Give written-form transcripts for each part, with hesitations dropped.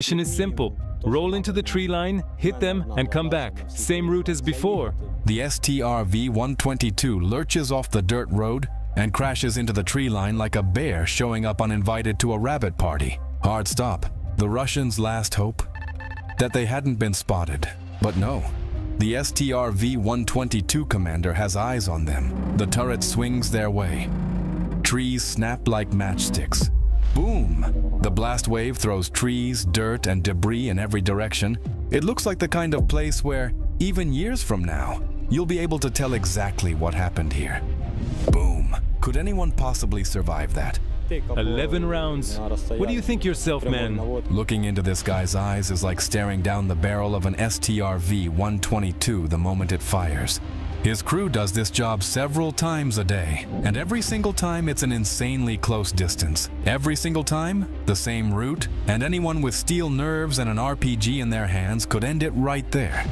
Mission is simple. Roll into the tree line, hit them, and come back. Same route as before. The Strv-122 lurches off the dirt road and crashes into the tree line like a bear showing up uninvited to a rabbit party. Hard stop. The Russians' last hope? That they hadn't been spotted. But no. The Strv-122 commander has eyes on them. The turret swings their way. Trees snap like matchsticks. Boom! The blast wave throws trees, dirt, and debris in every direction. It looks like the kind of place where, even years from now, you'll be able to tell exactly what happened here. Boom! Could anyone possibly survive that? 11 rounds. What do you think yourself, man? Looking into this guy's eyes is like staring down the barrel of an Strv-122 the moment it fires. His crew does this job several times a day, and every single time it's an insanely close distance. Every single time, the same route, and anyone with steel nerves and an RPG in their hands could end it right there.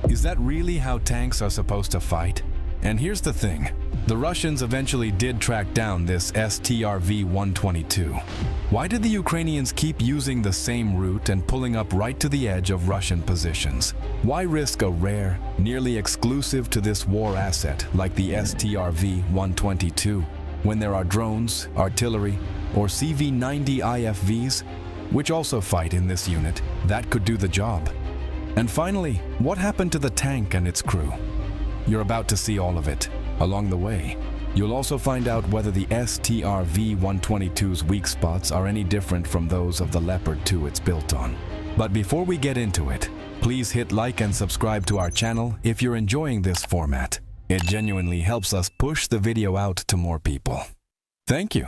Is that really how tanks are supposed to fight? And here's the thing. The Russians eventually did track down this Strv-122. Why did the Ukrainians keep using the same route and pulling up right to the edge of Russian positions? Why risk a rare, nearly exclusive to this war asset like the Strv-122 when there are drones, artillery, or CV-90 IFVs, which also fight in this unit, that could do the job? And finally, what happened to the tank and its crew? You're about to see all of it. Along the way, you'll also find out whether the Strv-122's weak spots are any different from those of the Leopard 2 it's built on. But before we get into it, please hit like and subscribe to our channel if you're enjoying this format. It genuinely helps us push the video out to more people. Thank you.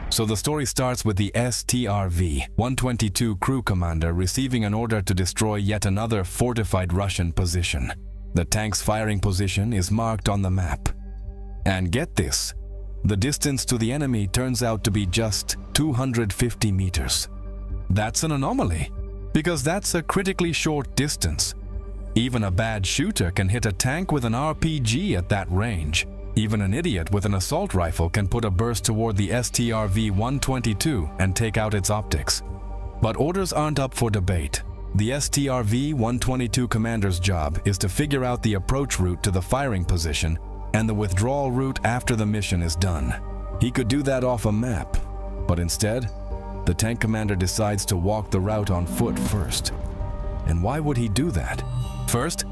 So the story starts with the Strv-122 crew commander receiving an order to destroy yet another fortified Russian position. The tank's firing position is marked on the map. And get this, the distance to the enemy turns out to be just 250 meters. That's an anomaly, because that's a critically short distance. Even a bad shooter can hit a tank with an RPG at that range. Even an idiot with an assault rifle can put a burst toward the Strv-122 and take out its optics. But orders aren't up for debate. The Strv-122 commander's job is to figure out the approach route to the firing position and the withdrawal route after the mission is done. He could do that off a map, but instead, the tank commander decides to walk the route on foot first. And why would he do that? First,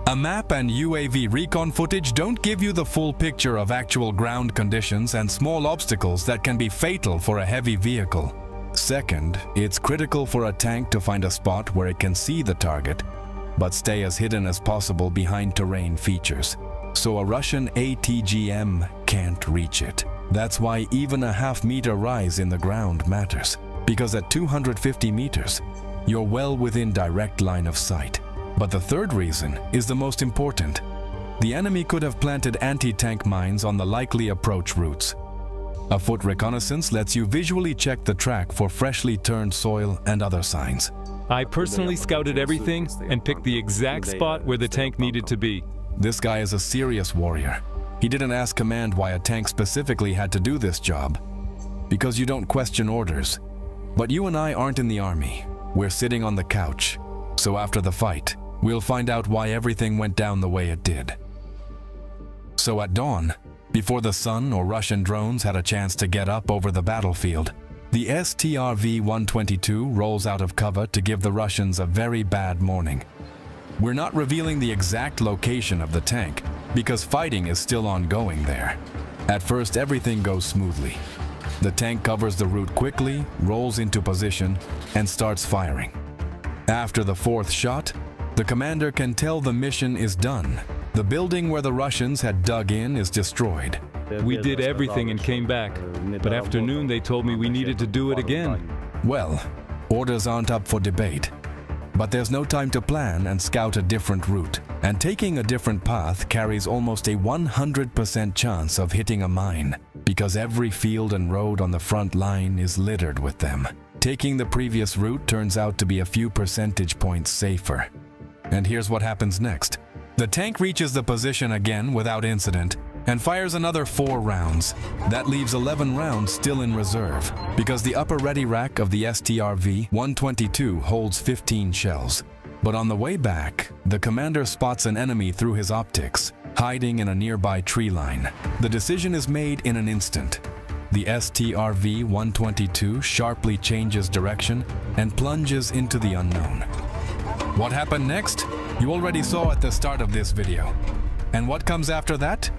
a map and UAV recon footage don't give you the full picture of actual ground conditions and small obstacles that can be fatal for a heavy vehicle. Second, it's critical for a tank to find a spot where it can see the target, but stay as hidden as possible behind terrain features. So a Russian ATGM can't reach it. That's why even a half-meter rise in the ground matters, because at 250 meters, you're well within direct line of sight. But the third reason is the most important. The enemy could have planted anti-tank mines on the likely approach routes. A foot reconnaissance lets you visually check the track for freshly turned soil and other signs. I personally scouted everything and picked the exact spot where the tank needed to be. This guy is a serious warrior. He didn't ask command why a tank specifically had to do this job. Because you don't question orders. But you and I aren't in the army. We're sitting on the couch. So after the fight, we'll find out why everything went down the way it did. So at dawn, before the sun or Russian drones had a chance to get up over the battlefield, the Strv-122 rolls out of cover to give the Russians a very bad morning. We're not revealing the exact location of the tank because fighting is still ongoing there. At first, everything goes smoothly. The tank covers the route quickly, rolls into position, and starts firing. After the fourth shot, the commander can tell the mission is done. The building where the Russians had dug in is destroyed. We did everything and came back, but after noon they told me we needed to do it again. Well, orders aren't up for debate. But there's no time to plan and scout a different route. And taking a different path carries almost a 100% chance of hitting a mine, because every field and road on the front line is littered with them. Taking the previous route turns out to be a few percentage points safer. And here's what happens next. The tank reaches the position again without incident, and fires another 4 rounds. That leaves 11 rounds still in reserve, because the upper ready rack of the Strv-122 holds 15 shells. But on the way back, the commander spots an enemy through his optics, hiding in a nearby tree line. The decision is made in an instant. The Strv-122 sharply changes direction and plunges into the unknown. What happened next? You already saw at the start of this video. And what comes after that?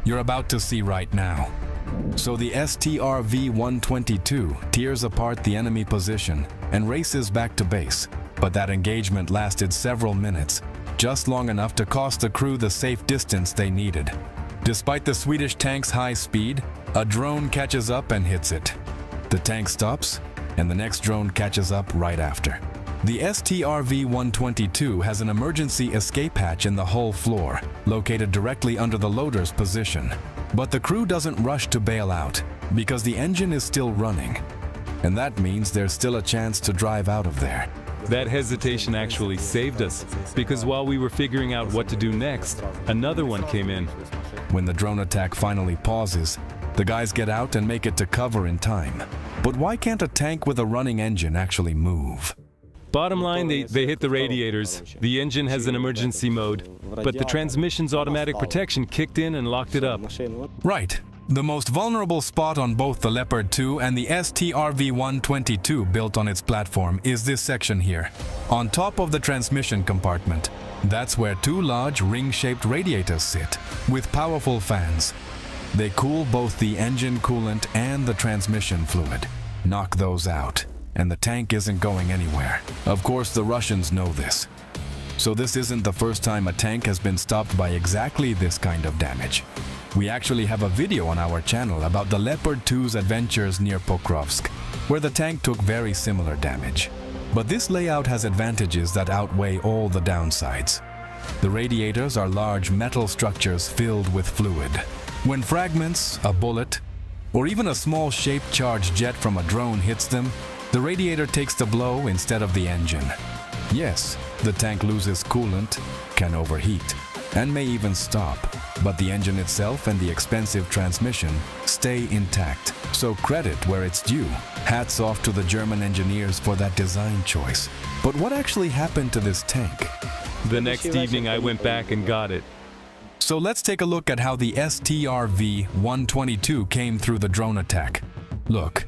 You're about to see right now. So the Strv-122 tears apart the enemy position and races back to base. But that engagement lasted several minutes, just long enough to cost the crew the safe distance they needed. Despite the Swedish tank's high speed, a drone catches up and hits it. The tank stops, and the next drone catches up right after. The Strv-122 has an emergency escape hatch in the hull floor, located directly under the loader's position. But the crew doesn't rush to bail out, because the engine is still running. And that means there's still a chance to drive out of there. That hesitation actually saved us, because while we were figuring out what to do next, another one came in. When the drone attack finally pauses, the guys get out and make it to cover in time. But why can't a tank with a running engine actually move? Bottom line, they hit the radiators. The engine has an emergency mode, but the transmission's automatic protection kicked in and locked it up. Right. The most vulnerable spot on both the Leopard 2 and the Strv-122 built on its platform is this section here, on top of the transmission compartment. That's where 2 large ring-shaped radiators sit, with powerful fans. They cool both the engine coolant and the transmission fluid. Knock those out, and the tank isn't going anywhere. Of course, the Russians know this. So this isn't the first time a tank has been stopped by exactly this kind of damage. We actually have a video on our channel about the Leopard 2's adventures near Pokrovsk, where the tank took very similar damage. But this layout has advantages that outweigh all the downsides. The radiators are large metal structures filled with fluid. When fragments, a bullet, or even a small shaped charged jet from a drone hits them, the radiator takes the blow instead of the engine. Yes, the tank loses coolant, can overheat, and may even stop. But the engine itself and the expensive transmission stay intact. So credit where it's due. Hats off to the German engineers for that design choice. But what actually happened to this tank? The next evening I went back and got it. So let's take a look at how the Strv-122 came through the drone attack. Look,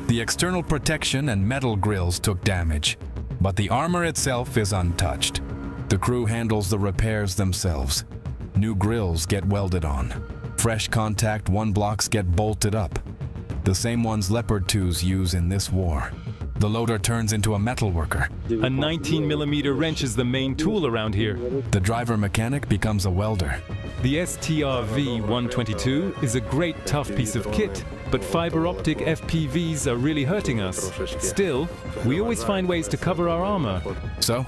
the external protection and metal grills took damage, but the armor itself is untouched. The crew handles the repairs themselves. New grills get welded on. Fresh contact 1 blocks get bolted up. The same ones Leopard 2s use in this war. The loader turns into a metalworker. A 19mm wrench is the main tool around here. The driver mechanic becomes a welder. The Strv-122 is a great tough piece of kit, but fiber optic FPVs are really hurting us. Still, we always find ways to cover our armor. So,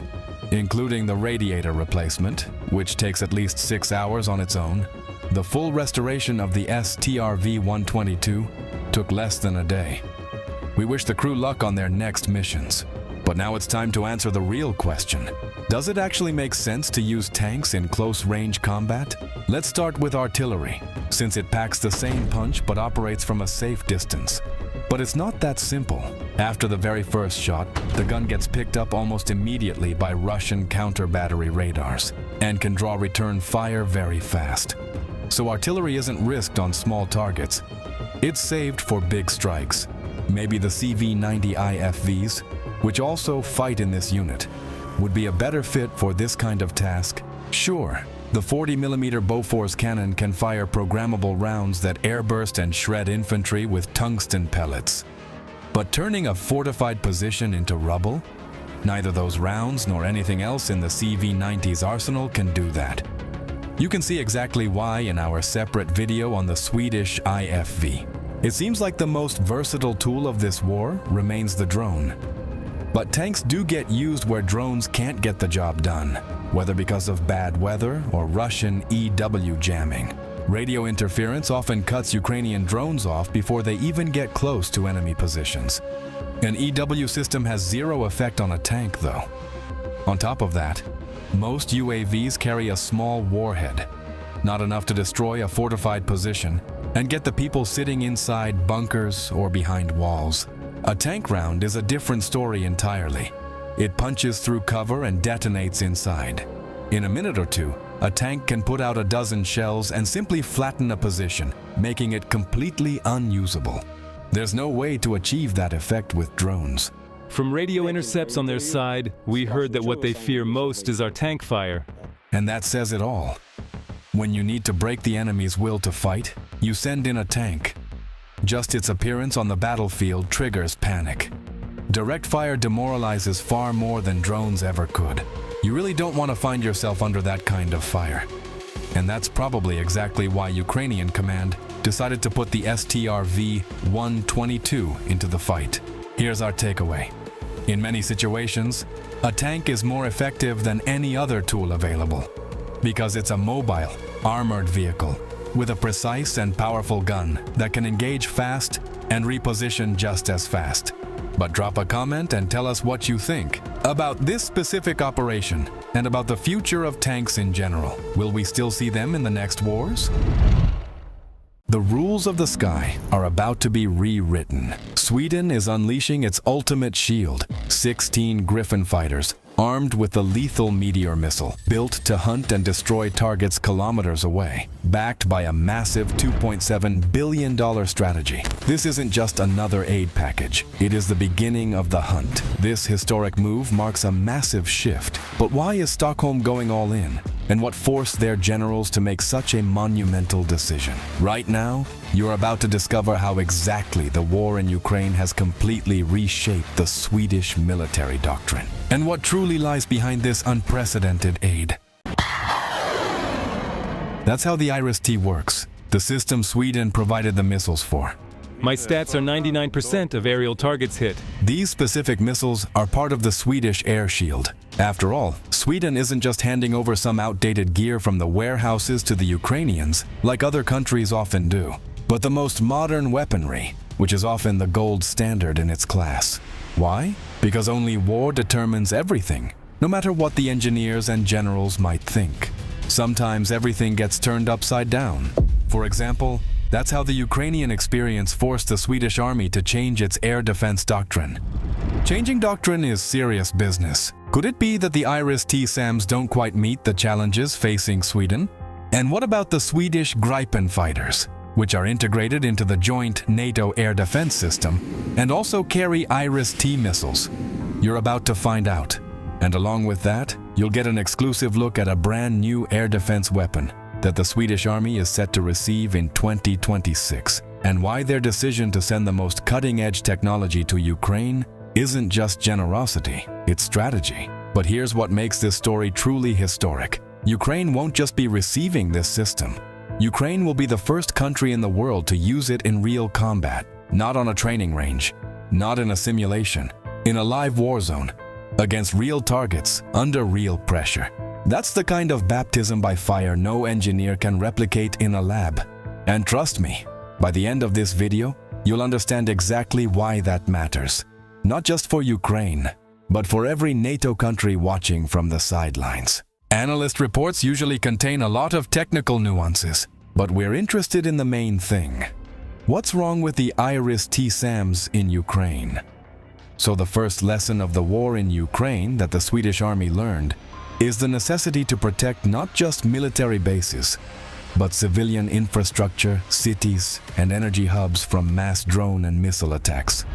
including the radiator replacement, which takes at least 6 hours on its own, the full restoration of the Strv-122 took less than a day. We wish the crew luck on their next missions. But now it's time to answer the real question. Does it actually make sense to use tanks in close-range combat? Let's start with artillery, since it packs the same punch but operates from a safe distance. But it's not that simple. After the very first shot, the gun gets picked up almost immediately by Russian counter-battery radars and can draw return fire very fast. So artillery isn't risked on small targets. It's saved for big strikes. Maybe the CV-90 IFVs, which also fight in this unit, would be a better fit for this kind of task. Sure, the 40mm Bofors cannon can fire programmable rounds that airburst and shred infantry with tungsten pellets. But turning a fortified position into rubble? Neither those rounds nor anything else in the CV-90's arsenal can do that. You can see exactly why in our separate video on the Swedish IFV. It seems like the most versatile tool of this war remains the drone. But tanks do get used where drones can't get the job done, whether because of bad weather or Russian EW jamming. Radio interference often cuts Ukrainian drones off before they even get close to enemy positions. An EW system has zero effect on a tank, though. On top of that, most UAVs carry a small warhead. not enough to destroy a fortified position and get the people sitting inside bunkers or behind walls. A tank round is a different story entirely. It punches through cover and detonates inside. In a minute or two, a tank can put out a dozen shells and simply flatten a position, making it completely unusable. There's no way to achieve that effect with drones. From radio intercepts on their side, we heard that what they fear most is our tank fire. And that says it all. When you need to break the enemy's will to fight, you send in a tank. Just its appearance on the battlefield triggers panic. Direct fire demoralizes far more than drones ever could. You really don't want to find yourself under that kind of fire. And that's probably exactly why Ukrainian command decided to put the Strv-122 into the fight. Here's our takeaway. In many situations, a tank is more effective than any other tool available because it's a mobile, armored vehicle with a precise and powerful gun that can engage fast and reposition just as fast. But drop a comment and tell us what you think about this specific operation and about the future of tanks in general. Will we still see them in the next wars? The rules of the sky are about to be rewritten. Sweden is unleashing its ultimate shield, 16 Griffin fighters, armed with the lethal meteor missile, built to hunt and destroy targets kilometers away, backed by a massive $2.7 billion strategy. This isn't just another aid package. It is the beginning of the hunt. This historic move marks a massive shift. But why is Stockholm going all in? And what forced their generals to make such a monumental decision? Right now, you're about to discover how exactly the war in Ukraine has completely reshaped the Swedish military doctrine, and what truly lies behind this unprecedented aid. That's how the IRIS-T works, the system Sweden provided the missiles for. My stats are 99% of aerial targets hit. These specific missiles are part of the Swedish air shield. After all, Sweden isn't just handing over some outdated gear from the warehouses to the Ukrainians, like other countries often do, but the most modern weaponry, which is often the gold standard in its class. Why? Because only war determines everything, no matter what the engineers and generals might think. Sometimes everything gets turned upside down. For example, that's how the Ukrainian experience forced the Swedish army to change its air defense doctrine. Changing doctrine is serious business. Could it be that the IRIS-T SAMs don't quite meet the challenges facing Sweden? And what about the Swedish Gripen fighters, which are integrated into the joint NATO air defense system and also carry IRIS-T missiles? You're about to find out. And along with that, you'll get an exclusive look at a brand new air defense weapon that the Swedish Army is set to receive in 2026, and why their decision to send the most cutting-edge technology to Ukraine isn't just generosity, it's strategy. But here's what makes this story truly historic. Ukraine won't just be receiving this system. Ukraine will be the first country in the world to use it in real combat, not on a training range, not in a simulation, in a live war zone, against real targets, under real pressure. That's the kind of baptism by fire no engineer can replicate in a lab. And trust me, by the end of this video, you'll understand exactly why that matters. Not just for Ukraine, but for every NATO country watching from the sidelines. Analyst reports usually contain a lot of technical nuances, but we're interested in the main thing. What's wrong with the IRIS-T SAMs in Ukraine? So the first lesson of the war in Ukraine that the Swedish army learned is the necessity to protect not just military bases, but civilian infrastructure, cities, and energy hubs from mass drone and missile attacks.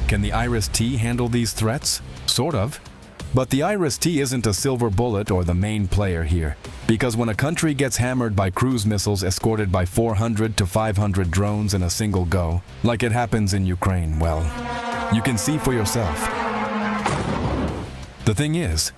Can the IRIS-T handle these threats? Sort of. But the IRIS-T isn't a silver bullet or the main player here, because when a country gets hammered by cruise missiles escorted by 400 to 500 drones in a single go, like it happens in Ukraine, well, you can see for yourself. The thing is,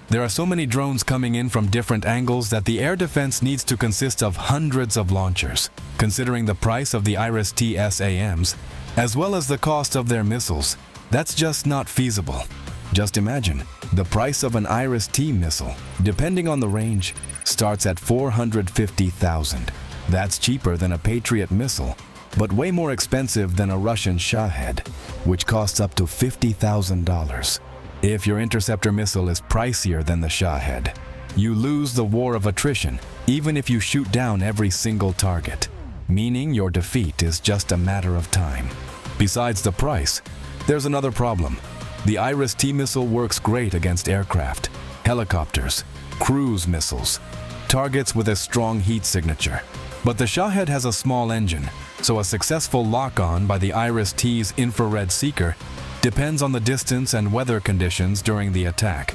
there are so many drones coming in from different angles that the air defense needs to consist of hundreds of launchers. Considering the price of the IRIS-T SAMs, as well as the cost of their missiles, that's just not feasible. Just imagine, the price of an IRIS-T missile, depending on the range, starts at $450,000. That's cheaper than a Patriot missile, but way more expensive than a Russian Shahed, which costs up to $50,000. If your interceptor missile is pricier than the Shahed, You lose the war of attrition, even if you shoot down every single target, meaning your defeat is just a matter of time. Besides the price, there's another problem. The Iris-T missile works great against aircraft, helicopters, cruise missiles, targets with a strong heat signature. But the Shahed has a small engine, so a successful lock-on by the Iris-T's infrared seeker depends on the distance and weather conditions during the attack.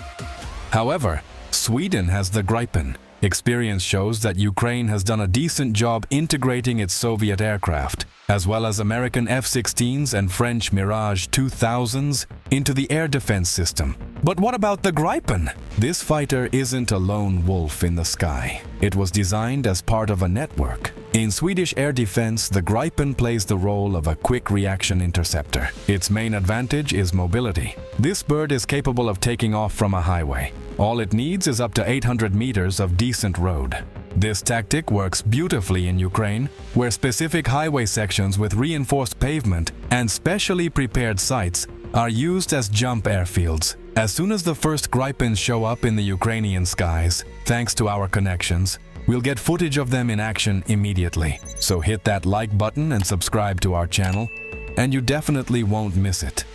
However, Sweden has the Gripen. Experience shows that Ukraine has done a decent job integrating its Soviet aircraft, as well as American F-16s and French Mirage 2000s, into the air defense system. But what about the Gripen? This fighter isn't a lone wolf in the sky. It was designed as part of a network. In Swedish air defense, the Gripen plays the role of a quick reaction interceptor. Its main advantage is mobility. This bird is capable of taking off from a highway. All it needs is up to 800 meters of decent road. This tactic works beautifully in Ukraine, where specific highway sections with reinforced pavement and specially prepared sites are used as jump airfields. As soon as the first Gripens show up in the Ukrainian skies, thanks to our connections, we'll get footage of them in action immediately. So hit that like button and subscribe to our channel, and you definitely won't miss it.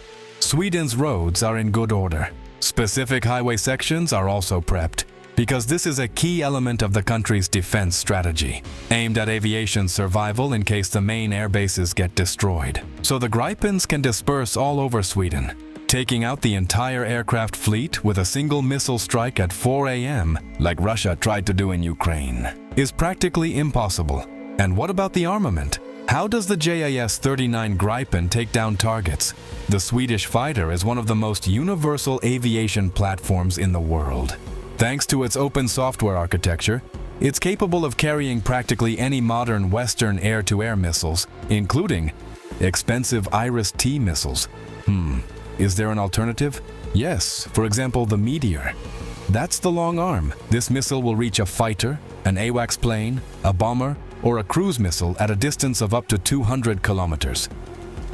Sweden's roads are in good order. Specific highway sections are also prepped, because this is a key element of the country's defense strategy, aimed at aviation survival in case the main air bases get destroyed. So the Gripens can disperse all over Sweden. Taking out the entire aircraft fleet with a single missile strike at 4 a.m., like Russia tried to do in Ukraine, is practically impossible. And what about the armament? How does the JAS-39 Gripen take down targets? The Swedish fighter is one of the most universal aviation platforms in the world. Thanks to its open software architecture, it's capable of carrying practically any modern Western air-to-air missiles, including expensive Iris-T missiles. Is there an alternative? Yes, for example, the Meteor. That's the long arm. This missile will reach a fighter, an AWACS plane, a bomber, or a cruise missile at a distance of up to 200 kilometers.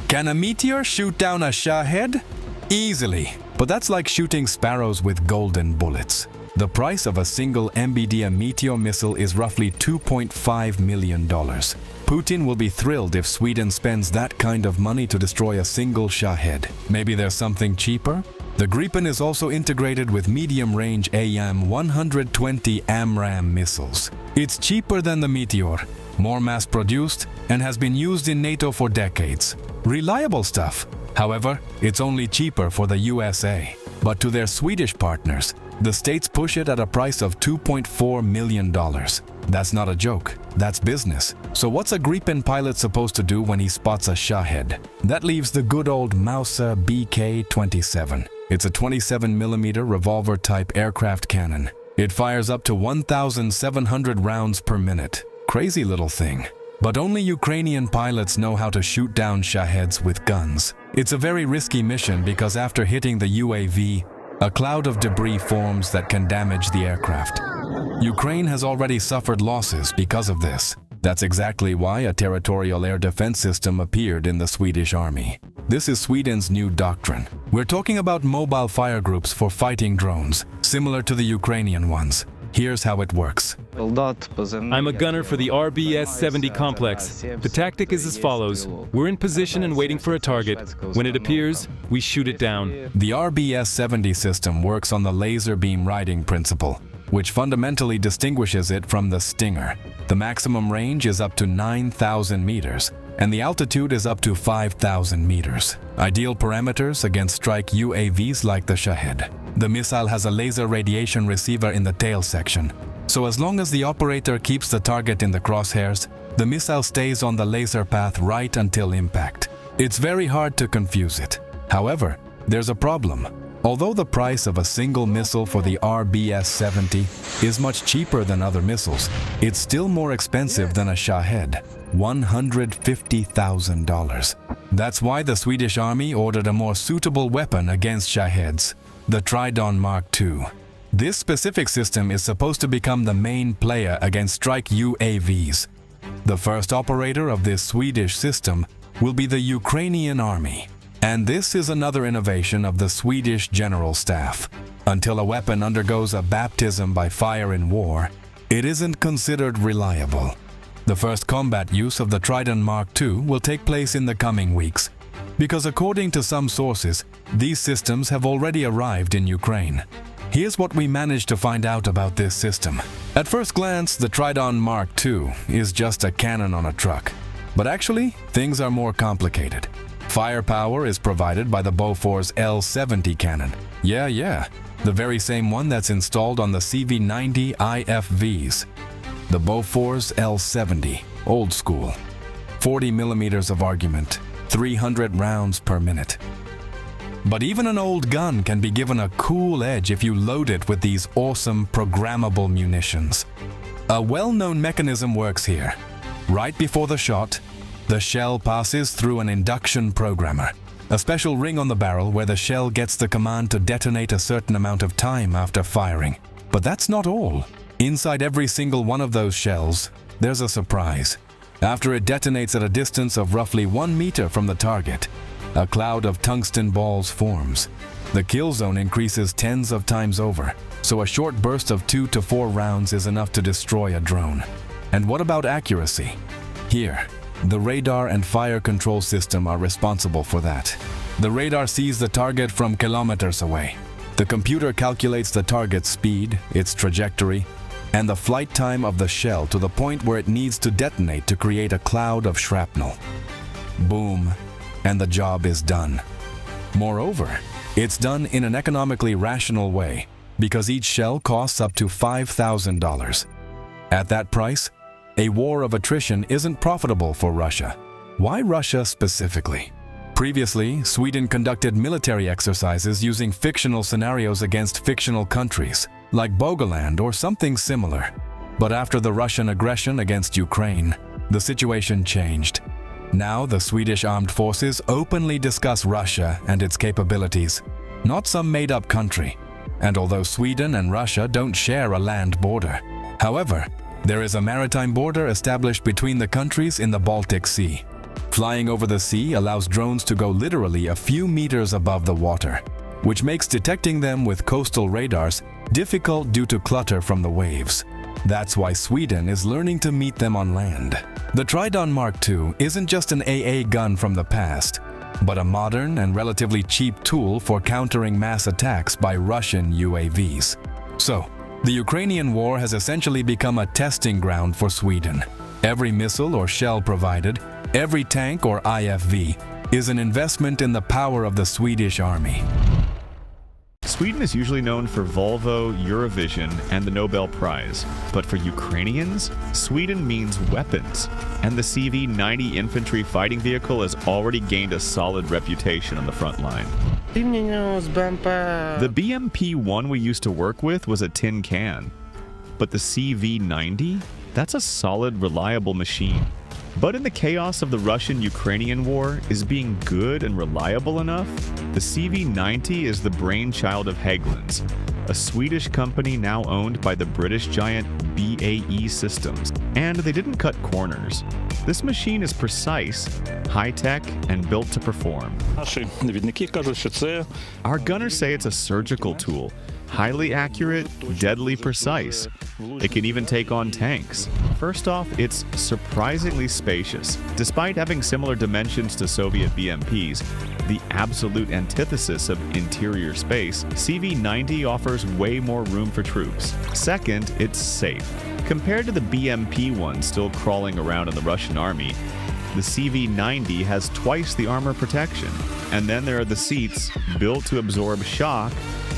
Can a Meteor shoot down a Shahed? Easily, but that's like shooting sparrows with golden bullets. The price of a single MBDA Meteor missile is roughly $2.5 million. Putin will be thrilled if Sweden spends that kind of money to destroy a single Shahed. Maybe there's something cheaper? The Gripen is also integrated with medium-range AM-120 AMRAAM missiles. It's cheaper than the Meteor, more mass-produced, and has been used in NATO for decades. Reliable stuff. However, it's only cheaper for the USA. But to their Swedish partners, the states push it at a price of $2.4 million. That's not a joke, that's business. So what's a Gripen pilot supposed to do when he spots a Shahed? That leaves the good old Mauser BK-27. It's a 27mm revolver-type aircraft cannon. It fires up to 1,700 rounds per minute. Crazy little thing. But only Ukrainian pilots know how to shoot down Shaheds with guns. It's a very risky mission because after hitting the UAV, a cloud of debris forms that can damage the aircraft. Ukraine has already suffered losses because of this. That's exactly why a territorial air defense system appeared in the Swedish army. This is Sweden's new doctrine. We're talking about mobile fire groups for fighting drones, similar to the Ukrainian ones. Here's how it works. I'm a gunner for the RBS-70 complex. The tactic is as follows. We're in position and waiting for a target. When it appears, we shoot it down. The RBS-70 system works on the laser beam riding principle, which fundamentally distinguishes it from the Stinger. The maximum range is up to 9,000 meters, and the altitude is up to 5,000 meters. Ideal parameters against strike UAVs like the Shahed. The missile has a laser radiation receiver in the tail section, so as long as the operator keeps the target in the crosshairs, the missile stays on the laser path right until impact. It's very hard to confuse it. However, there's a problem. Although the price of a single missile for the RBS-70 is much cheaper than other missiles, it's still more expensive than a Shahed, $150,000. That's why the Swedish army ordered a more suitable weapon against Shaheds, the Tridon Mark II. This specific system is supposed to become the main player against strike UAVs. The first operator of this Swedish system will be the Ukrainian army. And this is another innovation of the Swedish General Staff. Until a weapon undergoes a baptism by fire in war, it isn't considered reliable. The first combat use of the Trident Mark II will take place in the coming weeks, because according to some sources, these systems have already arrived in Ukraine. Here's what we managed to find out about this system. At first glance, the Trident Mark II is just a cannon on a truck. But actually, things are more complicated. Firepower is provided by the Bofors L-70 cannon. Yeah, the very same one that's installed on the CV-90 IFVs. The Bofors L-70, old school. 40 millimeters of argument, 300 rounds per minute. But even an old gun can be given a cool edge if you load it with these awesome programmable munitions. A well-known mechanism works here. Right before the shot, the shell passes through an induction programmer, a special ring on the barrel where the shell gets the command to detonate a certain amount of time after firing. But that's not all. Inside every single one of those shells, there's a surprise. After it detonates at a distance of roughly 1 meter from the target, a cloud of tungsten balls forms. The kill zone increases tens of times over, so a short burst of 2 to 4 rounds is enough to destroy a drone. And what about accuracy? Here, the radar and fire control system are responsible for that. The radar sees the target from kilometers away. The computer calculates the target's speed, its trajectory, and the flight time of the shell to the point where it needs to detonate to create a cloud of shrapnel. Boom, and the job is done. Moreover, it's done in an economically rational way because each shell costs up to $5,000. At that price, a war of attrition isn't profitable for Russia. Why Russia specifically? Previously, Sweden conducted military exercises using fictional scenarios against fictional countries, like Bogoland or something similar. But after the Russian aggression against Ukraine, the situation changed. Now the Swedish armed forces openly discuss Russia and its capabilities, not some made-up country. And although Sweden and Russia don't share a land border, however, there is a maritime border established between the countries in the Baltic Sea. Flying over the sea allows drones to go literally a few meters above the water, which makes detecting them with coastal radars difficult due to clutter from the waves. That's why Sweden is learning to meet them on land. The Trident Mark II isn't just an AA gun from the past, but a modern and relatively cheap tool for countering mass attacks by Russian UAVs. So, the Ukrainian war has essentially become a testing ground for Sweden. Every missile or shell provided, every tank or IFV, is an investment in the power of the Swedish army. Sweden is usually known for Volvo, Eurovision, and the Nobel Prize. But for Ukrainians, Sweden means weapons. And the CV-90 infantry fighting vehicle has already gained a solid reputation on the front line. The BMP-1 we used to work with was a tin can. But the CV-90? That's a solid, reliable machine. But in the chaos of the Russian-Ukrainian war, is being good and reliable enough? The CV-90 is the brainchild of Hägglunds, a Swedish company now owned by the British giant BAE Systems. And they didn't cut corners. This machine is precise, high-tech, and built to perform. Our gunners say it's a surgical tool, highly accurate, deadly precise. It can even take on tanks. First off, it's surprisingly spacious. Despite having similar dimensions to Soviet BMPs, the absolute antithesis of interior space, CV-90 offers way more room for troops. Second, it's safe. Compared to the BMP-1 still crawling around in the Russian army, the CV-90 has twice the armor protection. And then there are the seats, built to absorb shock.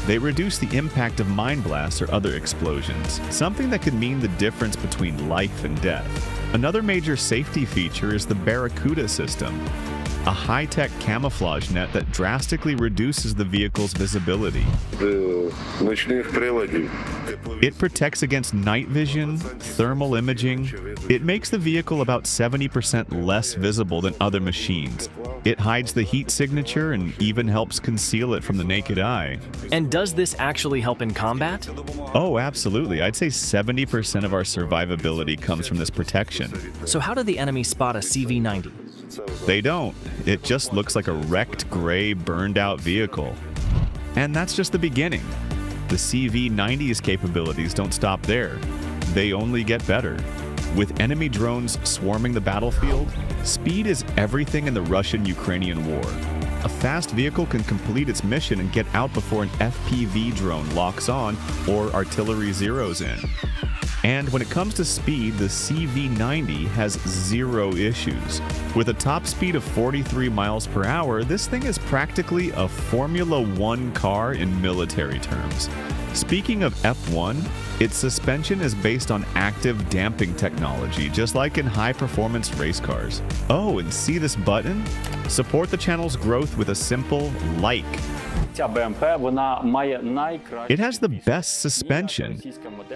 They reduce the impact of mine blasts or other explosions, something that could mean the difference between life and death. Another major safety feature is the Barracuda system, a high-tech camouflage net that drastically reduces the vehicle's visibility. It protects against night vision, thermal imaging. It makes the vehicle about 70% less visible than other machines. It hides the heat signature and even helps conceal it from the naked eye. And does this actually help in combat? Oh, absolutely. I'd say 70% of our survivability comes from this protection. So how do the enemy spot a CV-90? They don't. It just looks like a wrecked, gray, burned-out vehicle. And that's just the beginning. The CV-90's capabilities don't stop there. They only get better. With enemy drones swarming the battlefield, speed is everything in the Russian-Ukrainian war. A fast vehicle can complete its mission and get out before an FPV drone locks on or artillery zeroes in. And when it comes to speed, the CV-90 has zero issues. With a top speed of 43 miles per hour, this thing is practically a Formula One car in military terms. Speaking of F1, its suspension is based on active damping technology, just like in high-performance race cars. Oh, and see this button? Support the channel's growth with a simple like. It has the best suspension.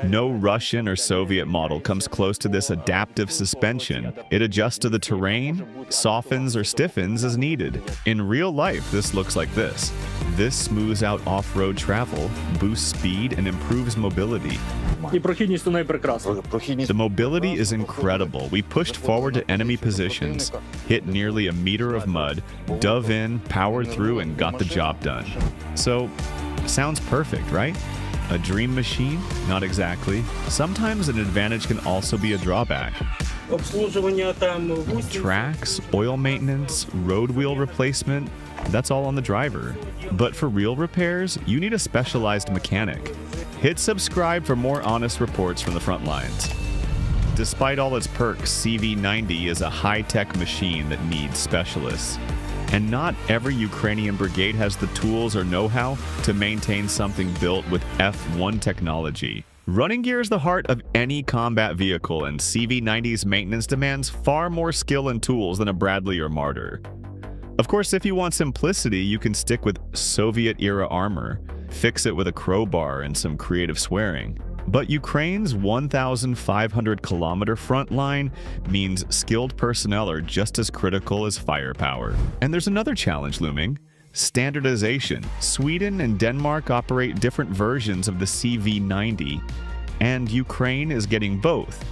No Russian or Soviet model comes close to this adaptive suspension. It adjusts to the terrain, softens or stiffens as needed. In real life, this looks like this. This smooths out off-road travel, boosts speed, and improves mobility. The mobility is incredible. We pushed forward to enemy positions, hit nearly a meter of mud, dove in, powered through, and got the job done. So, sounds perfect, right? A dream machine? Not exactly. Sometimes an advantage can also be a drawback. Tracks, oil maintenance, road wheel replacement, that's all on the driver. But for real repairs, you need a specialized mechanic. Hit subscribe for more honest reports from the front lines. Despite all its perks, CV-90 is a high-tech machine that needs specialists. And not every Ukrainian brigade has the tools or know-how to maintain something built with F1 technology. Running gear is the heart of any combat vehicle, and CV-90's maintenance demands far more skill and tools than a Bradley or Marder. Of course, if you want simplicity, you can stick with Soviet-era armor, fix it with a crowbar and some creative swearing. But Ukraine's 1,500-kilometer front line means skilled personnel are just as critical as firepower. And there's another challenge looming: standardization. Sweden and Denmark operate different versions of the CV-90, and Ukraine is getting both.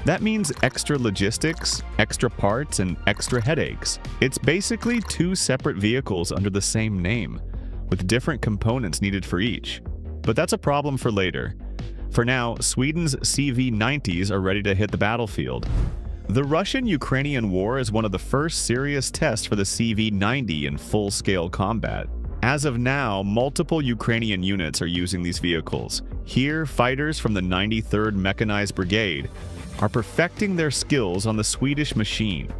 That means extra logistics, extra parts, and extra headaches. It's basically two separate vehicles under the same name, with different components needed for each. But that's a problem for later. For now, Sweden's CV-90s are ready to hit the battlefield. The Russian-Ukrainian war is one of the first serious tests for the CV-90 in full-scale combat. As of now, multiple Ukrainian units are using these vehicles. Here, fighters from the 93rd Mechanized Brigade are perfecting their skills on the Swedish machine.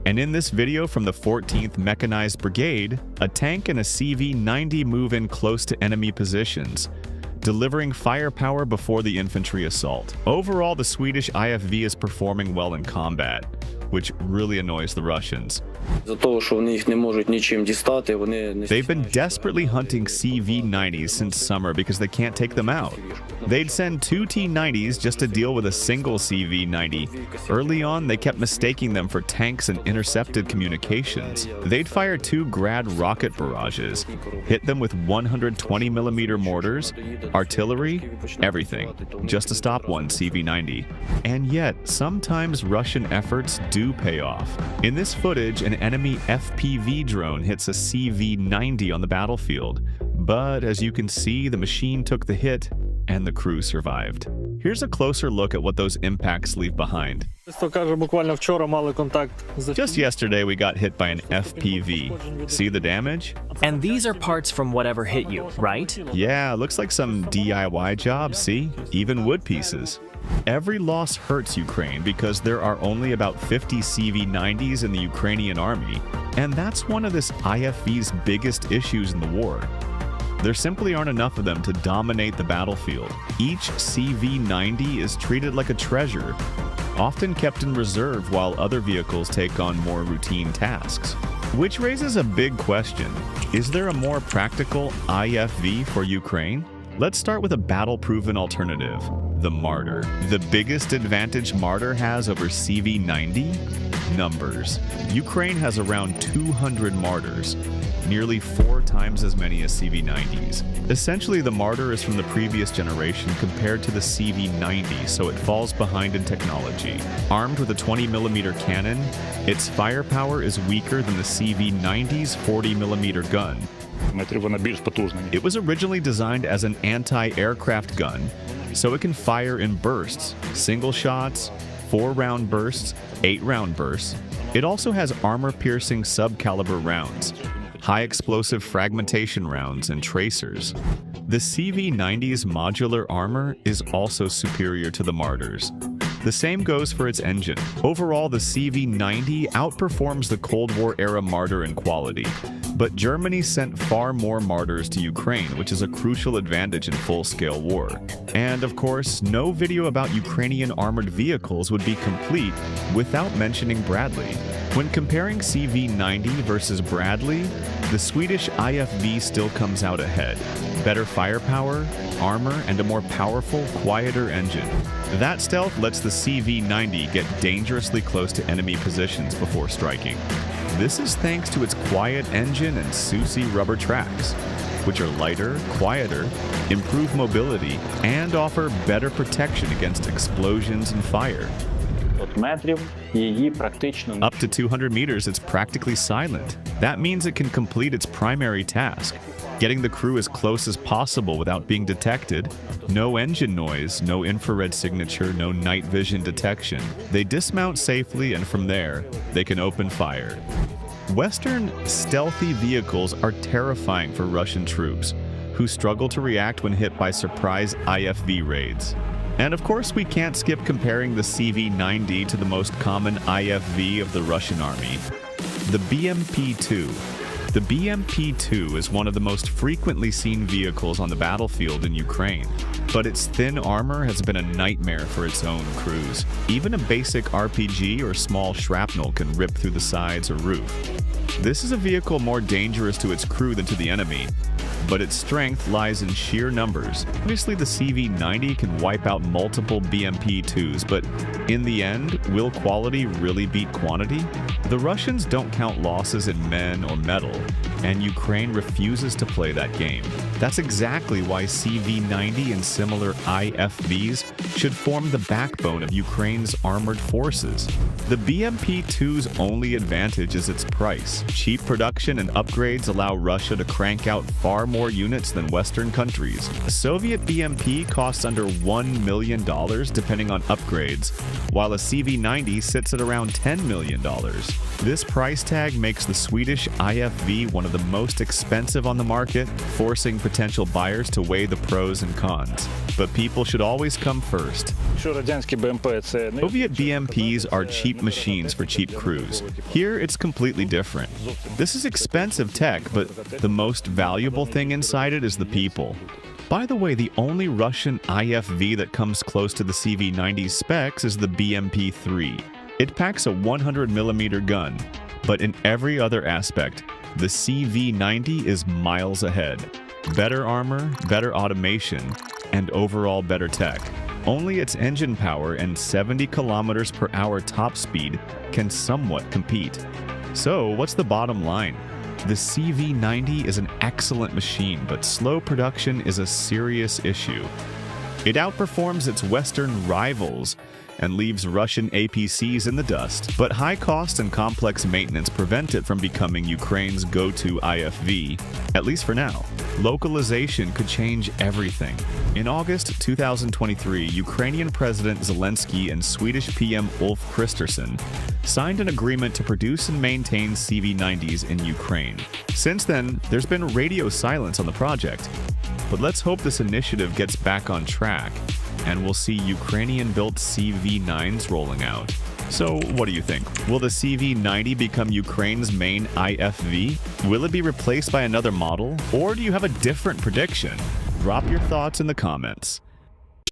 And in this video from the 14th Mechanized Brigade, a tank and a CV-90 move in close to enemy positions, delivering firepower before the infantry assault. Overall, the Swedish IFV is performing well in combat, which really annoys the Russians. They've been desperately hunting CV-90s since summer because they can't take them out. They'd send two T-90s just to deal with a single CV-90. Early on, they kept mistaking them for tanks and intercepted communications. They'd fire two Grad rocket barrages, hit them with 120mm mortars, artillery, everything, just to stop one CV-90. And yet, sometimes Russian efforts do pay off. In this footage, an enemy FPV drone hits a CV-90 on the battlefield. But as you can see, the machine took the hit and the crew survived. Here's a closer look at what those impacts leave behind. Just yesterday, we got hit by an FPV. See the damage? And these are parts from whatever hit you, right? Yeah, looks like some DIY job, see? Even wood pieces. Every loss hurts Ukraine because there are only about 50 CV-90s in the Ukrainian army, and that's one of this IFV's biggest issues in the war. There simply aren't enough of them to dominate the battlefield. Each CV-90 is treated like a treasure, often kept in reserve while other vehicles take on more routine tasks. Which raises a big question: is there a more practical IFV for Ukraine? Let's start with a battle-proven alternative: the Marder. The biggest advantage Marder has over CV-90? Numbers. Ukraine has around 200 Marders, nearly 4 times as many as CV-90s. Essentially, the Marder is from the previous generation compared to the CV-90, so it falls behind in technology. Armed with a 20mm cannon, its firepower is weaker than the CV-90's 40mm gun, It was originally designed as an anti-aircraft gun, so it can fire in bursts, single shots, 4-round bursts, 8-round bursts. It also has armor-piercing sub-caliber rounds, high-explosive fragmentation rounds, and tracers. The CV-90's modular armor is also superior to the Marder's. The same goes for its engine. Overall, the CV-90 outperforms the Cold War-era Marder in quality, but Germany sent far more Marders to Ukraine, which is a crucial advantage in full-scale war. And of course, no video about Ukrainian armored vehicles would be complete without mentioning Bradley. When comparing CV-90 versus Bradley, the Swedish IFV still comes out ahead. Better firepower, armor, and a more powerful, quieter engine. That stealth lets the CV-90 get dangerously close to enemy positions before striking. This is thanks to its quiet engine and Susi rubber tracks, which are lighter, quieter, improve mobility, and offer better protection against explosions and fire. Up to 200 meters, it's practically silent. That means it can complete its primary task, getting the crew as close as possible without being detected. No engine noise, no infrared signature, no night vision detection. They dismount safely, and from there, they can open fire. Western stealthy vehicles are terrifying for Russian troops, who struggle to react when hit by surprise IFV raids. And of course, we can't skip comparing the CV-90 to the most common IFV of the Russian army, the BMP-2. The BMP-2 is one of the most frequently seen vehicles on the battlefield in Ukraine, but its thin armor has been a nightmare for its own crews. Even a basic RPG or small shrapnel can rip through the sides or roof. This is a vehicle more dangerous to its crew than to the enemy, but its strength lies in sheer numbers. Obviously, the CV-90 can wipe out multiple BMP-2s, but in the end, will quality really beat quantity? The Russians don't count losses in men or metal, and Ukraine refuses to play that game. That's exactly why CV-90 and similar IFVs should form the backbone of Ukraine's armored forces. The BMP-2's only advantage is its price. Cheap production and upgrades allow Russia to crank out far more units than Western countries. A Soviet BMP costs under $1 million depending on upgrades, while a CV-90 sits at around $10 million. This price tag makes the Swedish IFV one of the most expensive on the market, forcing potential buyers to weigh the pros and cons. But people should always come first. Soviet BMPs are cheap machines for cheap crews. Here, it's completely different. This is expensive tech, but the most valuable thing inside it is the people. By the way, the only Russian IFV that comes close to the CV-90 specs is the BMP-3. It packs a 100mm gun, but in every other aspect, the CV-90 is miles ahead. Better armor, better automation, and overall better tech. Only its engine power and 70 kilometers per hour top speed can somewhat compete. So, what's the bottom line? The CV-90 is an excellent machine, but slow production is a serious issue. It outperforms its Western rivals and leaves Russian APCs in the dust, but high cost and complex maintenance prevent it from becoming Ukraine's go-to IFV, at least for now. Localization could change everything. In August 2023, Ukrainian President Zelensky and Swedish PM Ulf Kristersson signed an agreement to produce and maintain CV-90s in Ukraine. Since then, there's been radio silence on the project, but let's hope this initiative gets back on track and we'll see Ukrainian-built CV-9s rolling out. So, what do you think? Will the CV-90 become Ukraine's main IFV? Will it be replaced by another model? Or do you have a different prediction? Drop your thoughts in the comments.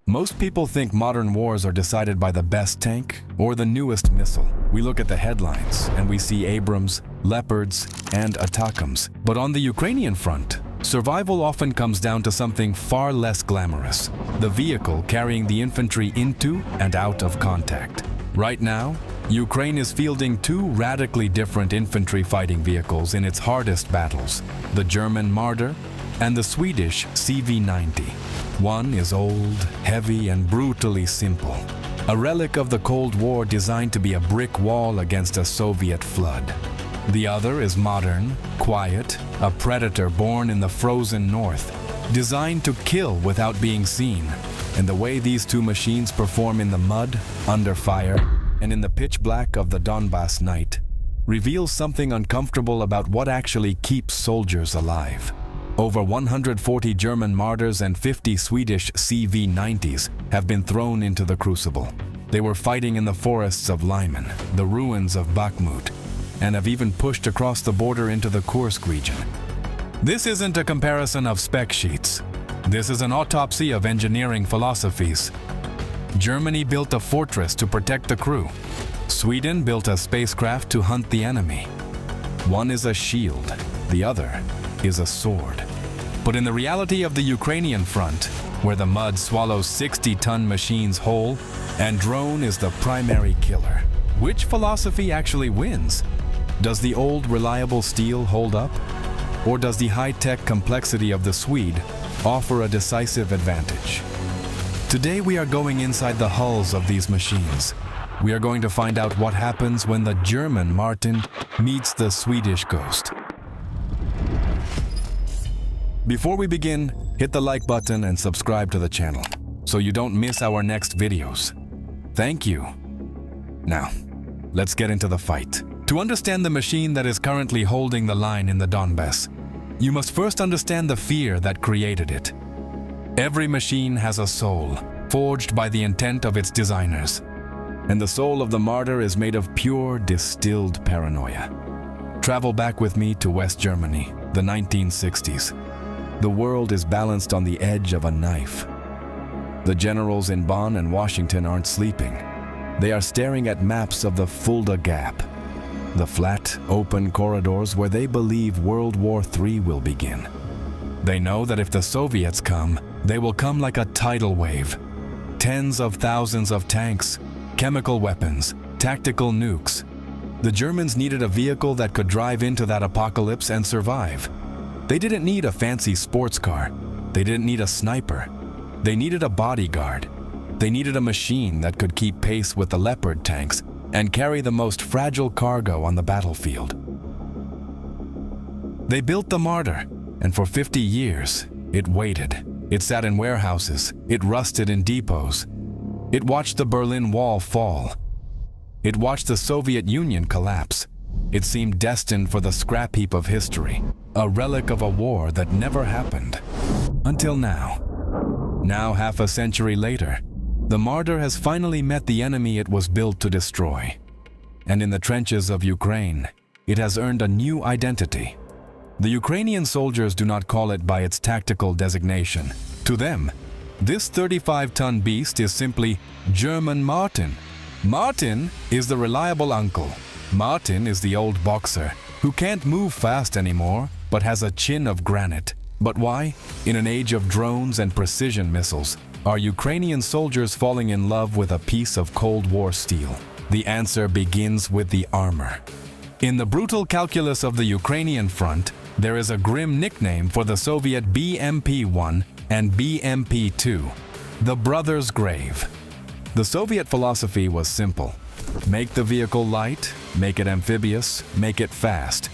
Most people think modern wars are decided by the best tank or the newest missile. We look at the headlines and we see Abrams, Leopards, and Atakams. But on the Ukrainian front, survival often comes down to something far less glamorous: the vehicle carrying the infantry into and out of contact. Right now, Ukraine is fielding two radically different infantry fighting vehicles in its hardest battles: the German Marder and the Swedish CV-90. One is old, heavy, and brutally simple, a relic of the Cold War designed to be a brick wall against a Soviet flood. The other is modern, quiet, a predator born in the frozen north, designed to kill without being seen. And the way these two machines perform in the mud, under fire, and in the pitch black of the Donbass night reveals something uncomfortable about what actually keeps soldiers alive. Over 140 German Martyrs and 50 Swedish CV-90s have been thrown into the crucible. They were fighting in the forests of Lyman, the ruins of Bakhmut, and have even pushed across the border into the Kursk region. This isn't a comparison of spec sheets. This is an autopsy of engineering philosophies. Germany built a fortress to protect the crew. Sweden built a spacecraft to hunt the enemy. One is a shield, the other is a sword. But in the reality of the Ukrainian front, where the mud swallows 60-ton machines whole and drone is the primary killer, which philosophy actually wins? Does the old reliable steel hold up? Or does the high-tech complexity of the Swede offer a decisive advantage? Today we are going inside the hulls of these machines. We are going to find out what happens when the German Martin meets the Swedish Ghost. Before we begin, hit the like button and subscribe to the channel so you don't miss our next videos. Thank you. Now, let's get into the fight. To understand the machine that is currently holding the line in the Donbass, you must first understand the fear that created it. Every machine has a soul, forged by the intent of its designers. And the soul of the martyr is made of pure, distilled paranoia. Travel back with me to West Germany, the 1960s. The world is balanced on the edge of a knife. The generals in Bonn and Washington aren't sleeping. They are staring at maps of the Fulda Gap, the flat, open corridors where they believe World War III will begin. They know that if the Soviets come, they will come like a tidal wave. Tens of thousands of tanks, chemical weapons, tactical nukes. The Germans needed a vehicle that could drive into that apocalypse and survive. They didn't need a fancy sports car. They didn't need a sniper. They needed a bodyguard. They needed a machine that could keep pace with the Leopard tanks and carry the most fragile cargo on the battlefield. They built the Martyr, and for 50 years, it waited. It sat in warehouses. It rusted in depots. It watched the Berlin Wall fall. It watched the Soviet Union collapse. It seemed destined for the scrap heap of history, a relic of a war that never happened. Until now. Now, half a century later, the Martyr has finally met the enemy it was built to destroy. And in the trenches of Ukraine, it has earned a new identity. The Ukrainian soldiers do not call it by its tactical designation. To them, this 35-ton beast is simply German Martin. Martin is the reliable uncle. Martin is the old boxer who can't move fast anymore but has a chin of granite. But why, in an age of drones and precision missiles, are Ukrainian soldiers falling in love with a piece of Cold War steel? The answer begins with the armor. In the brutal calculus of the Ukrainian front, there is a grim nickname for the Soviet BMP-1 and BMP-2, the Brothers' Grave. The Soviet philosophy was simple. Make the vehicle light, make it amphibious, make it fast.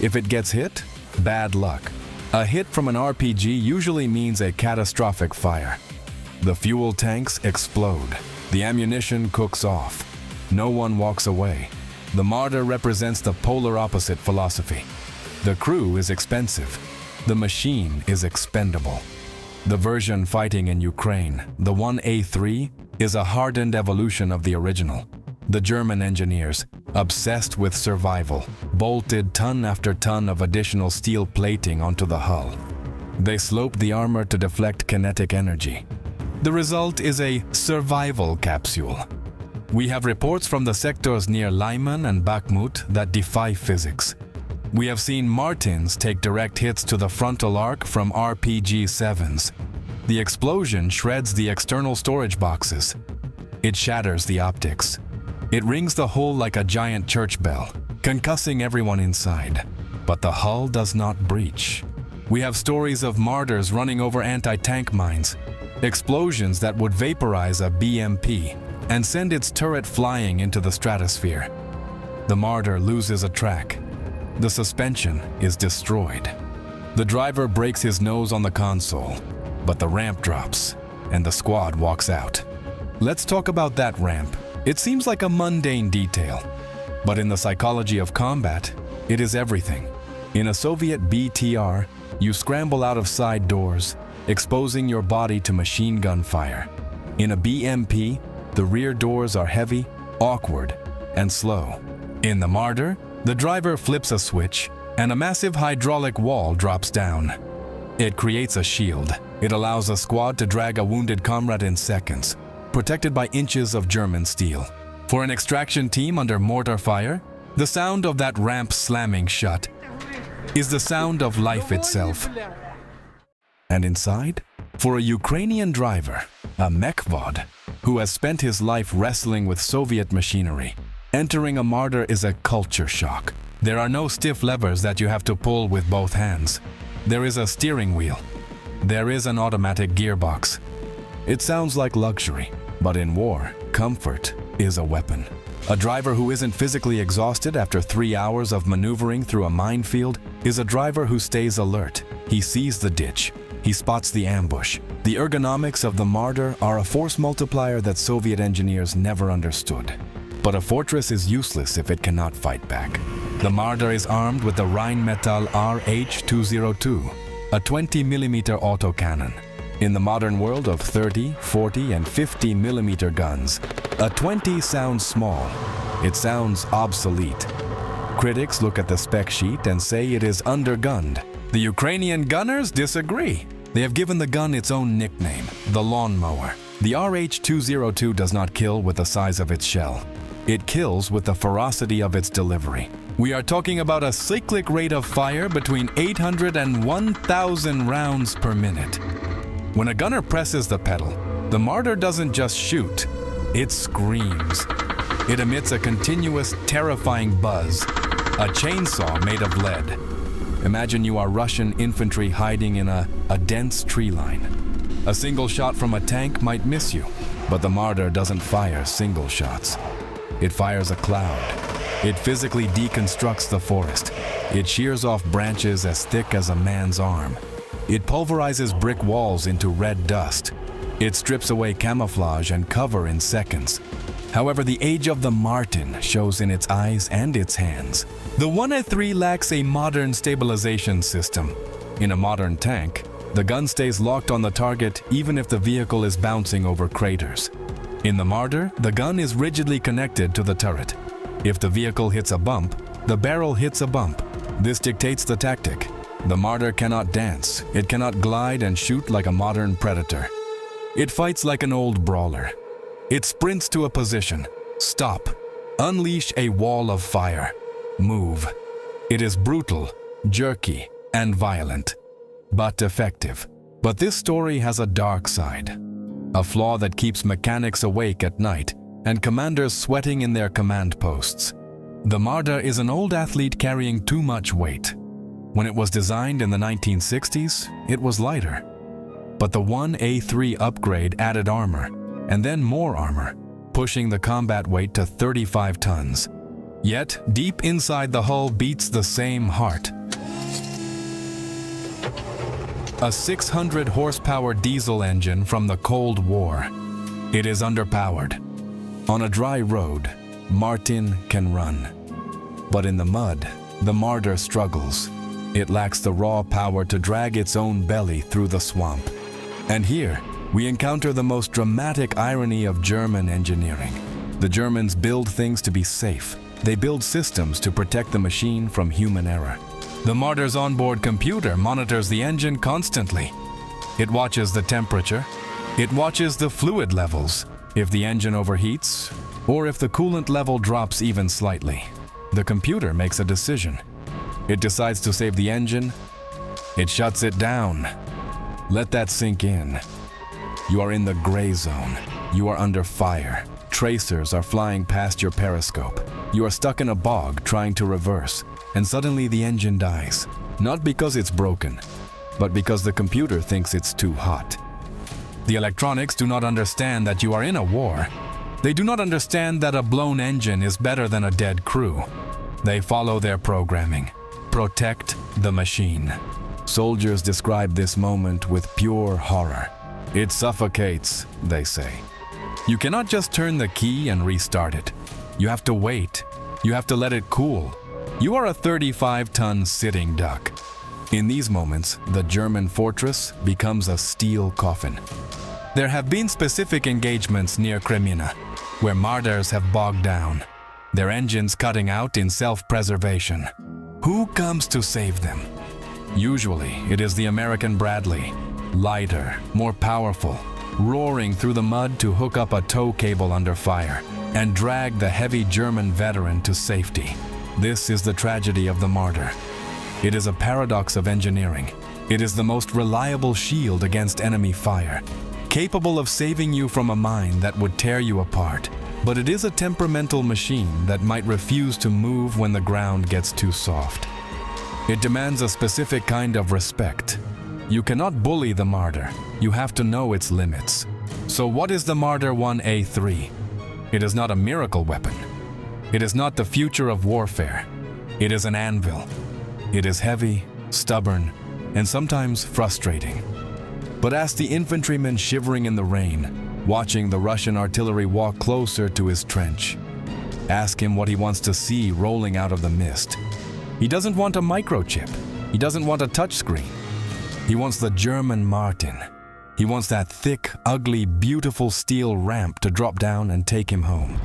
If it gets hit, bad luck. A hit from an RPG usually means a catastrophic fire. The fuel tanks explode. The ammunition cooks off. No one walks away. The Martyr represents the polar opposite philosophy. The crew is expensive. The machine is expendable. The version fighting in Ukraine, the 1A3, is a hardened evolution of the original. The German engineers, obsessed with survival, bolted ton after ton of additional steel plating onto the hull. They sloped the armor to deflect kinetic energy. The result is a survival capsule. We have reports from the sectors near Lyman and Bakhmut that defy physics. We have seen Martins take direct hits to the frontal arc from RPG-7s. The explosion shreds the external storage boxes. It shatters the optics. It rings the hull like a giant church bell, concussing everyone inside. But the hull does not breach. We have stories of martyrs running over anti-tank mines, explosions that would vaporize a BMP and send its turret flying into the stratosphere. The Martyr loses a track. the suspension is destroyed. The driver breaks his nose on the console, but the ramp drops, and the squad walks out. Let's talk about that ramp. It seems like a mundane detail, but in the psychology of combat, it is everything. In a Soviet BTR, you scramble out of side doors, exposing your body to machine gun fire. In a BMP, the rear doors are heavy, awkward, and slow. In the Marder, the driver flips a switch, and a massive hydraulic wall drops down. It creates a shield. It allows a squad to drag a wounded comrade in seconds, protected by inches of German steel. For an extraction team under mortar fire, the sound of that ramp slamming shut is the sound of life itself. And inside, for a Ukrainian driver, a mechvod, who has spent his life wrestling with Soviet machinery, entering a Marder is a culture shock. There are no stiff levers that you have to pull with both hands. There is a steering wheel. There is an automatic gearbox. It sounds like luxury, but in war, comfort is a weapon. A driver who isn't physically exhausted after 3 hours of maneuvering through a minefield is a driver who stays alert. He sees the ditch. He spots the ambush. The ergonomics of the Marder are a force multiplier that Soviet engineers never understood. But a fortress is useless if it cannot fight back. The Marder is armed with the Rheinmetall RH-202, a 20mm autocannon. In the modern world of 30, 40, and 50mm guns, a 20 sounds small. It sounds obsolete. Critics look at the spec sheet and say it is undergunned. The Ukrainian gunners disagree. They have given the gun its own nickname, the lawnmower. The RH-202 does not kill with the size of its shell. It kills with the ferocity of its delivery. We are talking about a cyclic rate of fire between 800 and 1,000 rounds per minute. When a gunner presses the pedal, the Marder doesn't just shoot, it screams. It emits a continuous, terrifying buzz, a chainsaw made of lead. Imagine you are Russian infantry hiding in a dense tree line. A single shot from a tank might miss you, but the Marder doesn't fire single shots. It fires a cloud. It physically deconstructs the forest. It shears off branches as thick as a man's arm. It pulverizes brick walls into red dust. It strips away camouflage and cover in seconds. However, the age of the Martin shows in its eyes and its hands. The 1A3 lacks a modern stabilization system. In a modern tank, the gun stays locked on the target even if the vehicle is bouncing over craters. In the Marder, the gun is rigidly connected to the turret. If the vehicle hits a bump, the barrel hits a bump. This dictates the tactic. The Marder cannot dance. It cannot glide and shoot like a modern predator. It fights like an old brawler. It sprints to a position. Stop. Unleash a wall of fire. Move. It is brutal, jerky, and violent, but effective. But this story has a dark side. A flaw that keeps mechanics awake at night and commanders sweating in their command posts. The Marder is an old athlete carrying too much weight. When it was designed in the 1960s, it was lighter. But the 1A3 upgrade added armor, and then more armor, pushing the combat weight to 35 tons. Yet, deep inside the hull beats the same heart. A 600 horsepower diesel engine from the Cold War. It is underpowered. On a dry road, Martin can run. But in the mud, the Marder struggles. It lacks the raw power to drag its own belly through the swamp. And here, we encounter the most dramatic irony of German engineering. The Germans build things to be safe. They build systems to protect the machine from human error. The Marder's onboard computer monitors the engine constantly. It watches the temperature. It watches the fluid levels. If the engine overheats, or if the coolant level drops even slightly, the computer makes a decision. It decides to save the engine. It shuts it down. Let that sink in. You are in the gray zone. You are under fire. Tracers are flying past your periscope. You are stuck in a bog trying to reverse, and suddenly the engine dies. Not because it's broken, but because the computer thinks it's too hot. The electronics do not understand that you are in a war. They do not understand that a blown engine is better than a dead crew. They follow their programming. Protect the machine. Soldiers describe this moment with pure horror. It suffocates, they say. You cannot just turn the key and restart it. You have to wait. You have to let it cool. You are a 35-ton sitting duck. In these moments, the German fortress becomes a steel coffin. There have been specific engagements near Crimea, where Marders have bogged down, their engines cutting out in self-preservation. Who comes to save them? Usually, it is the American Bradley, lighter, more powerful, roaring through the mud to hook up a tow cable under fire and drag the heavy German veteran to safety. This is the tragedy of the Marder. It is a paradox of engineering. It is the most reliable shield against enemy fire, capable of saving you from a mine that would tear you apart. But it is a temperamental machine that might refuse to move when the ground gets too soft. It demands a specific kind of respect. You cannot bully the Marder. You have to know its limits. So what is the Marder 1A3? It is not a miracle weapon. It is not the future of warfare. It is an anvil. It is heavy, stubborn, and sometimes frustrating. But ask the infantryman shivering in the rain, watching the Russian artillery walk closer to his trench. Ask him what he wants to see rolling out of the mist. He doesn't want a microchip. He doesn't want a touchscreen. He wants the German Martin. He wants that thick, ugly, beautiful steel ramp to drop down and take him home.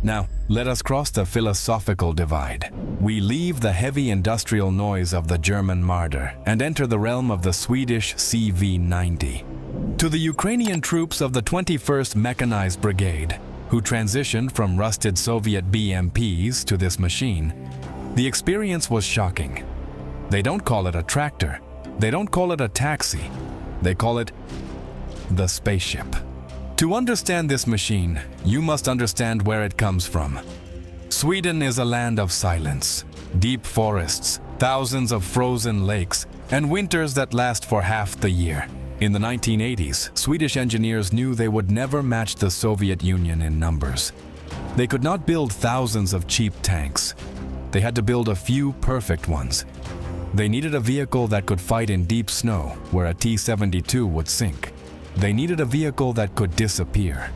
Now, let us cross the philosophical divide. We leave the heavy industrial noise of the German Marder and enter the realm of the Swedish CV-90. To the Ukrainian troops of the 21st Mechanized Brigade, who transitioned from rusted Soviet BMPs to this machine, the experience was shocking. They don't call it a tractor. They don't call it a taxi. They call it the spaceship. To understand this machine, you must understand where it comes from. Sweden is a land of silence, deep forests, thousands of frozen lakes, and winters that last for half the year. In the 1980s, Swedish engineers knew they would never match the Soviet Union in numbers. They could not build thousands of cheap tanks. They had to build a few perfect ones. They needed a vehicle that could fight in deep snow, where a T-72 would sink. They needed a vehicle that could disappear.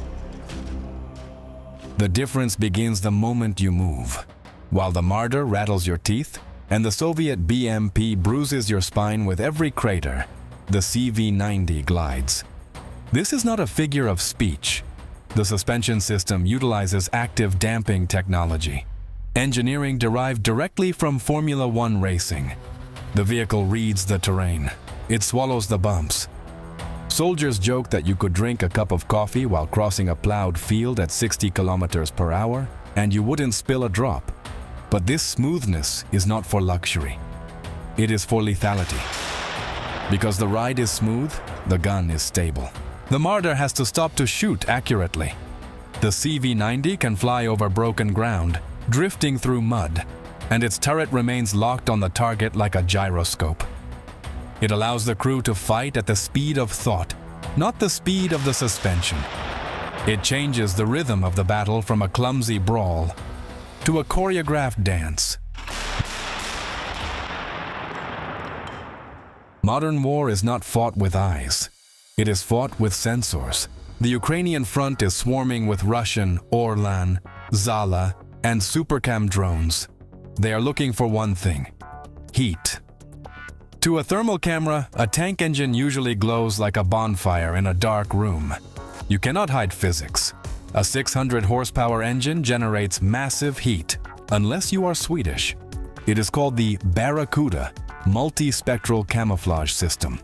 The difference begins the moment you move. While the Marder rattles your teeth, and the Soviet BMP bruises your spine with every crater, the CV-90 glides. This is not a figure of speech. The suspension system utilizes active damping technology, engineering derived directly from Formula One racing. The vehicle reads the terrain. It swallows the bumps. Soldiers joke that you could drink a cup of coffee while crossing a plowed field at 60 kilometers per hour, and you wouldn't spill a drop. But this smoothness is not for luxury. It is for lethality. Because the ride is smooth, the gun is stable. The Marder has to stop to shoot accurately. The CV-90 can fly over broken ground, drifting through mud, and its turret remains locked on the target like a gyroscope. It allows the crew to fight at the speed of thought, not the speed of the suspension. It changes the rhythm of the battle from a clumsy brawl to a choreographed dance. Modern war is not fought with eyes. It is fought with sensors. The Ukrainian front is swarming with Russian Orlan, Zala, and Supercam drones. They are looking for one thing: heat. To a thermal camera, a tank engine usually glows like a bonfire in a dark room. You cannot hide physics. A 600 horsepower engine generates massive heat, unless you are Swedish. It is called the Barracuda multispectral camouflage system.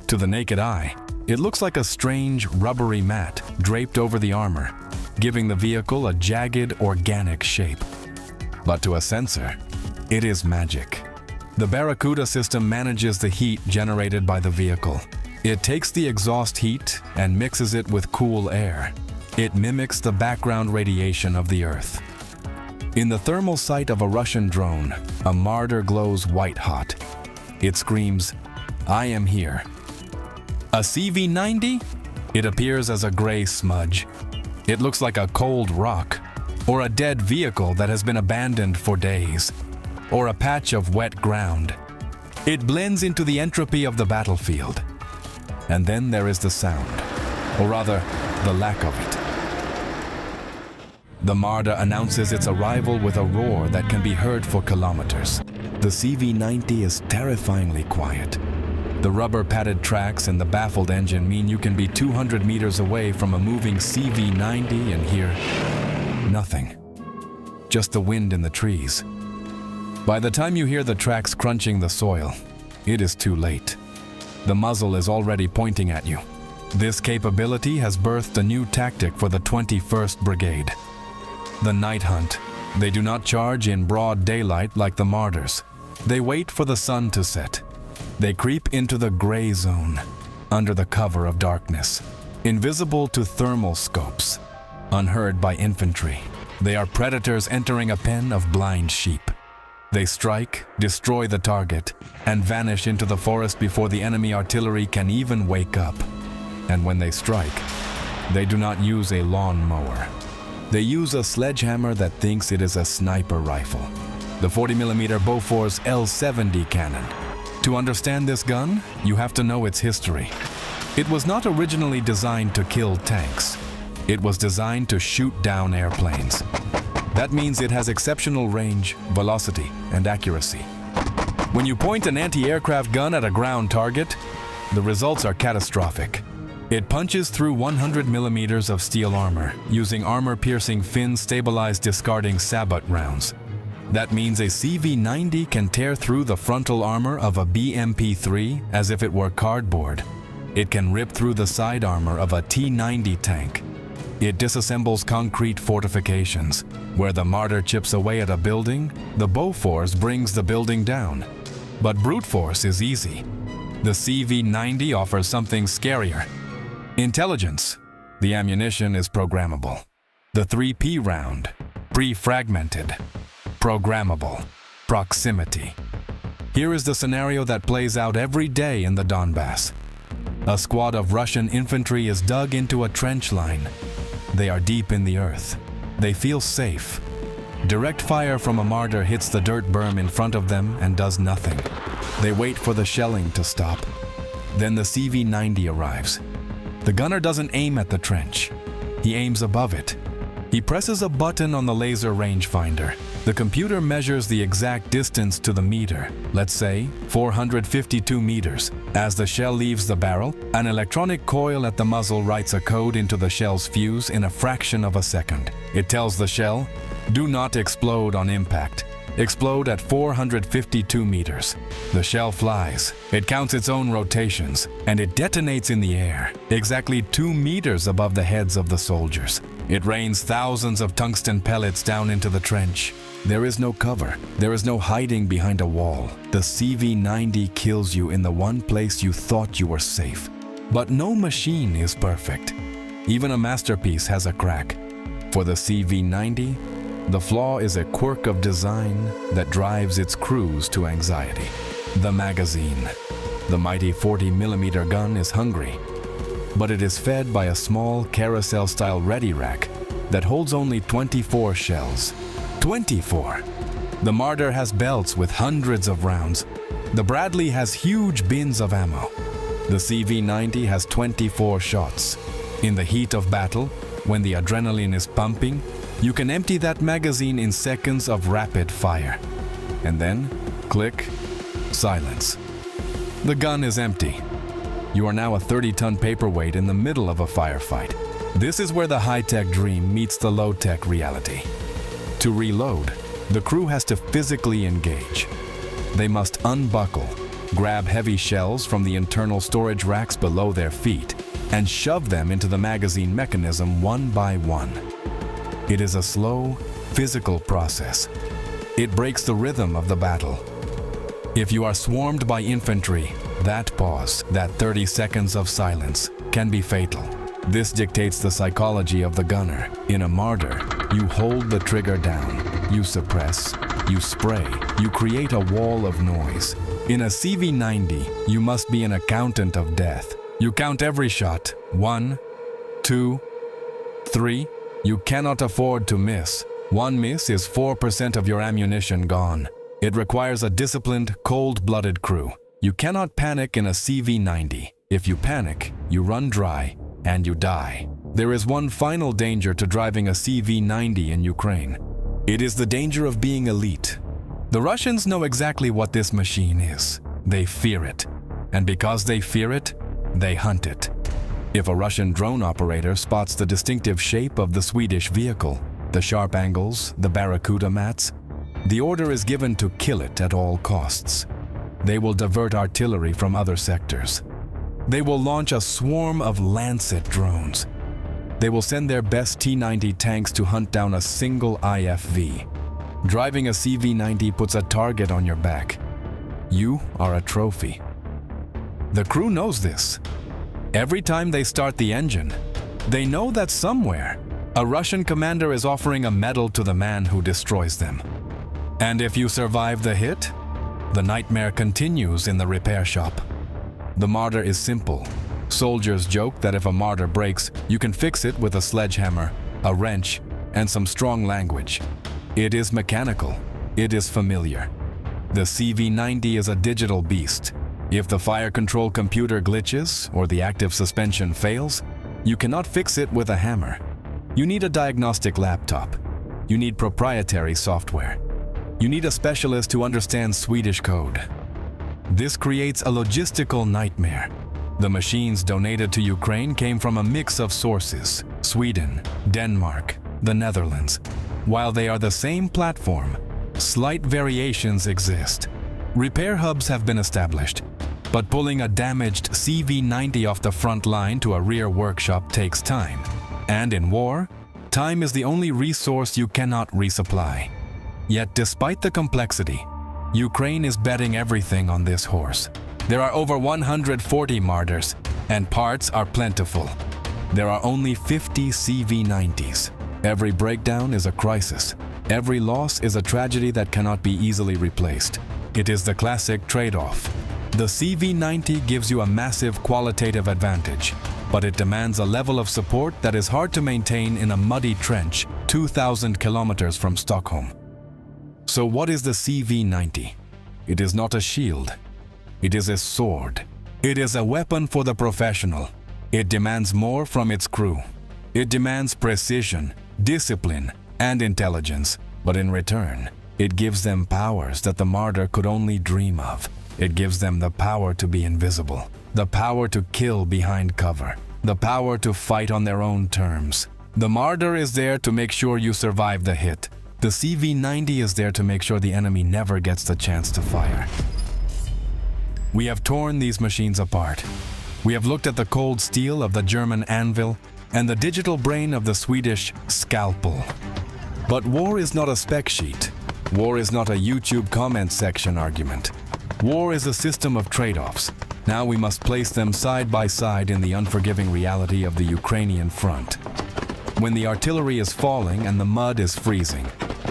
To the naked eye, it looks like a strange rubbery mat draped over the armor, giving the vehicle a jagged organic shape. But to a sensor, it is magic. The Barracuda system manages the heat generated by the vehicle. It takes the exhaust heat and mixes it with cool air. It mimics the background radiation of the Earth. In the thermal sight of a Russian drone, a Marder glows white-hot. It screams, "I am here." A CV-90? It appears as a gray smudge. It looks like a cold rock, or a dead vehicle that has been abandoned for days. or a patch of wet ground. It blends into the entropy of the battlefield. And then there is the sound, or rather, the lack of it. The Marder announces its arrival with a roar that can be heard for kilometers. The CV-90 is terrifyingly quiet. The rubber-padded tracks and the baffled engine mean you can be 200 meters away from a moving CV-90 and hear nothing. Just the wind in the trees. By the time you hear the tracks crunching the soil, it is too late. The muzzle is already pointing at you. This capability has birthed a new tactic for the 21st Brigade. The night hunt. They do not charge in broad daylight like the Marders. They wait for the sun to set. They creep into the gray zone, under the cover of darkness, invisible to thermal scopes, unheard by infantry. They are predators entering a pen of blind sheep. They strike, destroy the target, and vanish into the forest before the enemy artillery can even wake up. And when they strike, they do not use a lawn mower. They use a sledgehammer that thinks it is a sniper rifle, the 40mm Bofors L70 cannon. To understand this gun, you have to know its history. It was not originally designed to kill tanks. It was designed to shoot down airplanes. That means it has exceptional range, velocity, and accuracy. When you point an anti-aircraft gun at a ground target, the results are catastrophic. It punches through 100 millimeters of steel armor, using armor-piercing fin-stabilized discarding sabot rounds. That means a CV-90 can tear through the frontal armor of a BMP-3 as if it were cardboard. It can rip through the side armor of a T-90 tank. It disassembles concrete fortifications. Where the Marder chips away at a building, the Bofors brings the building down. But brute force is easy. The CV-90 offers something scarier. Intelligence. The ammunition is programmable. The 3P round. Pre-fragmented. Programmable. Proximity. Here is the scenario that plays out every day in the Donbass. A squad of Russian infantry is dug into a trench line. They are deep in the earth. They feel safe. Direct fire from a Marder hits the dirt berm in front of them and does nothing. They wait for the shelling to stop. Then the CV-90 arrives. The gunner doesn't aim at the trench. He aims above it. He presses a button on the laser rangefinder. The computer measures the exact distance to the meter, let's say 452 meters. As the shell leaves the barrel, an electronic coil at the muzzle writes a code into the shell's fuse in a fraction of a second. It tells the shell, "Do not explode on impact. Explode at 452 meters." The shell flies. It counts its own rotations, and it detonates in the air, exactly 2 meters above the heads of the soldiers. It rains thousands of tungsten pellets down into the trench. There is no cover. There is no hiding behind a wall. The CV-90 kills you in the one place you thought you were safe. But no machine is perfect. Even a masterpiece has a crack. For the CV-90, the flaw is a quirk of design that drives its crews to anxiety. The magazine. The mighty 40mm gun is hungry, but it is fed by a small carousel-style ready rack that holds only 24 shells. 24! The Marder has belts with hundreds of rounds. The Bradley has huge bins of ammo. The CV-90 has 24 shots. In the heat of battle, when the adrenaline is pumping, you can empty that magazine in seconds of rapid fire. And then, click, silence. The gun is empty. You are now a 30-ton paperweight in the middle of a firefight. This is where the high-tech dream meets the low-tech reality. To reload, the crew has to physically engage. They must unbuckle, grab heavy shells from the internal storage racks below their feet, and shove them into the magazine mechanism one by one. It is a slow, physical process. It breaks the rhythm of the battle. If you are swarmed by infantry, that pause, that 30 seconds of silence, can be fatal. This dictates the psychology of the gunner. In a Marder, you hold the trigger down, you suppress, you spray, you create a wall of noise. In a CV-90, you must be an accountant of death. You count every shot. 1, 2, 3. You cannot afford to miss. One miss is 4% of your ammunition gone. It requires a disciplined, cold-blooded crew. You cannot panic in a CV-90. If you panic, you run dry, and you die. There is one final danger to driving a CV-90 in Ukraine. It is the danger of being elite. The Russians know exactly what this machine is. They fear it. And because they fear it, they hunt it. If a Russian drone operator spots the distinctive shape of the Swedish vehicle, the sharp angles, the barracuda mats, the order is given to kill it at all costs. They will divert artillery from other sectors. They will launch a swarm of Lancet drones. They will send their best T-90 tanks to hunt down a single IFV. Driving a CV-90 puts a target on your back. You are a trophy. The crew knows this. Every time they start the engine, they know that somewhere, a Russian commander is offering a medal to the man who destroys them. And if you survive the hit, the nightmare continues in the repair shop. The martyr is simple. Soldiers joke that if a martyr breaks, you can fix it with a sledgehammer, a wrench, and some strong language. It is mechanical. It is familiar. The CV-90 is a digital beast. If the fire control computer glitches or the active suspension fails, you cannot fix it with a hammer. You need a diagnostic laptop. You need proprietary software. You need a specialist who understands Swedish code. This creates a logistical nightmare. The machines donated to Ukraine came from a mix of sources: Sweden, Denmark, the Netherlands. While they are the same platform, slight variations exist. Repair hubs have been established, but pulling a damaged CV-90 off the front line to a rear workshop takes time. And in war, time is the only resource you cannot resupply. Yet despite the complexity, Ukraine is betting everything on this horse. There are over 140 martyrs, and parts are plentiful. There are only 50 CV-90s. Every breakdown is a crisis. Every loss is a tragedy that cannot be easily replaced. It is the classic trade-off. The CV-90 gives you a massive qualitative advantage, but it demands a level of support that is hard to maintain in a muddy trench 2,000 kilometers from Stockholm. So what is the CV-90? It is not a shield. It is a sword. It is a weapon for the professional. It demands more from its crew. It demands precision, discipline, and intelligence, but in return, it gives them powers that the martyr could only dream of. It gives them the power to be invisible, the power to kill behind cover, the power to fight on their own terms. The martyr is there to make sure you survive the hit. The CV-90 is there to make sure the enemy never gets the chance to fire. We have torn these machines apart. We have looked at the cold steel of the German anvil and the digital brain of the Swedish scalpel. But war is not a spec sheet. War is not a YouTube comment section argument. War is a system of trade-offs. Now we must place them side by side in the unforgiving reality of the Ukrainian front. When the artillery is falling and the mud is freezing,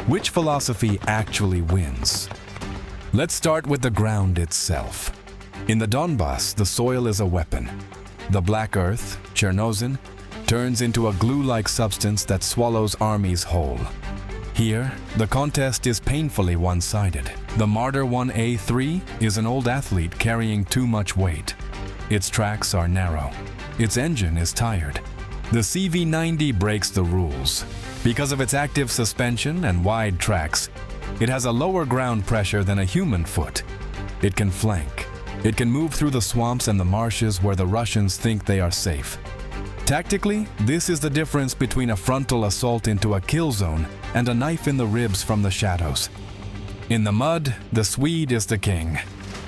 which philosophy actually wins? Let's start with the ground itself. In the Donbass, the soil is a weapon. The black earth, Chernozem, turns into a glue-like substance that swallows armies whole. Here, the contest is painfully one-sided. The Martyr 1A3 is an old athlete carrying too much weight. Its tracks are narrow. Its engine is tired. The CV-90 breaks the rules. Because of its active suspension and wide tracks, it has a lower ground pressure than a human foot. It can flank. It can move through the swamps and the marshes where the Russians think they are safe. Tactically, this is the difference between a frontal assault into a kill zone and a knife in the ribs from the shadows. In the mud, the Swede is the king,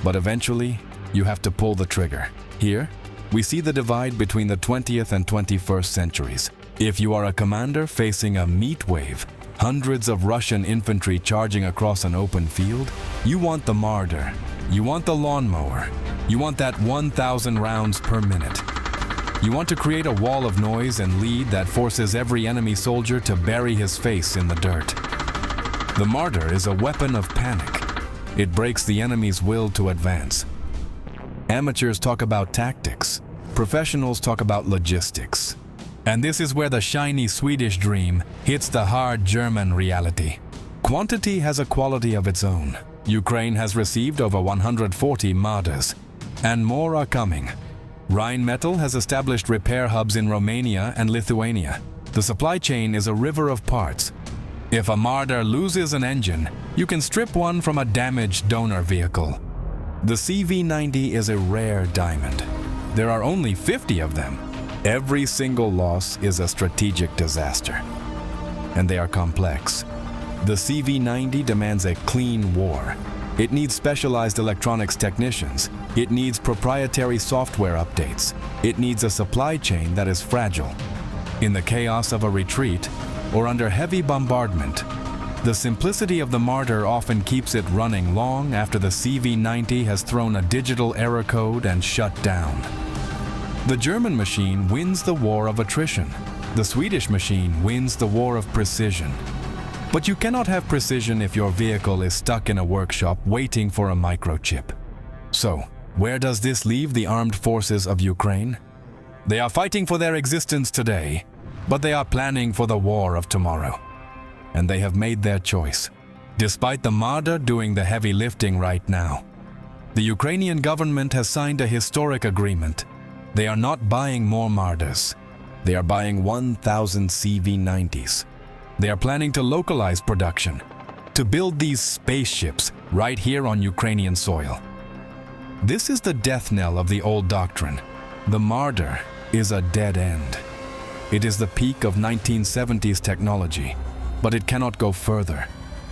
but eventually, you have to pull the trigger. Here, we see the divide between the 20th and 21st centuries. If you are a commander facing a meat wave, hundreds of Russian infantry charging across an open field, you want the martyr, you want the lawnmower, you want that 1,000 rounds per minute. You want to create a wall of noise and lead that forces every enemy soldier to bury his face in the dirt. The martyr is a weapon of panic. It breaks the enemy's will to advance. Amateurs talk about tactics. Professionals talk about logistics. And this is where the shiny Swedish dream hits the hard German reality. Quantity has a quality of its own. Ukraine has received over 140 Marders, and more are coming. Rheinmetall has established repair hubs in Romania and Lithuania. The supply chain is a river of parts. If a Marder loses an engine, you can strip one from a damaged donor vehicle. The CV-90 is a rare diamond. There are only 50 of them. Every single loss is a strategic disaster. And they are complex. The CV-90 demands a clean war. It needs specialized electronics technicians. It needs proprietary software updates. It needs a supply chain that is fragile. In the chaos of a retreat, or under heavy bombardment, the simplicity of the Marder often keeps it running long after the CV-90 has thrown a digital error code and shut down. The German machine wins the war of attrition. The Swedish machine wins the war of precision. But you cannot have precision if your vehicle is stuck in a workshop waiting for a microchip. So, where does this leave the armed forces of Ukraine? They are fighting for their existence today, but they are planning for the war of tomorrow. And they have made their choice, despite the Marder doing the heavy lifting right now. The Ukrainian government has signed a historic agreement. They are not buying more Marders. They are buying 1,000 CV-90s. They are planning to localize production, to build these spaceships right here on Ukrainian soil. This is the death knell of the old doctrine. The Marder is a dead end. It is the peak of 1970s technology, but it cannot go further.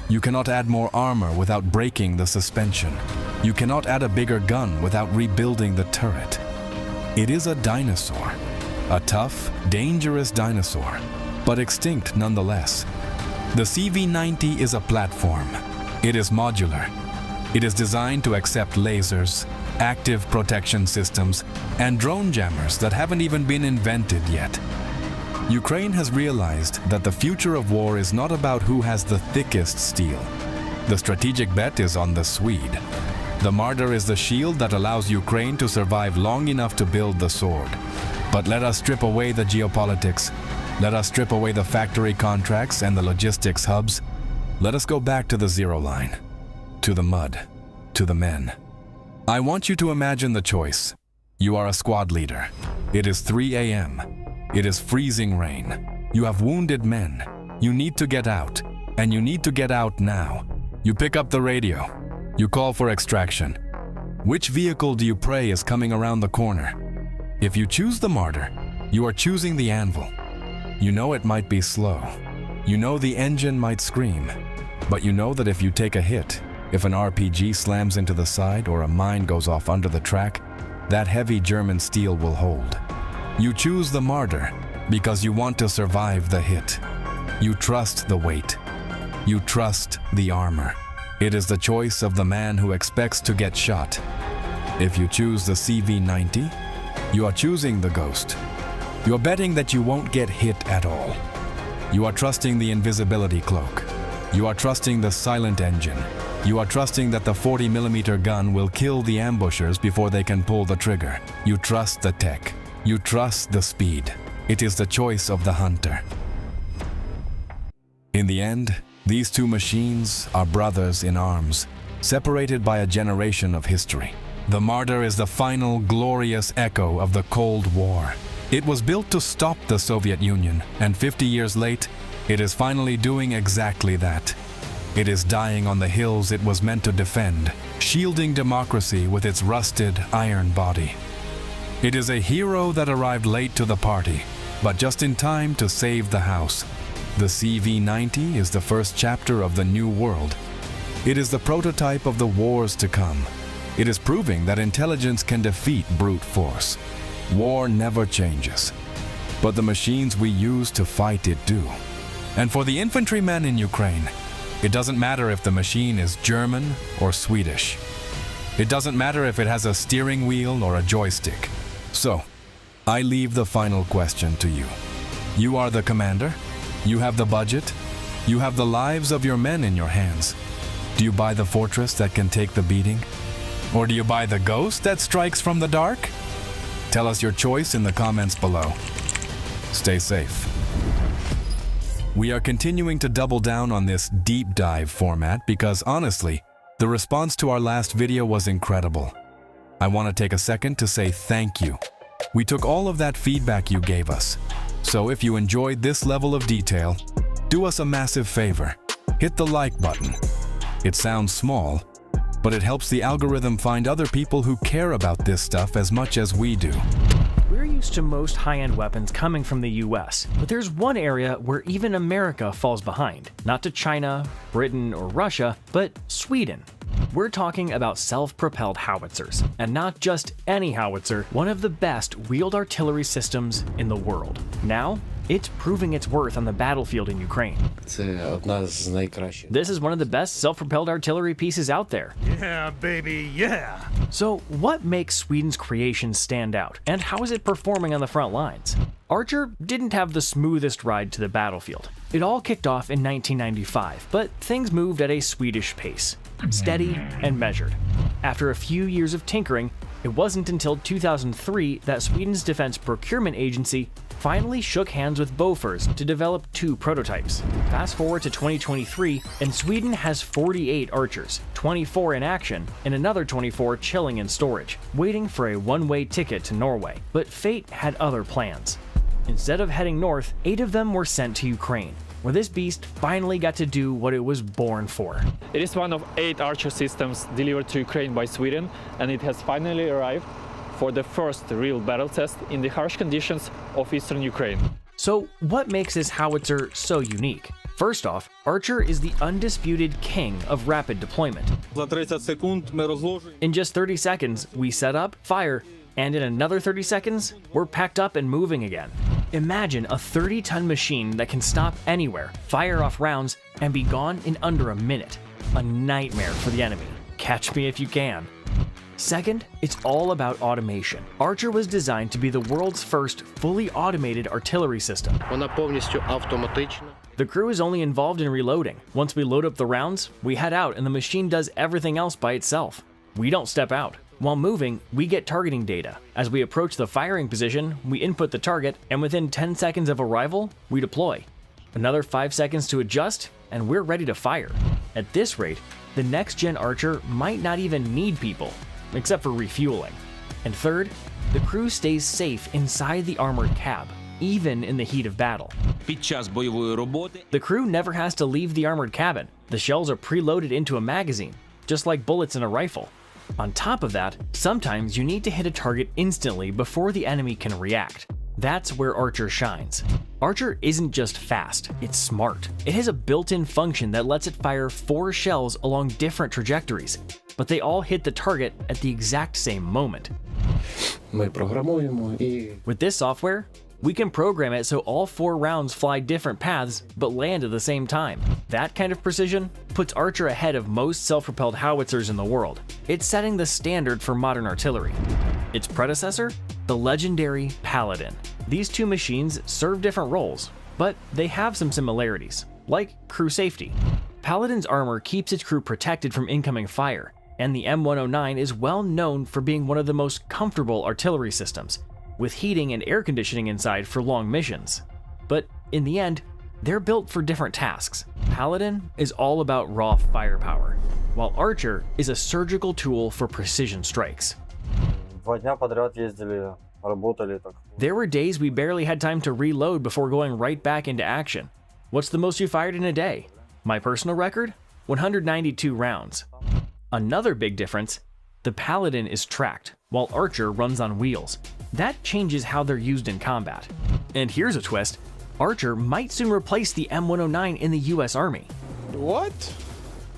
You cannot add more armor without breaking the suspension. You cannot add a bigger gun without rebuilding the turret. It is a dinosaur, a tough, dangerous dinosaur, but extinct nonetheless. The CV-90 is a platform. It is modular. It is designed to accept lasers, active protection systems, and drone jammers that haven't even been invented yet. Ukraine has realized that the future of war is not about who has the thickest steel. The strategic bet is on the Swede. The Marder is the shield that allows Ukraine to survive long enough to build the sword. But let us strip away the geopolitics. Let us strip away the factory contracts and the logistics hubs. Let us go back to the zero line, to the mud, to the men. I want you to imagine the choice. You are a squad leader. It is 3 a.m. It is freezing rain. You have wounded men. You need to get out, and you need to get out now. You pick up the radio. You call for extraction. Which vehicle do you pray is coming around the corner? If you choose the Marder, you are choosing the anvil. You know it might be slow. You know the engine might scream. But you know that if you take a hit, if an RPG slams into the side or a mine goes off under the track, that heavy German steel will hold. You choose the Marder because you want to survive the hit. You trust the weight. You trust the armor. It is the choice of the man who expects to get shot. If you choose the CV-90, you are choosing the Ghost. You're betting that you won't get hit at all. You are trusting the invisibility cloak. You are trusting the silent engine. You are trusting that the 40mm gun will kill the ambushers before they can pull the trigger. You trust the tech. You trust the speed. It is the choice of the hunter. In the end, these two machines are brothers in arms, separated by a generation of history. The Marder is the final glorious echo of the Cold War. It was built to stop the Soviet Union, and 50 years late, it is finally doing exactly that. It is dying on the hills it was meant to defend, shielding democracy with its rusted iron body. It is a hero that arrived late to the party, but just in time to save the house. The CV-90 is the first chapter of the new world. It is the prototype of the wars to come. It is proving that intelligence can defeat brute force. War never changes, but the machines we use to fight it do. And for the infantrymen in Ukraine, it doesn't matter if the machine is German or Swedish. It doesn't matter if it has a steering wheel or a joystick. So, I leave the final question to you. You are the commander. You have the budget. You have the lives of your men in your hands. Do you buy the fortress that can take the beating? Or do you buy the ghost that strikes from the dark? Tell us your choice in the comments below. Stay safe. We are continuing to double down on this deep dive format because honestly, The response to our last video was incredible. I want to take a second to say thank you. We took all of that feedback you gave us. So if you enjoyed this level of detail, do us a massive favor. Hit the like button. It sounds small, but it helps the algorithm find other people who care about this stuff as much as we do. We're used to most high-end weapons coming from the US, but there's one area where even America falls behind. Not to China, Britain, or Russia, but Sweden. We're talking about self-propelled howitzers, and not just any howitzer, one of the best wheeled artillery systems in the world. Now, it's proving its worth on the battlefield in Ukraine. This is one of the best self-propelled artillery pieces out there. Yeah, baby, yeah! So what makes Sweden's creation stand out, and how is it performing on the front lines? Archer didn't have the smoothest ride to the battlefield. It all kicked off in 1995, but things moved at a Swedish pace, steady and measured. After a few years of tinkering, it wasn't until 2003 that Sweden's defense procurement agency finally shook hands with Bofors to develop 2 prototypes. Fast forward to 2023, and Sweden has 48 Archers, 24 in action, and another 24 chilling in storage, waiting for a one-way ticket to Norway. But fate had other plans. Instead of heading north, 8 of them were sent to Ukraine, where this beast finally got to do what it was born for. It is one of 8 Archer systems delivered to Ukraine by Sweden, and it has finally arrived for the first real battle test in the harsh conditions of eastern Ukraine. So what makes this howitzer so unique? First off, Archer is the undisputed king of rapid deployment. In just 30 seconds, we set up, fire, and in another 30 seconds, we're packed up and moving again. Imagine a 30-ton machine that can stop anywhere, fire off rounds, and be gone in under a minute. A nightmare for the enemy. Catch me if you can. Second, it's all about automation. Archer was designed to be the world's first fully automated artillery system. The crew is only involved in reloading. Once we load up the rounds, we head out and the machine does everything else by itself. We don't step out. While moving, we get targeting data. As we approach the firing position, we input the target, and within 10 seconds of arrival, we deploy. Another 5 seconds to adjust, and we're ready to fire. At this rate, the next-gen Archer might not even need people, except for refueling. And third, the crew stays safe inside the armored cab, even in the heat of battle. The crew never has to leave the armored cabin. The shells are preloaded into a magazine, just like bullets in a rifle. On top of that, sometimes you need to hit a target instantly before the enemy can react. That's where Archer shines. Archer isn't just fast, it's smart. It has a built-in function that lets it fire 4 shells along different trajectories, but they all hit the target at the exact same moment. With this software, we can program it so all 4 rounds fly different paths but land at the same time. That kind of precision puts Archer ahead of most self-propelled howitzers in the world. It's setting the standard for modern artillery. Its predecessor? The legendary Paladin. These 2 machines serve different roles, but they have some similarities, like crew safety. Paladin's armor keeps its crew protected from incoming fire, and the M109 is well known for being one of the most comfortable artillery systems, with heating and air conditioning inside for long missions. But in the end, they're built for different tasks. Paladin is all about raw firepower, while Archer is a surgical tool for precision strikes. There were days we barely had time to reload before going right back into action. What's the most you fired in a day? My personal record? 192 rounds. Another big difference, the Paladin is tracked, while Archer runs on wheels. That changes how they're used in combat. And here's a twist, Archer might soon replace the M109 in the US Army. What?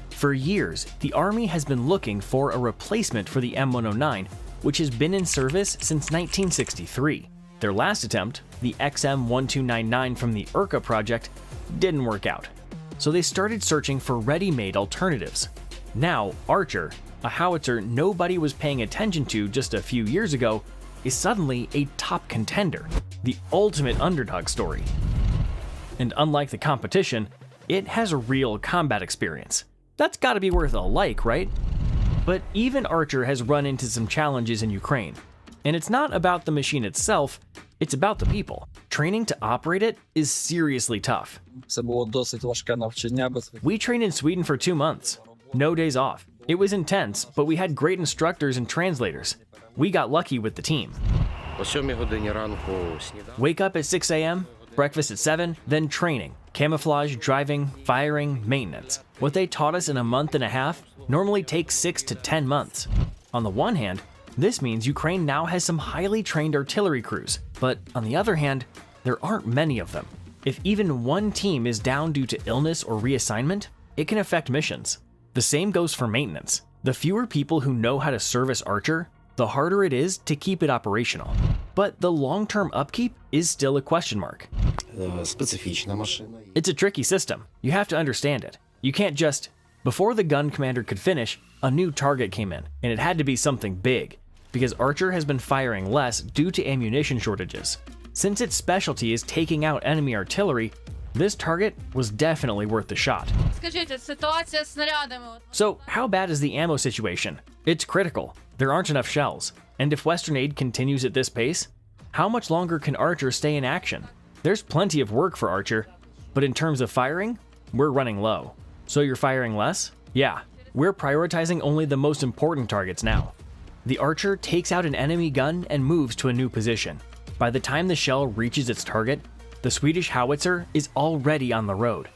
For years, the Army has been looking for a replacement for the M109, which has been in service since 1963. Their last attempt, the XM1299 from the Urka project, didn't work out. So they started searching for ready-made alternatives. Now, Archer, a howitzer nobody was paying attention to just a few years ago, is suddenly a top contender, the ultimate underdog story. And unlike the competition, it has a real combat experience. That's gotta be worth a like, right? But even Archer has run into some challenges in Ukraine. And it's not about the machine itself, it's about the people. Training to operate it is seriously tough. We trained in Sweden for 2 months. No days off. It was intense, but we had great instructors and translators. We got lucky with the team. Wake up at 6 a.m., breakfast at 7, then training, camouflage, driving, firing, maintenance. What they taught us in a month and a half normally takes 6 to 10 months. On the one hand, this means Ukraine now has some highly trained artillery crews, but on the other hand, there aren't many of them. If even one team is down due to illness or reassignment, it can affect missions. The same goes for maintenance. The fewer people who know how to service Archer, the harder it is to keep it operational. But the long-term upkeep is still a question mark. It's a tricky system. You have to understand it. You can't just... Before the gun commander could finish, a new target came in, and it had to be something big, because Archer has been firing less due to ammunition shortages. Since its specialty is taking out enemy artillery, this target was definitely worth the shot. So how bad is the ammo situation? It's critical. There aren't enough shells. And if Western aid continues at this pace, how much longer can Archer stay in action? There's plenty of work for Archer, but in terms of firing, we're running low. So you're firing less? Yeah, we're prioritizing only the most important targets now. The Archer takes out an enemy gun and moves to a new position. By the time the shell reaches its target, the Swedish howitzer is already on the road,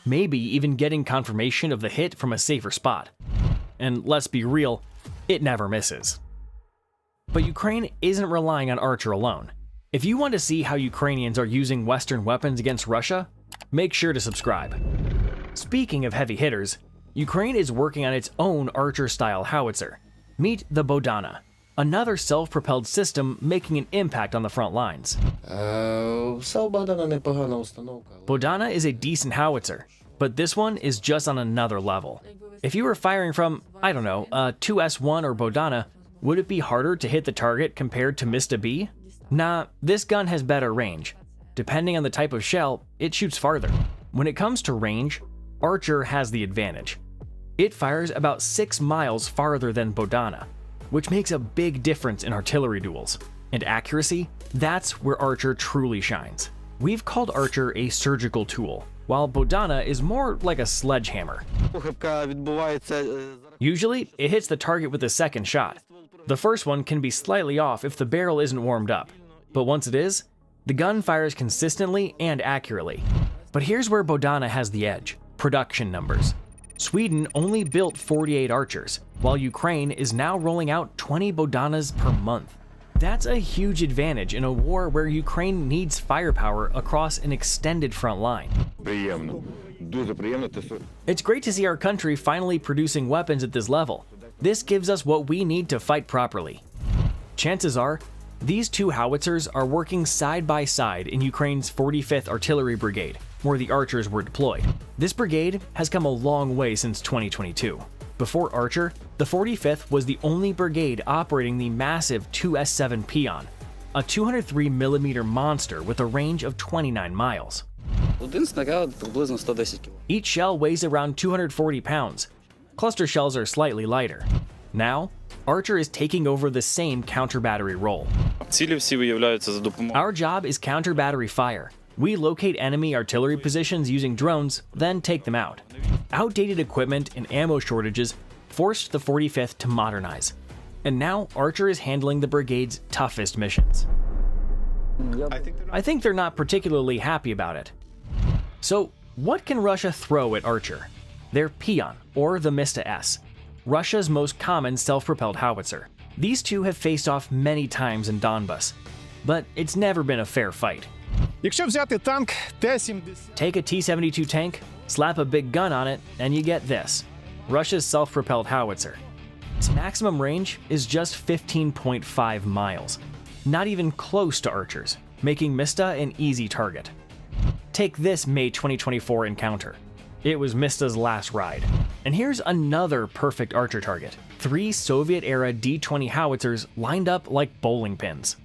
maybe even getting confirmation of the hit from a safer spot. And let's be real, it never misses. But Ukraine isn't relying on Archer alone. If you want to see how Ukrainians are using Western weapons against Russia, make sure to subscribe. Speaking of heavy hitters, Ukraine is working on its own Archer-style howitzer. Meet the Bodana, another self-propelled system making an impact on the front lines. Bodana is a decent howitzer, but this one is just on another level. If you were firing from, I don't know, a 2S1 or Bodana, would it be harder to hit the target compared to Mista B? Nah, this gun has better range. Depending on the type of shell, it shoots farther. When it comes to range, Archer has the advantage. It fires about 6 miles farther than Bodana, which makes a big difference in artillery duels. And accuracy, that's where Archer truly shines. We've called Archer a surgical tool, while Bodana is more like a sledgehammer. Usually, it hits the target with the second shot. The first one can be slightly off if the barrel isn't warmed up, but once it is, the gun fires consistently and accurately. But here's where Bodana has the edge: production numbers. Sweden only built 48 Archers, while Ukraine is now rolling out 20 Bodanas per month. That's a huge advantage in a war where Ukraine needs firepower across an extended front line. It's great to see our country finally producing weapons at this level. This gives us what we need to fight properly. Chances are, these two howitzers are working side by side in Ukraine's 45th Artillery Brigade, where the Archers were deployed. This brigade has come a long way since 2022. Before Archer, the 45th was the only brigade operating the massive 2S7 Peon, a 203mm monster with a range of 29 miles. Each shell weighs around 240 pounds. Cluster shells are slightly lighter. Now, Archer is taking over the same counter-battery role. Our job is counter-battery fire. We locate enemy artillery positions using drones, then take them out. Outdated equipment and ammo shortages forced the 45th to modernize. And now Archer is handling the brigade's toughest missions. I think they're not particularly happy about it. So, what can Russia throw at Archer? Their Peon, or the Mista S, Russia's most common self-propelled howitzer. These two have faced off many times in Donbas, but it's never been a fair fight. Take a T-72 tank, slap a big gun on it, and you get this: Russia's self-propelled howitzer. Its maximum range is just 15.5 miles, not even close to Archer's, making Mista an easy target. Take this May 2024 encounter. It was Mista's last ride. And here's another perfect Archer target: 3 Soviet-era D-20 howitzers lined up like bowling pins.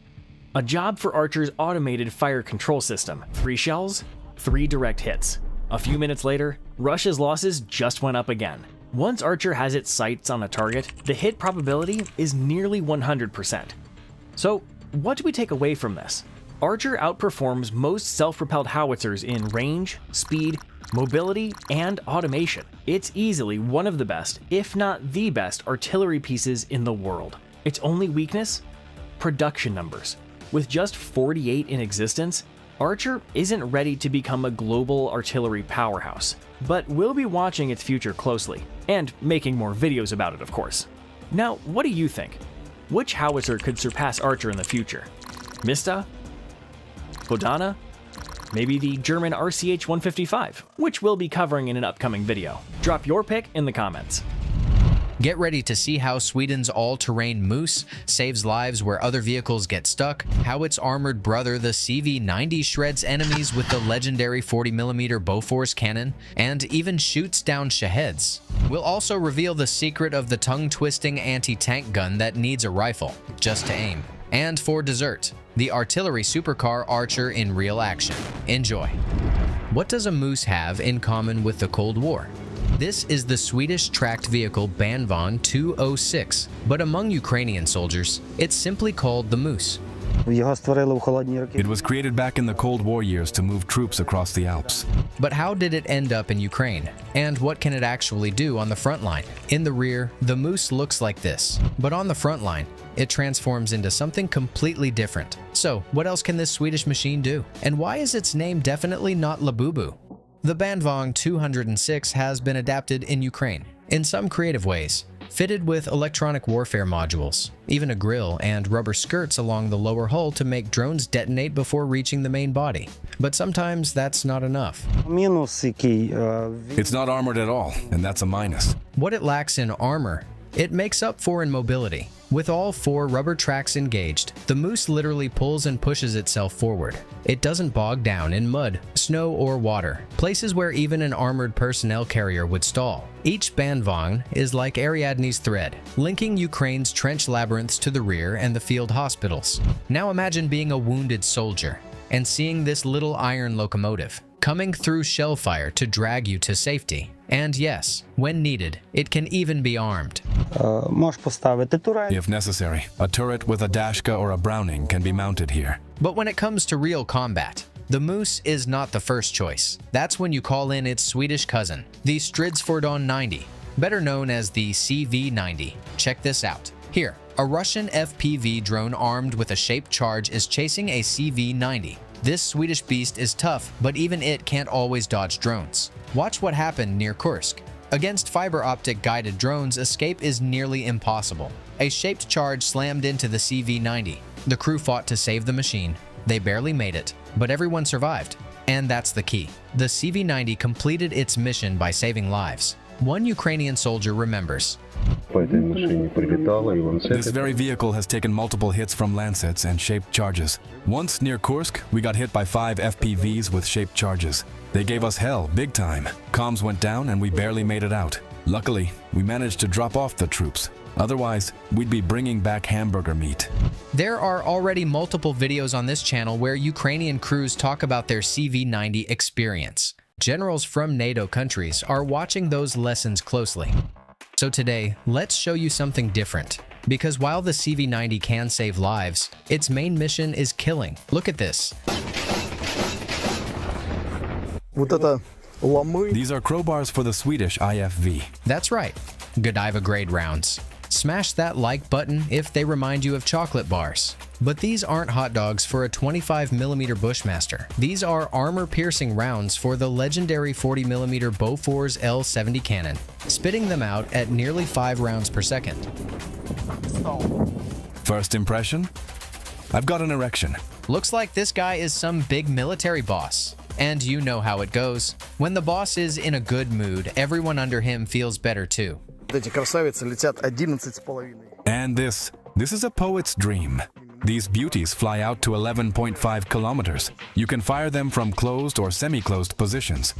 A job for Archer's automated fire control system: 3 shells, 3 direct hits. A few minutes later, Russia's losses just went up again. Once Archer has its sights on a target, the hit probability is nearly 100%. So, what do we take away from this? Archer outperforms most self-propelled howitzers in range, speed, mobility, and automation. It's easily one of the best, if not the best, artillery pieces in the world. Its only weakness? Production numbers. With just 48 in existence, Archer isn't ready to become a global artillery powerhouse, but we'll be watching its future closely, and making more videos about it, of course. Now, what do you think? Which howitzer could surpass Archer in the future? Mista? Bodana? Maybe the German RCH-155, which we'll be covering in an upcoming video. Drop your pick in the comments. Get ready to see how Sweden's all-terrain Moose saves lives where other vehicles get stuck, how its armored brother, the CV-90, shreds enemies with the legendary 40mm Bofors cannon, and even shoots down Shaheeds. We'll also reveal the secret of the tongue-twisting anti-tank gun that needs a rifle, just to aim. And for dessert, the artillery supercar Archer in real action. Enjoy! What does a Moose have in common with the Cold War? This is the Swedish tracked vehicle Bandvagn 206, but among Ukrainian soldiers, it's simply called the Moose. It was created back in the Cold War years to move troops across the Alps. But how did it end up in Ukraine? And what can it actually do on the front line? In the rear, the Moose looks like this, but on the front line, it transforms into something completely different. So, what else can this Swedish machine do? And why is its name definitely not Labubu? The Bandvagn 206 has been adapted in Ukraine in some creative ways, fitted with electronic warfare modules, even a grille and rubber skirts along the lower hull to make drones detonate before reaching the main body. But sometimes that's not enough. It's not armored at all, and that's a minus. What it lacks in armor, it makes up for in mobility. With all 4 rubber tracks engaged, the Moose literally pulls and pushes itself forward. It doesn't bog down in mud, snow, or water, places where even an armored personnel carrier would stall. Each Bandvagn is like Ariadne's thread, linking Ukraine's trench labyrinths to the rear and the field hospitals. Now imagine being a wounded soldier and seeing this little iron locomotive coming through shell fire to drag you to safety. And yes, when needed, it can even be armed. If necessary, a turret with a Dashka or a Browning can be mounted here. But when it comes to real combat, the Moose is not the first choice. That's when you call in its Swedish cousin, the Stridsfordon 90, better known as the CV-90. Check this out. Here, a Russian FPV drone armed with a shaped charge is chasing a CV-90. This Swedish beast is tough, but even it can't always dodge drones. Watch what happened near Kursk. Against fiber optic guided drones, escape is nearly impossible. A shaped charge slammed into the CV-90. The crew fought to save the machine. They barely made it, but everyone survived. And that's the key. The CV-90 completed its mission by saving lives. One Ukrainian soldier remembers. This very vehicle has taken multiple hits from Lancets and shaped charges. Once near Kursk, we got hit by 5 FPVs with shaped charges. They gave us hell, big time. Comms went down and we barely made it out. Luckily, we managed to drop off the troops. Otherwise, we'd be bringing back hamburger meat. There are already multiple videos on this channel where Ukrainian crews talk about their CV-90 experience. Generals from NATO countries are watching those lessons closely. So today, let's show you something different. Because while the CV-90 can save lives, its main mission is killing. Look at this. These are crowbars for the Swedish IFV. That's right, Godiva grade rounds. Smash that like button if they remind you of chocolate bars. But these aren't hot dogs for a 25mm Bushmaster. These are armor-piercing rounds for the legendary 40mm Bofors L70 cannon, spitting them out at nearly 5 rounds per second. First impression? I've got an erection. Looks like this guy is some big military boss. And you know how it goes. When the boss is in a good mood, everyone under him feels better too. And this is a poet's dream. These beauties fly out to 11.5 kilometers. You can fire them from closed or semi-closed positions.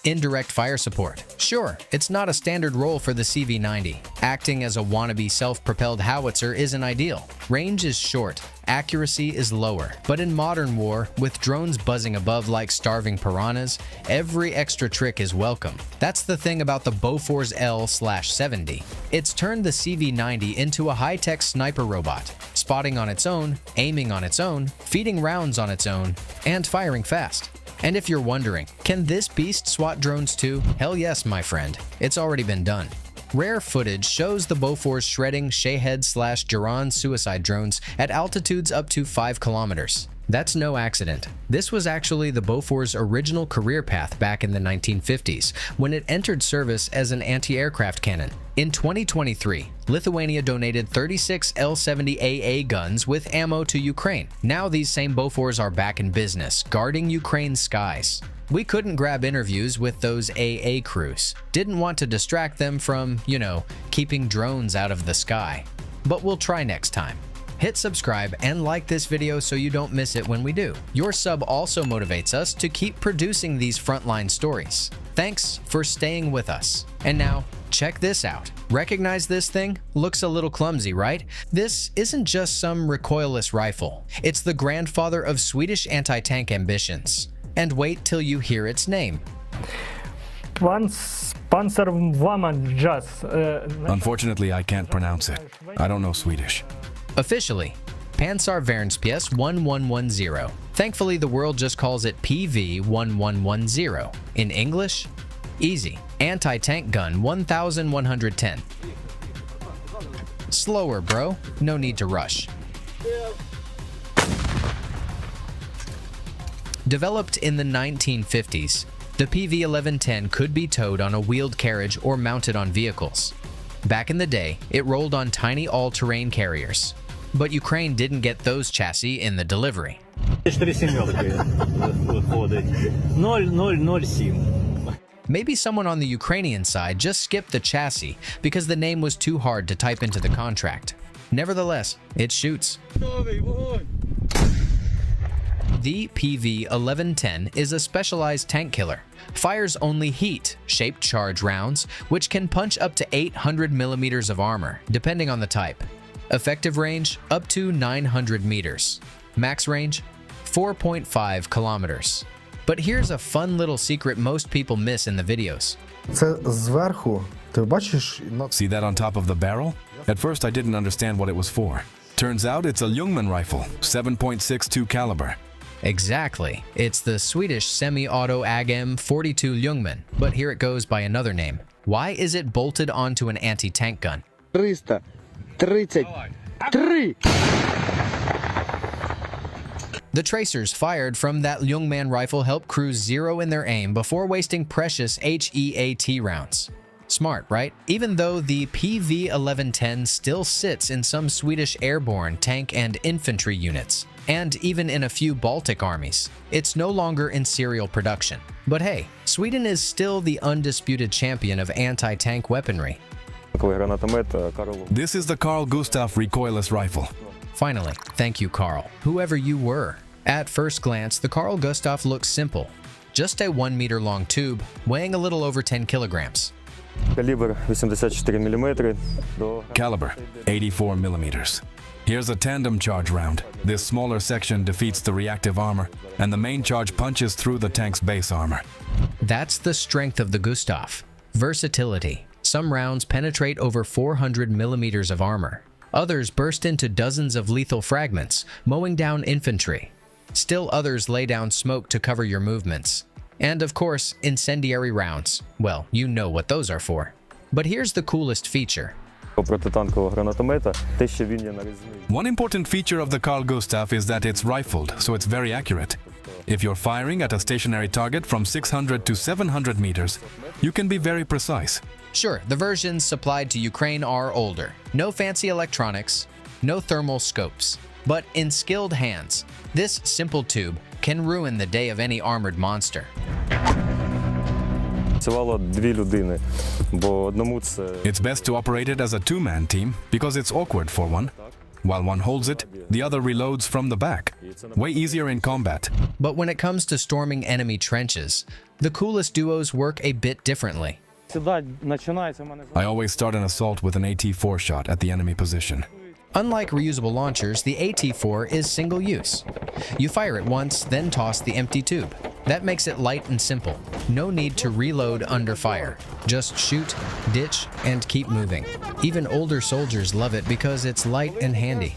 Indirect fire support. Sure, it's not a standard role for the CV-90. Acting as a wannabe self-propelled howitzer isn't ideal. Range is short, accuracy is lower. But in modern war, with drones buzzing above like starving piranhas, every extra trick is welcome. That's the thing about the Bofors L/70. It's turned the CV-90 into a high-tech sniper robot, spotting on its own, aiming on its own, feeding rounds on its own, and firing fast. And if you're wondering, can this beast SWAT drones too? Hell yes, my friend. It's already been done. Rare footage shows the Bofors shredding Shahed/Jiran suicide drones at altitudes up to 5 kilometers. That's no accident. This was actually the Bofors' original career path back in the 1950s, when it entered service as an anti-aircraft cannon. In 2023, Lithuania donated 36 L-70AA guns with ammo to Ukraine. Now these same Bofors are back in business, guarding Ukraine's skies. We couldn't grab interviews with those AA crews. Didn't want to distract them from, keeping drones out of the sky. But we'll try next time. Hit subscribe and like this video so you don't miss it when we do. Your sub also motivates us to keep producing these frontline stories. Thanks for staying with us. And now, check this out. Recognize this thing? Looks a little clumsy, right? This isn't just some recoilless rifle. It's the grandfather of Swedish anti-tank ambitions. And wait till you hear its name. Unfortunately, I can't pronounce it. I don't know Swedish. Officially, Pansarvärnspjäs 1110. Thankfully, the world just calls it PV 1110. In English, easy. Anti-tank gun 1110. Slower, bro. No need to rush. Developed in the 1950s, the PV 1110 could be towed on a wheeled carriage or mounted on vehicles. Back in the day, it rolled on tiny all-terrain carriers. But Ukraine didn't get those chassis in the delivery. Maybe someone on the Ukrainian side just skipped the chassis because the name was too hard to type into the contract. Nevertheless, it shoots. The PV 1110 is a specialized tank killer. Fires only heat-shaped charge rounds, which can punch up to 800 millimeters of armor, depending on the type. Effective range, up to 900 meters. Max range, 4.5 kilometers. But here's a fun little secret most people miss in the videos. See that on top of the barrel? At first I didn't understand what it was for. Turns out it's a Ljungman rifle, 7.62 caliber. Exactly. It's the Swedish semi-auto AGM 42 Ljungman, but here it goes by another name. Why is it bolted onto an anti-tank gun? 333. The tracers fired from that Ljungman rifle help crews zero in their aim before wasting precious HEAT rounds. Smart, right? Even though the PV 1110 still sits in some Swedish airborne tank and infantry units, and even in a few Baltic armies, it's no longer in serial production. But hey, Sweden is still the undisputed champion of anti-tank weaponry. This is the Carl Gustaf recoilless rifle. Finally, thank you, Carl, whoever you were. At first glance, the Carl Gustaf looks simple. Just a 1 meter long tube, weighing a little over 10 kilograms. Caliber 84 millimeters. Here's a tandem charge round. This smaller section defeats the reactive armor, and the main charge punches through the tank's base armor. That's the strength of the Gustaf. Versatility. Some rounds penetrate over 400 millimeters of armor. Others burst into dozens of lethal fragments, mowing down infantry. Still others lay down smoke to cover your movements. And of course, incendiary rounds. Well, you know what those are for. But here's the coolest feature. One important feature of the Carl Gustaf is that it's rifled, so it's very accurate. If you're firing at a stationary target from 600 to 700 meters, you can be very precise. Sure, the versions supplied to Ukraine are older. No fancy electronics, no thermal scopes. But in skilled hands, this simple tube can ruin the day of any armored monster. It's best to operate it as a two-man team because it's awkward for one. While one holds it, the other reloads from the back. Way easier in combat. But when it comes to storming enemy trenches, the coolest duos work a bit differently. I always start an assault with an AT-4 shot at the enemy position. Unlike reusable launchers, the AT-4 is single-use. You fire it once, then toss the empty tube. That makes it light and simple. No need to reload under fire. Just shoot, ditch, and keep moving. Even older soldiers love it because it's light and handy.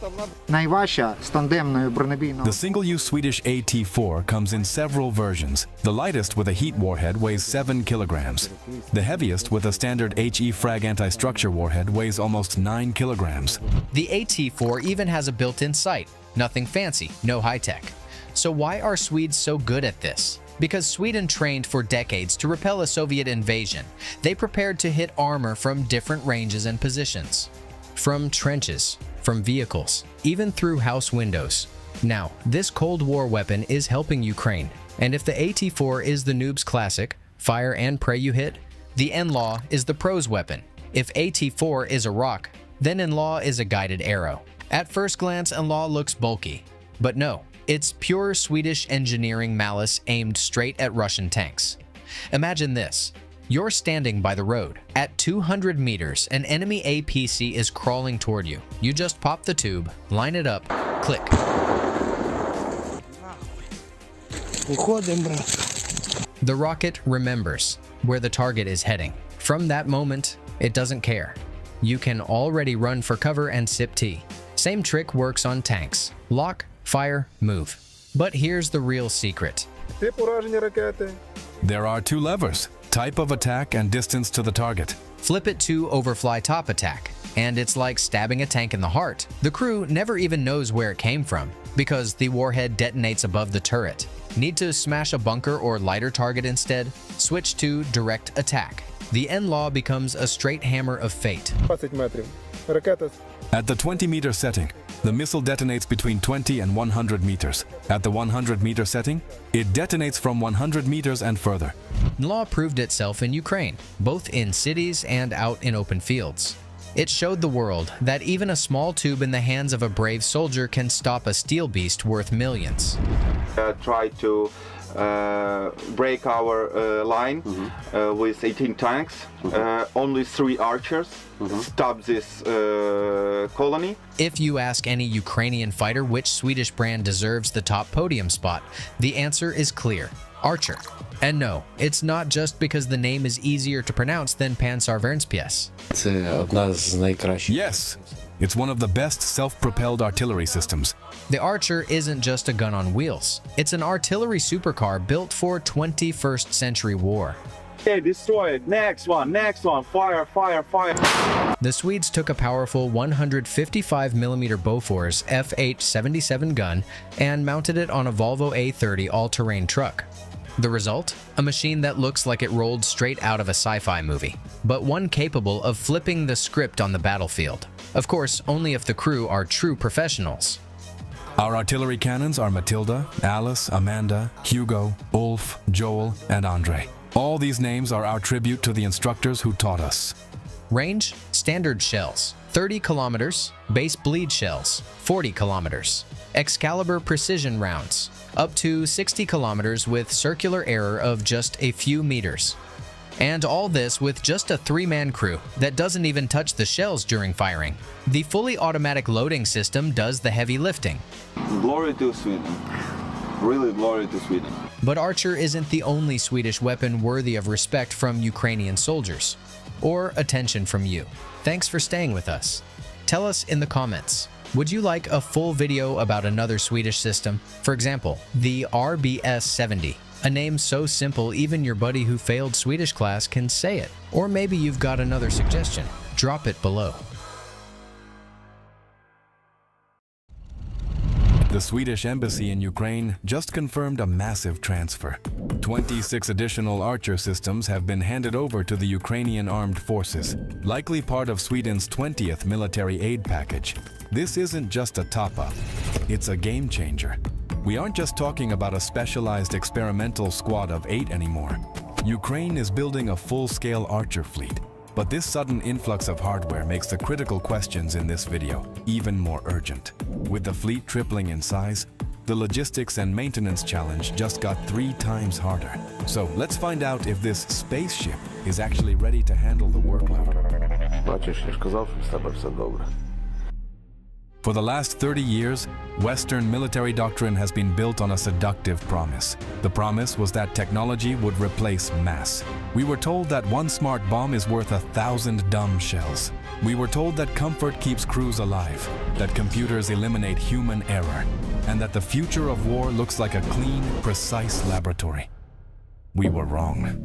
The single-use Swedish AT-4 comes in several versions. The lightest with a heat warhead weighs 7 kilograms. The heaviest with a standard HE frag anti-structure warhead weighs almost 9 kilograms. The AT-4 even has a built-in sight. Nothing fancy, no high-tech. So why are Swedes so good at this? Because Sweden trained for decades to repel a Soviet invasion. They prepared to hit armor from different ranges and positions. From trenches, from vehicles, even through house windows. Now, this Cold War weapon is helping Ukraine. And if the AT-4 is the noob's classic, fire and pray you hit, the NLAW is the pro's weapon. If AT-4 is a rock, then NLAW is a guided arrow. At first glance, NLAW looks bulky. But no. It's pure Swedish engineering malice aimed straight at Russian tanks. Imagine this. You're standing by the road. At 200 meters, an enemy APC is crawling toward you. You just pop the tube, line it up, click. The rocket remembers where the target is heading. From that moment, it doesn't care. You can already run for cover and sip tea. Same trick works on tanks. Lock, fire, move. But here's the real secret. There are two levers, type of attack and distance to the target. Flip it to overfly top attack, and it's like stabbing a tank in the heart. The crew never even knows where it came from, because the warhead detonates above the turret. Need to smash a bunker or lighter target instead? Switch to direct attack. The NLAW becomes a straight hammer of fate. At the 20-meter setting, the missile detonates between 20 and 100 meters. At the 100-meter setting, it detonates from 100 meters and further. NLAW proved itself in Ukraine, both in cities and out in open fields. It showed the world that even a small tube in the hands of a brave soldier can stop a steel beast worth millions. Try to break our line with 18 tanks. Only 3 archers stop this colony. If you ask any Ukrainian fighter which Swedish brand deserves the top podium spot, the answer is clear: Archer. And no, it's not just because the name is easier to pronounce than Panzervernspjess. Yes, it's one of the best self-propelled artillery systems. The Archer isn't just a gun on wheels. It's an artillery supercar built for 21st century war. Okay, destroy it. Next one, fire, fire, fire. The Swedes took a powerful 155mm Bofors FH-77 gun and mounted it on a Volvo A30 all-terrain truck. The result? A machine that looks like it rolled straight out of a sci-fi movie, but one capable of flipping the script on the battlefield. Of course, only if the crew are true professionals. Our artillery cannons are Matilda, Alice, Amanda, Hugo, Ulf, Joel, and Andre. All these names are our tribute to the instructors who taught us. Range? Standard shells, 30 kilometers. Base bleed shells, 40 kilometers. Excalibur precision rounds, up to 60 kilometers with circular error of just a few meters. And all this with just a 3-man crew that doesn't even touch the shells during firing. The fully automatic loading system does the heavy lifting. Glory to Sweden. Really glory to Sweden. But Archer isn't the only Swedish weapon worthy of respect from Ukrainian soldiers, or attention from you. Thanks for staying with us. Tell us in the comments, would you like a full video about another Swedish system? For example, the RBS-70. A name so simple even your buddy who failed Swedish class can say it. Or maybe you've got another suggestion. Drop it below. The Swedish embassy in Ukraine just confirmed a massive transfer. 26 additional Archer systems have been handed over to the Ukrainian armed forces, likely part of Sweden's 20th military aid package. This isn't just a top-up, it's a game changer. We aren't just talking about a specialized experimental squad of 8 anymore. Ukraine is building a full-scale Archer fleet. But this sudden influx of hardware makes the critical questions in this video even more urgent. With the fleet tripling in size, the logistics and maintenance challenge just got 3 times harder. So let's find out if this spaceship is actually ready to handle the workload. For the last 30 years, Western military doctrine has been built on a seductive promise. The promise was that technology would replace mass. We were told that one smart bomb is worth 1,000 dumb shells. We were told that comfort keeps crews alive, that computers eliminate human error, and that the future of war looks like a clean, precise laboratory. We were wrong.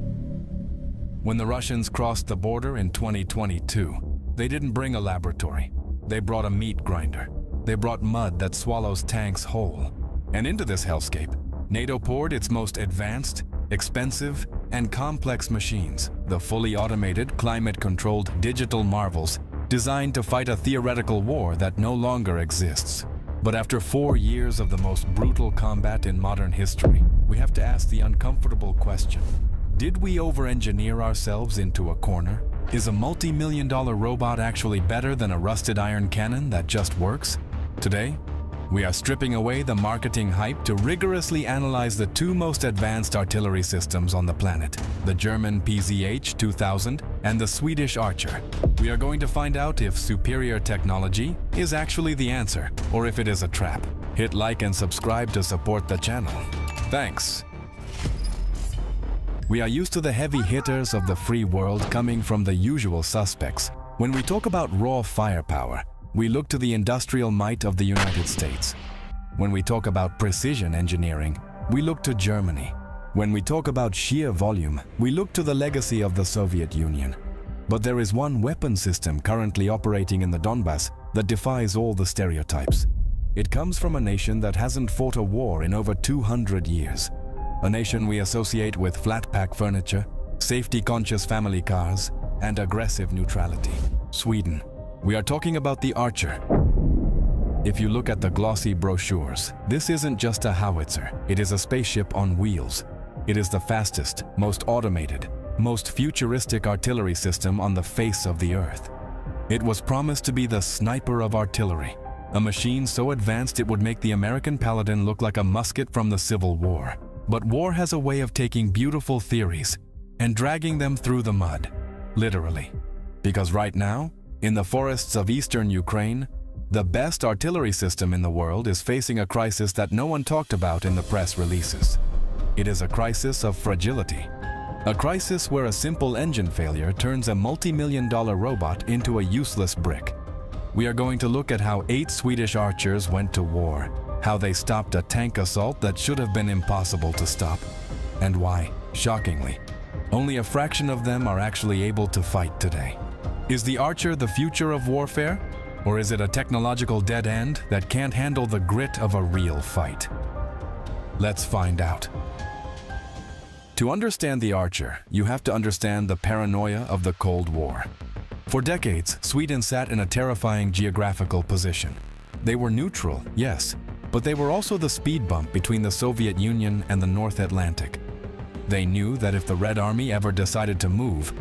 When the Russians crossed the border in 2022, they didn't bring a laboratory. They brought a meat grinder. They brought mud that swallows tanks whole. And into this hellscape, NATO poured its most advanced, expensive, and complex machines, the fully automated, climate-controlled digital marvels designed to fight a theoretical war that no longer exists. But after 4 years of the most brutal combat in modern history, we have to ask the uncomfortable question: did we over-engineer ourselves into a corner? Is a multi-million-dollar robot actually better than a rusted iron cannon that just works? Today, we are stripping away the marketing hype to rigorously analyze the 2 most advanced artillery systems on the planet, the German PZH-2000 and the Swedish Archer. We are going to find out if superior technology is actually the answer, or if it is a trap. Hit like and subscribe to support the channel. Thanks. We are used to the heavy hitters of the free world coming from the usual suspects. When we talk about raw firepower, we look to the industrial might of the United States. When we talk about precision engineering, we look to Germany. When we talk about sheer volume, we look to the legacy of the Soviet Union. But there is one weapon system currently operating in the Donbass that defies all the stereotypes. It comes from a nation that hasn't fought a war in over 200 years. A nation we associate with flat-pack furniture, safety-conscious family cars, and aggressive neutrality. Sweden. We are talking about the Archer. If you look at the glossy brochures, this isn't just a howitzer, it is a spaceship on wheels. It is the fastest, most automated, most futuristic artillery system on the face of the Earth. It was promised to be the sniper of artillery, a machine so advanced it would make the American Paladin look like a musket from the Civil War. But war has a way of taking beautiful theories and dragging them through the mud, literally. Because right now, in the forests of eastern Ukraine, the best artillery system in the world is facing a crisis that no one talked about in the press releases. It is a crisis of fragility. A crisis where a simple engine failure turns a multi-million-dollar robot into a useless brick. We are going to look at how 8 Swedish Archers went to war, how they stopped a tank assault that should have been impossible to stop, and why, shockingly, only a fraction of them are actually able to fight today. Is the Archer the future of warfare? Or is it a technological dead end that can't handle the grit of a real fight? Let's find out. To understand the Archer, you have to understand the paranoia of the Cold War. For decades, Sweden sat in a terrifying geographical position. They were neutral, yes, but they were also the speed bump between the Soviet Union and the North Atlantic. They knew that if the Red Army ever decided to move,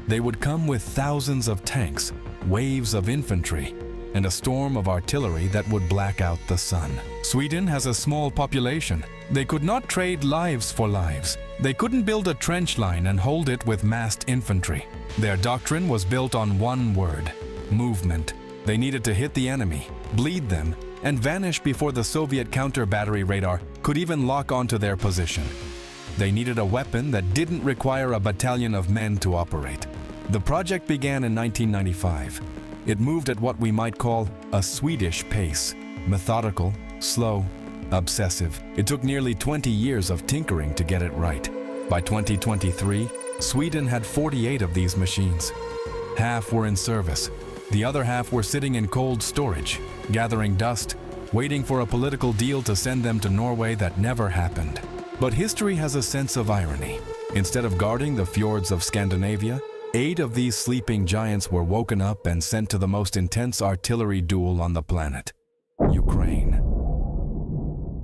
they would come with thousands of tanks, waves of infantry, and a storm of artillery that would black out the sun. Sweden has a small population. They could not trade lives for lives. They couldn't build a trench line and hold it with massed infantry. Their doctrine was built on one word: movement. They needed to hit the enemy, bleed them, and vanish before the Soviet counter-battery radar could even lock onto their position. They needed a weapon that didn't require a battalion of men to operate. The project began in 1995. It moved at what we might call a Swedish pace: methodical, slow, obsessive. It took nearly 20 years of tinkering to get it right. By 2023, Sweden had 48 of these machines. Half were in service. The other half were sitting in cold storage, gathering dust, waiting for a political deal to send them to Norway that never happened. But history has a sense of irony. Instead of guarding the fjords of Scandinavia, 8 of these sleeping giants were woken up and sent to the most intense artillery duel on the planet: Ukraine.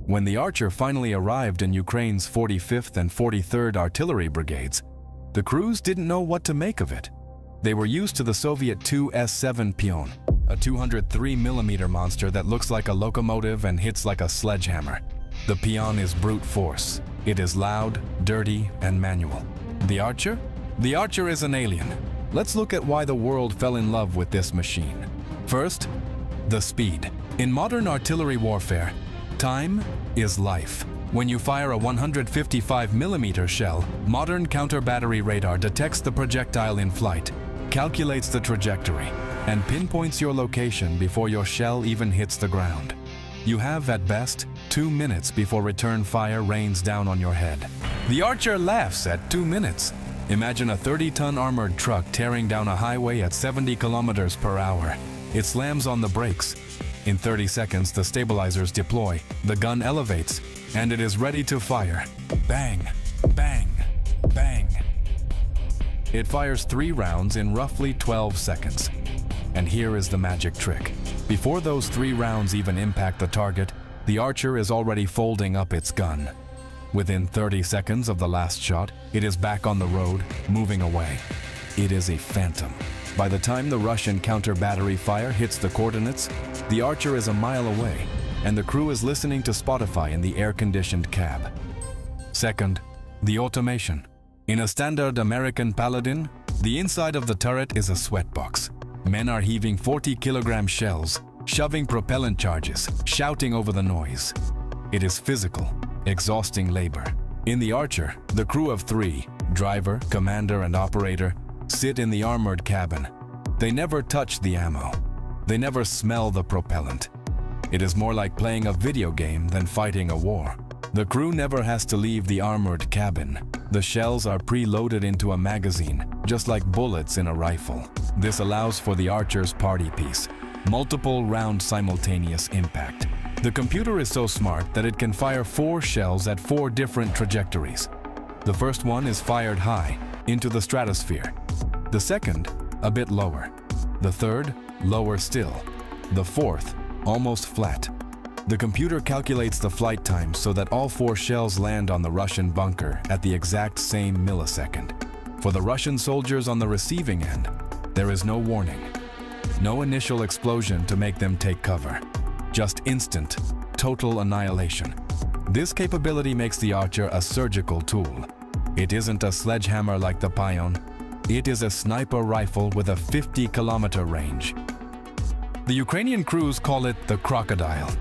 When the Archer finally arrived in Ukraine's 45th and 43rd Artillery Brigades, the crews didn't know what to make of it. They were used to the Soviet Tu-S7 Pion, a 203mm monster that looks like a locomotive and hits like a sledgehammer. The Pion is brute force. It is loud, dirty, and manual. The Archer? The Archer is an alien. Let's look at why the world fell in love with this machine. First, the speed. In modern artillery warfare, time is life. When you fire a 155mm shell, modern counter-battery radar detects the projectile in flight, calculates the trajectory, and pinpoints your location before your shell even hits the ground. You have, at best, 2 minutes before return fire rains down on your head. The Archer laughs at 2 minutes. Imagine a 30-ton armored truck tearing down a highway at 70 kilometers per hour. It slams on the brakes. In 30 seconds, the stabilizers deploy, the gun elevates, and it is ready to fire. Bang, bang, bang. It fires 3 rounds in roughly 12 seconds. And here is the magic trick. Before those 3 rounds even impact the target, the Archer is already folding up its gun. Within 30 seconds of the last shot, it is back on the road, moving away. It is a phantom. By the time the Russian counter-battery fire hits the coordinates, the Archer is a mile away, and the crew is listening to Spotify in the air-conditioned cab. Second, the automation. In a standard American Paladin, the inside of the turret is a sweatbox. Men are heaving 40-kilogram shells, shoving propellant charges, shouting over the noise. It is physical, exhausting labor. In the Archer, the crew of 3, driver, commander, and operator, sit in the armored cabin. They never touch the ammo. They never smell the propellant. It is more like playing a video game than fighting a war. The crew never has to leave the armored cabin. The shells are pre-loaded into a magazine, just like bullets in a rifle. This allows for the Archer's party piece, multiple round simultaneous impact. The computer is so smart that it can fire 4 shells at 4 different trajectories. The first one is fired high, into the stratosphere. The second, a bit lower. The third, lower still. The fourth, almost flat. The computer calculates the flight time so that all 4 shells land on the Russian bunker at the exact same millisecond. For the Russian soldiers on the receiving end, there is no warning. No initial explosion to make them take cover. Just instant, total annihilation. This capability makes the Archer a surgical tool. It isn't a sledgehammer like the Pion. It is a sniper rifle with a 50-kilometer range. The Ukrainian crews call it the Crocodile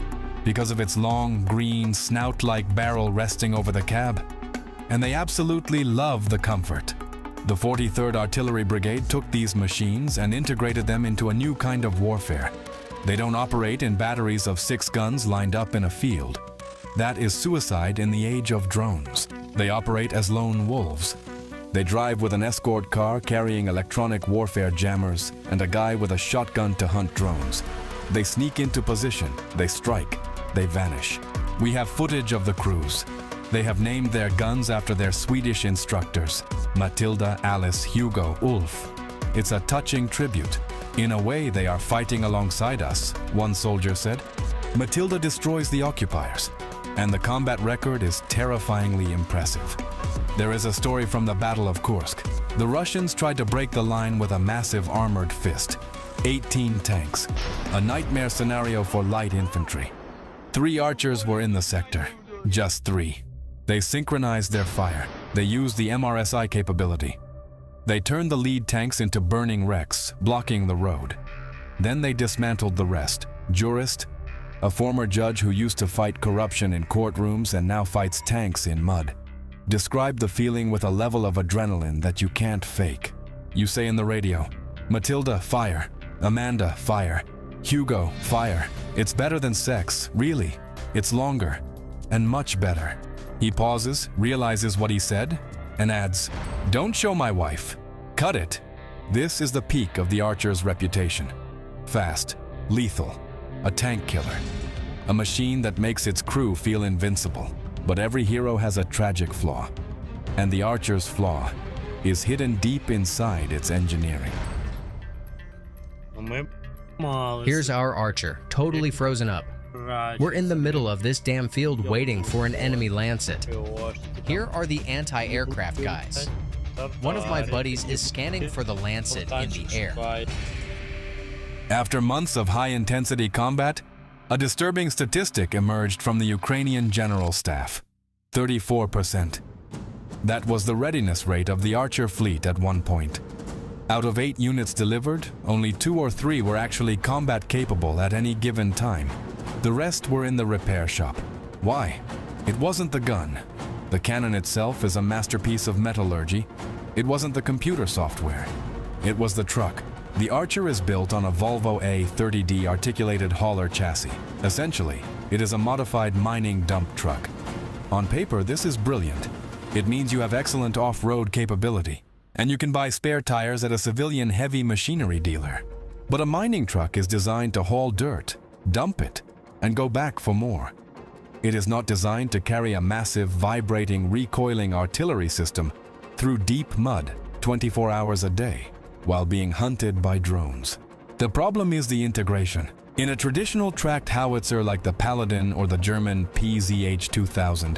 because of its long, green, snout-like barrel resting over the cab. And they absolutely love the comfort. The 43rd Artillery Brigade took these machines and integrated them into a new kind of warfare. They don't operate in batteries of 6 guns lined up in a field. That is suicide in the age of drones. They operate as lone wolves. They drive with an escort car carrying electronic warfare jammers and a guy with a shotgun to hunt drones. They sneak into position, they strike, they vanish. We have footage of the crews. They have named their guns after their Swedish instructors, Matilda, Alice, Hugo, Ulf. It's a touching tribute. In a way, they are fighting alongside us, one soldier said. Matilda destroys the occupiers, and the combat record is terrifyingly impressive. There is a story from the Battle of Kursk. The Russians tried to break the line with a massive armored fist. 18 tanks, a nightmare scenario for light infantry. 3 Archers were in the sector, just 3. They synchronized their fire. They used the MRSI capability. They turned the lead tanks into burning wrecks, blocking the road. Then they dismantled the rest. Jurist, a former judge who used to fight corruption in courtrooms and now fights tanks in mud, described the feeling with a level of adrenaline that you can't fake. You say in the radio, Matilda, fire. Amanda, fire. Hugo, fire. It's better than sex, really. It's longer, and much better. He pauses, realizes what he said, and adds, "Don't show my wife. Cut it." This is the peak of the Archer's reputation. Fast, lethal, a tank killer. A machine that makes its crew feel invincible. But every hero has a tragic flaw. And the Archer's flaw is hidden deep inside its engineering. Here's our Archer, totally frozen up. We're in the middle of this damn field waiting for an enemy Lancet. Here are the anti-aircraft guys. One of my buddies is scanning for the Lancet in the air. After months of high-intensity combat, a disturbing statistic emerged from the Ukrainian General Staff: 34%. That was the readiness rate of the Archer fleet at one point. Out of 8 units delivered, only 2 or 3 were actually combat capable at any given time. The rest were in the repair shop. Why? It wasn't the gun. The cannon itself is a masterpiece of metallurgy. It wasn't the computer software. It was the truck. The Archer is built on a Volvo A30D articulated hauler chassis. Essentially, it is a modified mining dump truck. On paper, this is brilliant. It means you have excellent off-road capability, and you can buy spare tires at a civilian heavy machinery dealer. But a mining truck is designed to haul dirt, dump it, and go back for more. It is not designed to carry a massive, vibrating, recoiling artillery system through deep mud 24 hours a day while being hunted by drones. The problem is the integration. In a traditional tracked howitzer like the Paladin or the German PZH-2000,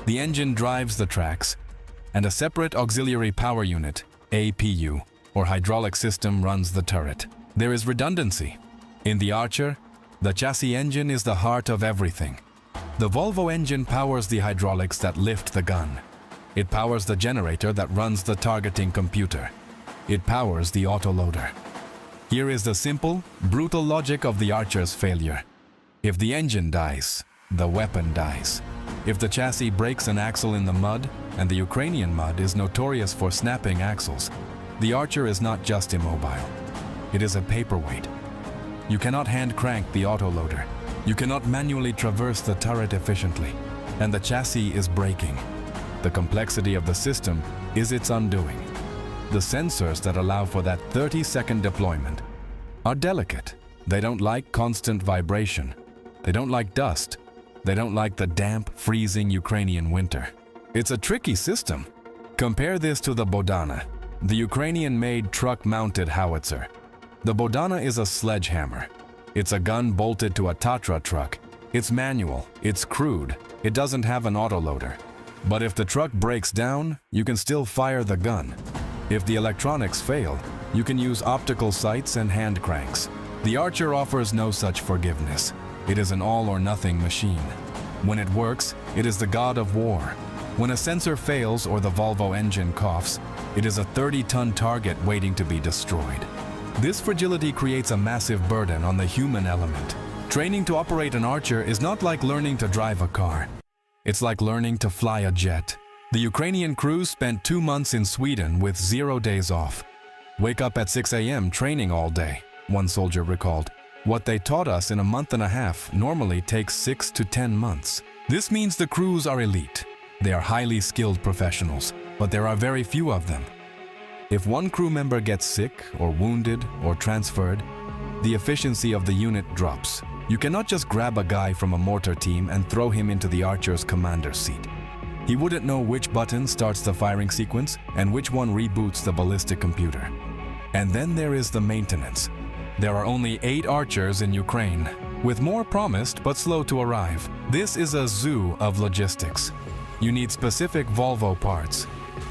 the engine drives the tracks, and a separate auxiliary power unit, APU, or hydraulic system runs the turret. There is redundancy. In the Archer, the chassis engine is the heart of everything. The Volvo engine powers the hydraulics that lift the gun. It powers the generator that runs the targeting computer. It powers the autoloader. Here is the simple, brutal logic of the Archer's failure. If the engine dies, the weapon dies. If the chassis breaks an axle in the mud, and the Ukrainian mud is notorious for snapping axles, the Archer is not just immobile. It is a paperweight. You cannot hand crank the autoloader. You cannot manually traverse the turret efficiently, and the chassis is breaking. The complexity of the system is its undoing. The sensors that allow for that 30-second deployment are delicate. They don't like constant vibration. They don't like dust. They don't like the damp, freezing Ukrainian winter. It's a tricky system. Compare this to the Bodana, the Ukrainian-made truck-mounted howitzer. The Bodana is a sledgehammer. It's a gun bolted to a Tatra truck. It's manual, it's crude, it doesn't have an autoloader. But if the truck breaks down, you can still fire the gun. If the electronics fail, you can use optical sights and hand cranks. The Archer offers no such forgiveness. It is an all-or-nothing machine. When it works, it is the god of war. When a sensor fails or the Volvo engine coughs, it is a 30-ton target waiting to be destroyed. This fragility creates a massive burden on the human element. Training to operate an Archer is not like learning to drive a car. It's like learning to fly a jet. The Ukrainian crews spent 2 months in Sweden with 0 days off. Wake up at 6 a.m. training all day, one soldier recalled. What they taught us in a month and a half normally takes 6 to 10 months. This means the crews are elite. They are highly skilled professionals, but there are very few of them. If one crew member gets sick or wounded or transferred, the efficiency of the unit drops. You cannot just grab a guy from a mortar team and throw him into the Archer's commander's seat. He wouldn't know which button starts the firing sequence and which one reboots the ballistic computer. And then there is the maintenance. There are only 8 Archers in Ukraine, with more promised but slow to arrive. This is a zoo of logistics. You need specific Volvo parts.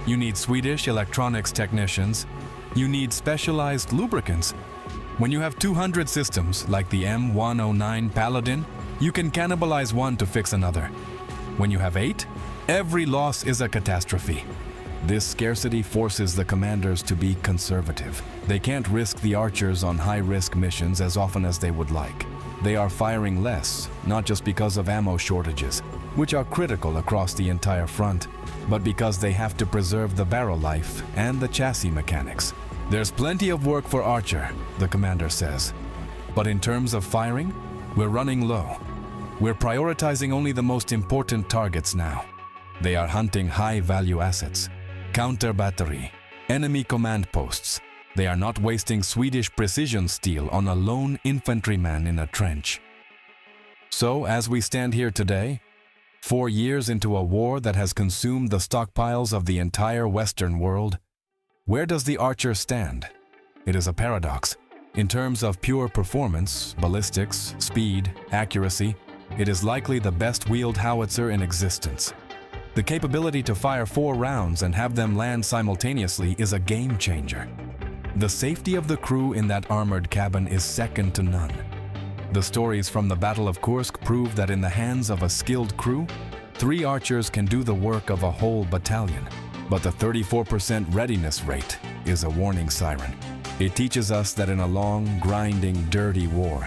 You need Swedish electronics technicians. You need specialized lubricants. When you have 200 systems, like the M109 Paladin, you can cannibalize one to fix another. When you have 8, every loss is a catastrophe. This scarcity forces the commanders to be conservative. They can't risk the Archers on high-risk missions as often as they would like. They are firing less, not just because of ammo shortages, which are critical across the entire front, but because they have to preserve the barrel life and the chassis mechanics. There's plenty of work for Archer, the commander says. But in terms of firing, we're running low. We're prioritizing only the most important targets now. They are hunting high-value assets, counter battery, enemy command posts. They are not wasting Swedish precision steel on a lone infantryman in a trench. So, as we stand here today, 4 years into a war that has consumed the stockpiles of the entire Western world, where does the Archer stand? It is a paradox. In terms of pure performance, ballistics, speed, accuracy, it is likely the best wheeled howitzer in existence. The capability to fire 4 rounds and have them land simultaneously is a game changer. The safety of the crew in that armored cabin is second to none. The stories from the Battle of Kursk prove that in the hands of a skilled crew, 3 archers can do the work of a whole battalion. But the 34% readiness rate is a warning siren. It teaches us that in a long, grinding, dirty war,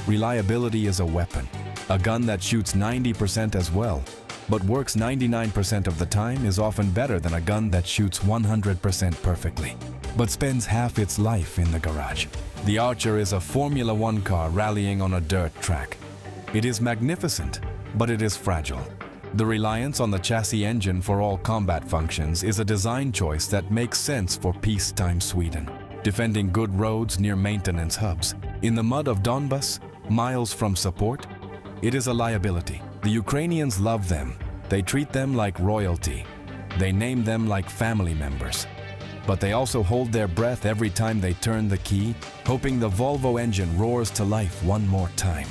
reliability is a weapon. A gun that shoots 90% as well, but works 99% of the time is often better than a gun that shoots 100% perfectly, but spends half its life in the garage. The Archer is a Formula One car rallying on a dirt track. It is magnificent, but it is fragile. The reliance on the chassis engine for all combat functions is a design choice that makes sense for peacetime Sweden, defending good roads near maintenance hubs. In the mud of Donbas, miles from support, it is a liability. The Ukrainians love them. They treat them like royalty. They name them like family members. But they also hold their breath every time they turn the key, hoping the Volvo engine roars to life one more time.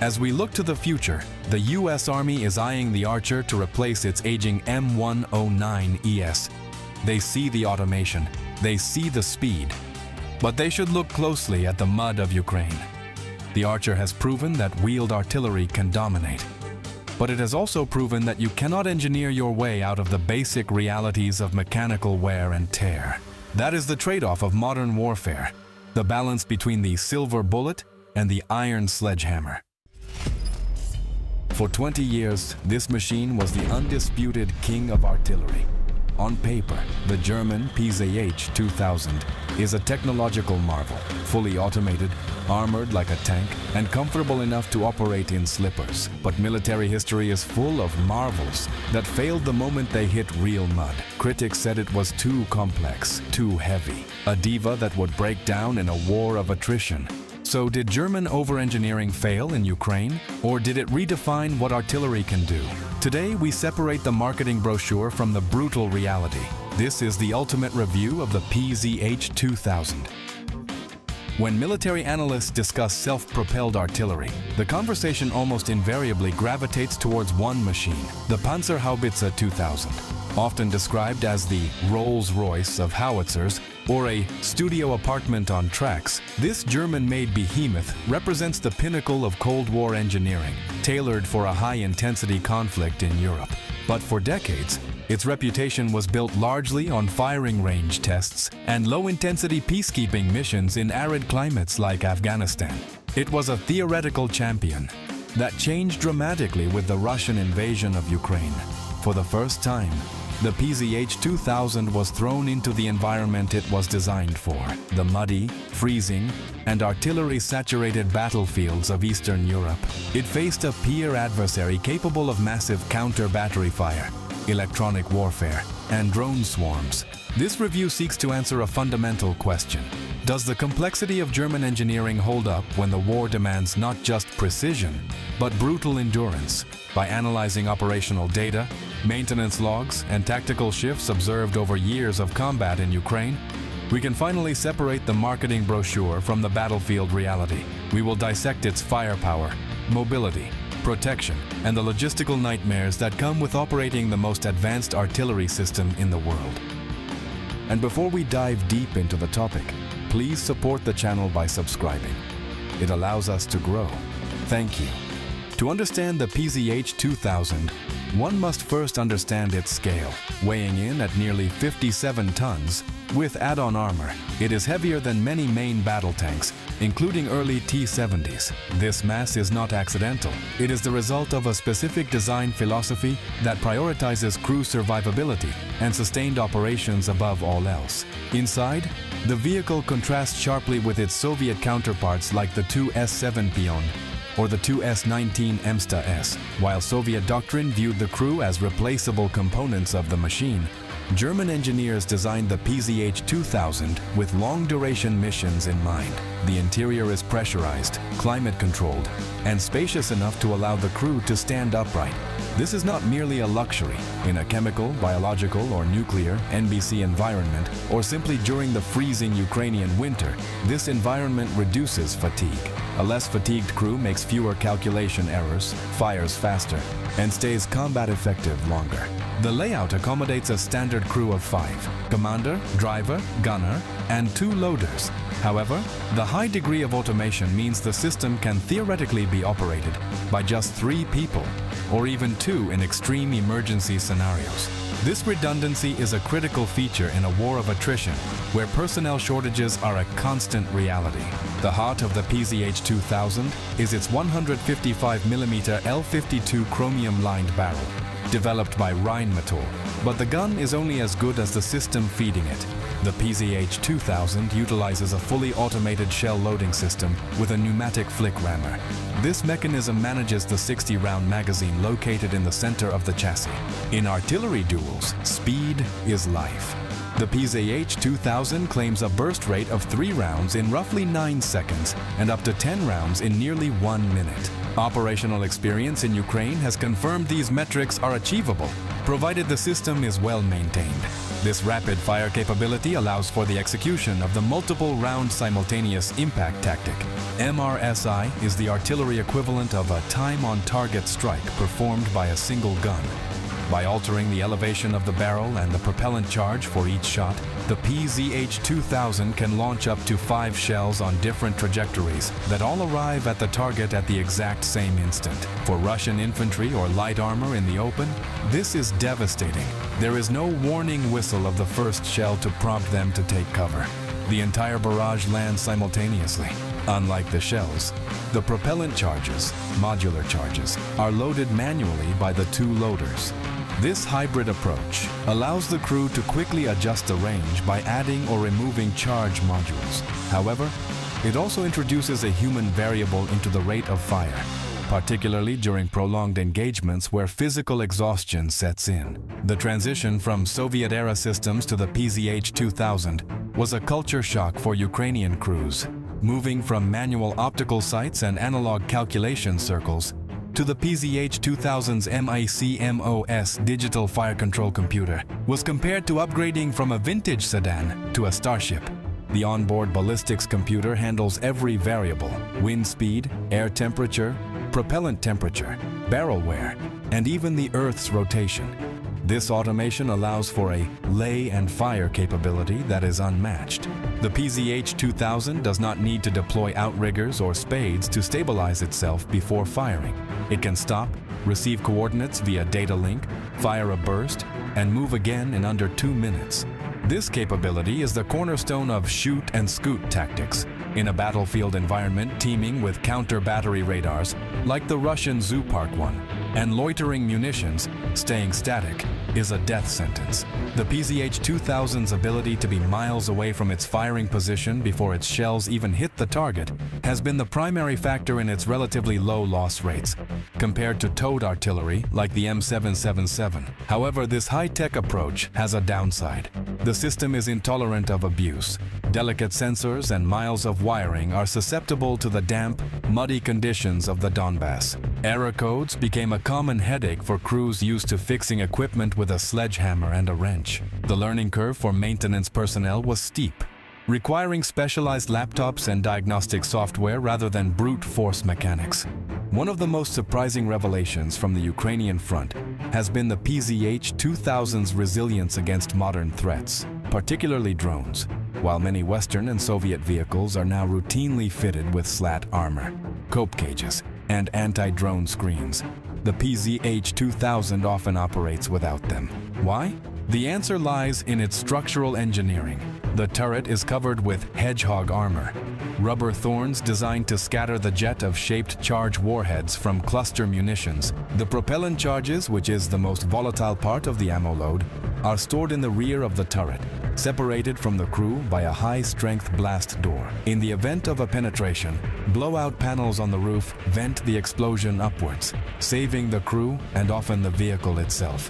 As we look to the future, the US Army is eyeing the Archer to replace its aging M109 ES. They see the automation, they see the speed, but they should look closely at the mud of Ukraine. The Archer has proven that wheeled artillery can dominate, but it has also proven that you cannot engineer your way out of the basic realities of mechanical wear and tear. That is the trade-off of modern warfare, the balance between the silver bullet and the iron sledgehammer. For 20 years, this machine was the undisputed king of artillery. On paper, the German PZH 2000 is a technological marvel, fully automated, armored like a tank, and comfortable enough to operate in slippers. But military history is full of marvels that failed the moment they hit real mud. Critics said it was too complex, too heavy, a diva that would break down in a war of attrition. So did German over-engineering fail in Ukraine, or did it redefine what artillery can do? Today, we separate the marketing brochure from the brutal reality. This is the ultimate review of the PZH 2000. When military analysts discuss self-propelled artillery, the conversation almost invariably gravitates towards one machine, the Panzerhaubitze 2000. Often described as the Rolls-Royce of howitzers or a studio apartment on tracks, this German-made behemoth represents the pinnacle of Cold War engineering, tailored for a high-intensity conflict in Europe. But for decades, its reputation was built largely on firing range tests and low-intensity peacekeeping missions in arid climates like Afghanistan. It was a theoretical champion that changed dramatically with the Russian invasion of Ukraine. For the first time, the PZH 2000 was thrown into the environment it was designed for, the muddy, freezing, and artillery-saturated battlefields of Eastern Europe. It faced a peer adversary capable of massive counter-battery fire, electronic warfare, and drone swarms. This review seeks to answer a fundamental question. Does the complexity of German engineering hold up when the war demands not just precision, but brutal endurance? By analyzing operational data, maintenance logs, and tactical shifts observed over years of combat in Ukraine, we can finally separate the marketing brochure from the battlefield reality. We will dissect its firepower, mobility, protection, and the logistical nightmares that come with operating the most advanced artillery system in the world. And before we dive deep into the topic, please support the channel by subscribing. It allows us to grow. Thank you. To understand the PZH 2000, one must first understand its scale. Weighing in at nearly 57 tons, with add-on armor, it is heavier than many main battle tanks, including early T-70s. This mass is not accidental. It is the result of a specific design philosophy that prioritizes crew survivability and sustained operations above all else. Inside, the vehicle contrasts sharply with its Soviet counterparts like the Tu S7 Pion or the Tu S19 Emsta S. While Soviet doctrine viewed the crew as replaceable components of the machine, German engineers designed the PZH 2000 with long-duration missions in mind. The interior is pressurized, climate-controlled, and spacious enough to allow the crew to stand upright. This is not merely a luxury in a chemical, biological, or nuclear NBC environment, or simply during the freezing Ukrainian winter. This environment reduces fatigue. A less fatigued crew makes fewer calculation errors, fires faster, and stays combat effective longer. The layout accommodates a standard crew of 5, commander, driver, gunner, and 2 loaders. However, the high degree of automation means the system can theoretically be operated by just 3 people, or even 2 in extreme emergency scenarios. This redundancy is a critical feature in a war of attrition, where personnel shortages are a constant reality. The heart of the PZH-2000 is its 155mm L52 chromium-lined barrel, developed by Rheinmetall, but the gun is only as good as the system feeding it. The PZH-2000 utilizes a fully automated shell loading system with a pneumatic flick rammer. This mechanism manages the 60-round magazine located in the center of the chassis. In artillery duels, speed is life. The PZH-2000 claims a burst rate of 3 rounds in roughly 9 seconds and up to 10 rounds in nearly 1 minute. Operational experience in Ukraine has confirmed these metrics are achievable, provided the system is well maintained. This rapid-fire capability allows for the execution of the multiple round simultaneous impact tactic. MRSI is the artillery equivalent of a time-on-target strike performed by a single gun. By altering the elevation of the barrel and the propellant charge for each shot, the PZH-2000 can launch up to 5 shells on different trajectories that all arrive at the target at the exact same instant. For Russian infantry or light armor in the open, this is devastating. There is no warning whistle of the first shell to prompt them to take cover. The entire barrage lands simultaneously. Unlike the shells, the propellant charges, modular charges, are loaded manually by the 2 loaders. This hybrid approach allows the crew to quickly adjust the range by adding or removing charge modules. However, it also introduces a human variable into the rate of fire, particularly during prolonged engagements where physical exhaustion sets in. The transition from Soviet-era systems to the PZH-2000 was a culture shock for Ukrainian crews, moving from manual optical sights and analog calculation circles to the PZH-2000's MICMOS digital fire control computer was compared to upgrading from a vintage sedan to a starship. The onboard ballistics computer handles every variable: wind speed, air temperature, propellant temperature, barrel wear, and even the Earth's rotation. This automation allows for a lay and fire capability that is unmatched. The PZH-2000 does not need to deploy outriggers or spades to stabilize itself before firing. It can stop, receive coordinates via data link, fire a burst, and move again in under 2 minutes. This capability is the cornerstone of shoot and scoot tactics. In a battlefield environment teeming with counter-battery radars, like the Russian Zoo Park one, and loitering munitions, staying static is a death sentence. The PZH-2000's ability to be miles away from its firing position before its shells even hit the target has been the primary factor in its relatively low loss rates, compared to towed artillery like the M777. However, this high-tech approach has a downside. The system is intolerant of abuse. Delicate sensors and miles of wiring are susceptible to the damp, muddy conditions of the Donbass. Error codes became a common headache for crews used to fixing equipment with a sledgehammer and a wrench. The learning curve for maintenance personnel was steep, requiring specialized laptops and diagnostic software rather than brute force mechanics. One of the most surprising revelations from the Ukrainian front has been the PZH-2000's resilience against modern threats, particularly drones. While many Western and Soviet vehicles are now routinely fitted with slat armor, cope cages, and anti-drone screens, the PZH-2000 often operates without them. Why? The answer lies in its structural engineering. The turret is covered with hedgehog armor, rubber thorns designed to scatter the jet of shaped charge warheads from cluster munitions. The propellant charges, which is the most volatile part of the ammo load, are stored in the rear of the turret, separated from the crew by a high-strength blast door. In the event of a penetration, blowout panels on the roof vent the explosion upwards, saving the crew and often the vehicle itself.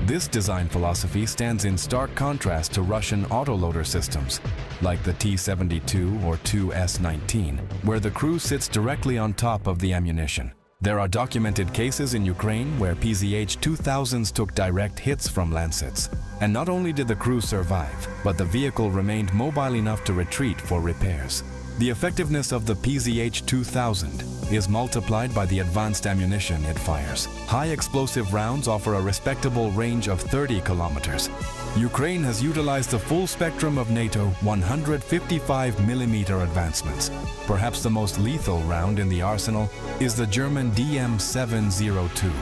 This design philosophy stands in stark contrast to Russian autoloader systems, like the T-72 or Tu-S-19, where the crew sits directly on top of the ammunition. There are documented cases in Ukraine where PZH-2000s took direct hits from Lancets. And not only did the crew survive, but the vehicle remained mobile enough to retreat for repairs. The effectiveness of the PZH-2000 is multiplied by the advanced ammunition it fires. High explosive rounds offer a respectable range of 30 kilometers. Ukraine has utilized the full spectrum of NATO 155mm advancements. Perhaps the most lethal round in the arsenal is the German DM702,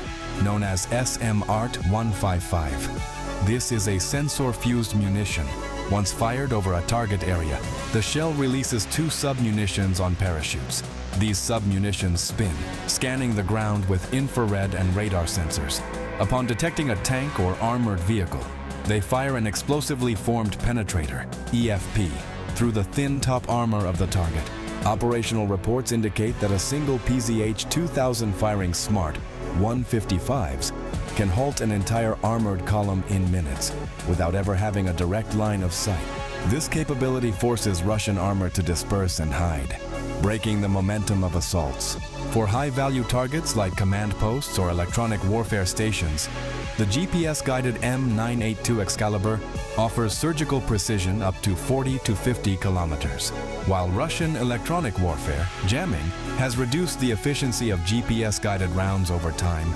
known as SM-ART 155. This is a sensor-fused munition. Once fired over a target area, the shell releases 2 sub-munitions on parachutes. These sub-munitions spin, scanning the ground with infrared and radar sensors. Upon detecting a tank or armored vehicle, they fire an explosively formed penetrator, EFP, through the thin top armor of the target. Operational reports indicate that a single PZH-2000 firing SMART 155s can halt an entire armored column in minutes without ever having a direct line of sight. This capability forces Russian armor to disperse and hide, breaking the momentum of assaults. For high-value targets like command posts or electronic warfare stations, the GPS-guided M982 Excalibur offers surgical precision up to 40 to 50 kilometers. While Russian electronic warfare, jamming, has reduced the efficiency of GPS-guided rounds over time,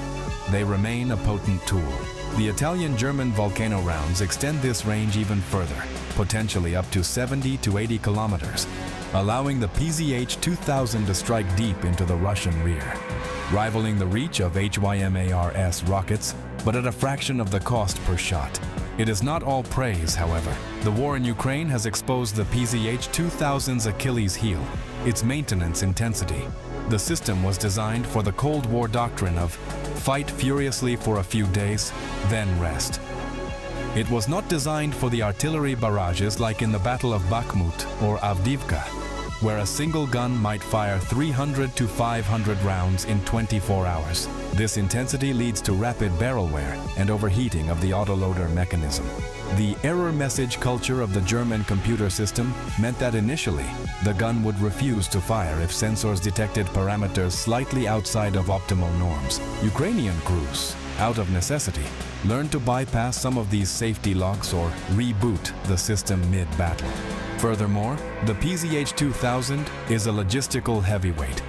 they remain a potent tool. The Italian-German Volcano rounds extend this range even further, potentially up to 70 to 80 kilometers, allowing the PZH-2000 to strike deep into the Russian rear, rivaling the reach of HYMARS rockets, but at a fraction of the cost per shot. It is not all praise, however. The war in Ukraine has exposed the PZH-2000's Achilles heel, its maintenance intensity. The system was designed for the Cold War doctrine of fight furiously for a few days, then rest. It was not designed for the artillery barrages like in the Battle of Bakhmut or Avdiivka, where a single gun might fire 300 to 500 rounds in 24 hours. This intensity leads to rapid barrel wear and overheating of the autoloader mechanism. The error message culture of the German computer system meant that initially, the gun would refuse to fire if sensors detected parameters slightly outside of optimal norms. Ukrainian crews, out of necessity, learned to bypass some of these safety locks or reboot the system mid-battle. Furthermore, the PZH-2000 is a logistical heavyweight.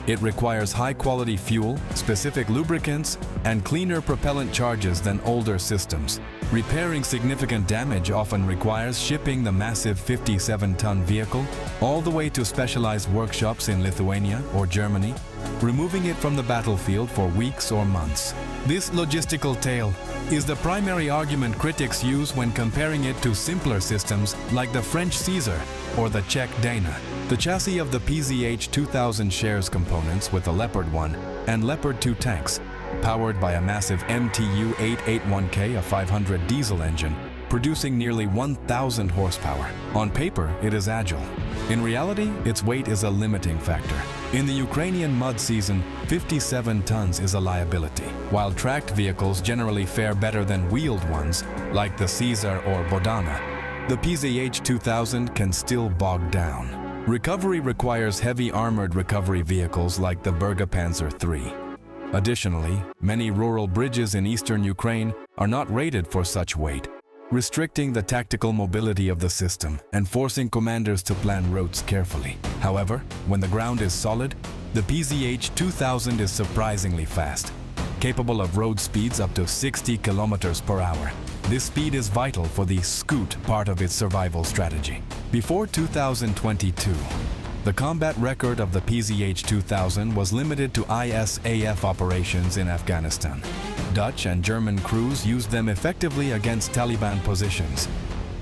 It requires high-quality fuel, specific lubricants, and cleaner propellant charges than older systems. Repairing significant damage often requires shipping the massive 57-ton vehicle all the way to specialized workshops in Lithuania or Germany, removing it from the battlefield for weeks or months. This logistical tale is the primary argument critics use when comparing it to simpler systems like the French Caesar or the Czech Dana. The chassis of the PZH-2000 shares components with the Leopard 1 and Leopard 2 tanks, powered by a massive MTU-881K, a 500 diesel engine, producing nearly 1,000 horsepower. On paper, it is agile. In reality, its weight is a limiting factor. In the Ukrainian mud season, 57 tons is a liability. While tracked vehicles generally fare better than wheeled ones, like the Caesar or Bodana, the PZH-2000 can still bog down. Recovery requires heavy armored recovery vehicles like the Bergapanzer III. Additionally, many rural bridges in eastern Ukraine are not rated for such weight, restricting the tactical mobility of the system and forcing commanders to plan routes carefully. However, when the ground is solid, the PZH-2000 is surprisingly fast, capable of road speeds up to 60 kilometers per hour. This speed is vital for the scoot part of its survival strategy. Before 2022, the combat record of the PZH-2000 was limited to ISAF operations in Afghanistan. Dutch and German crews used them effectively against Taliban positions,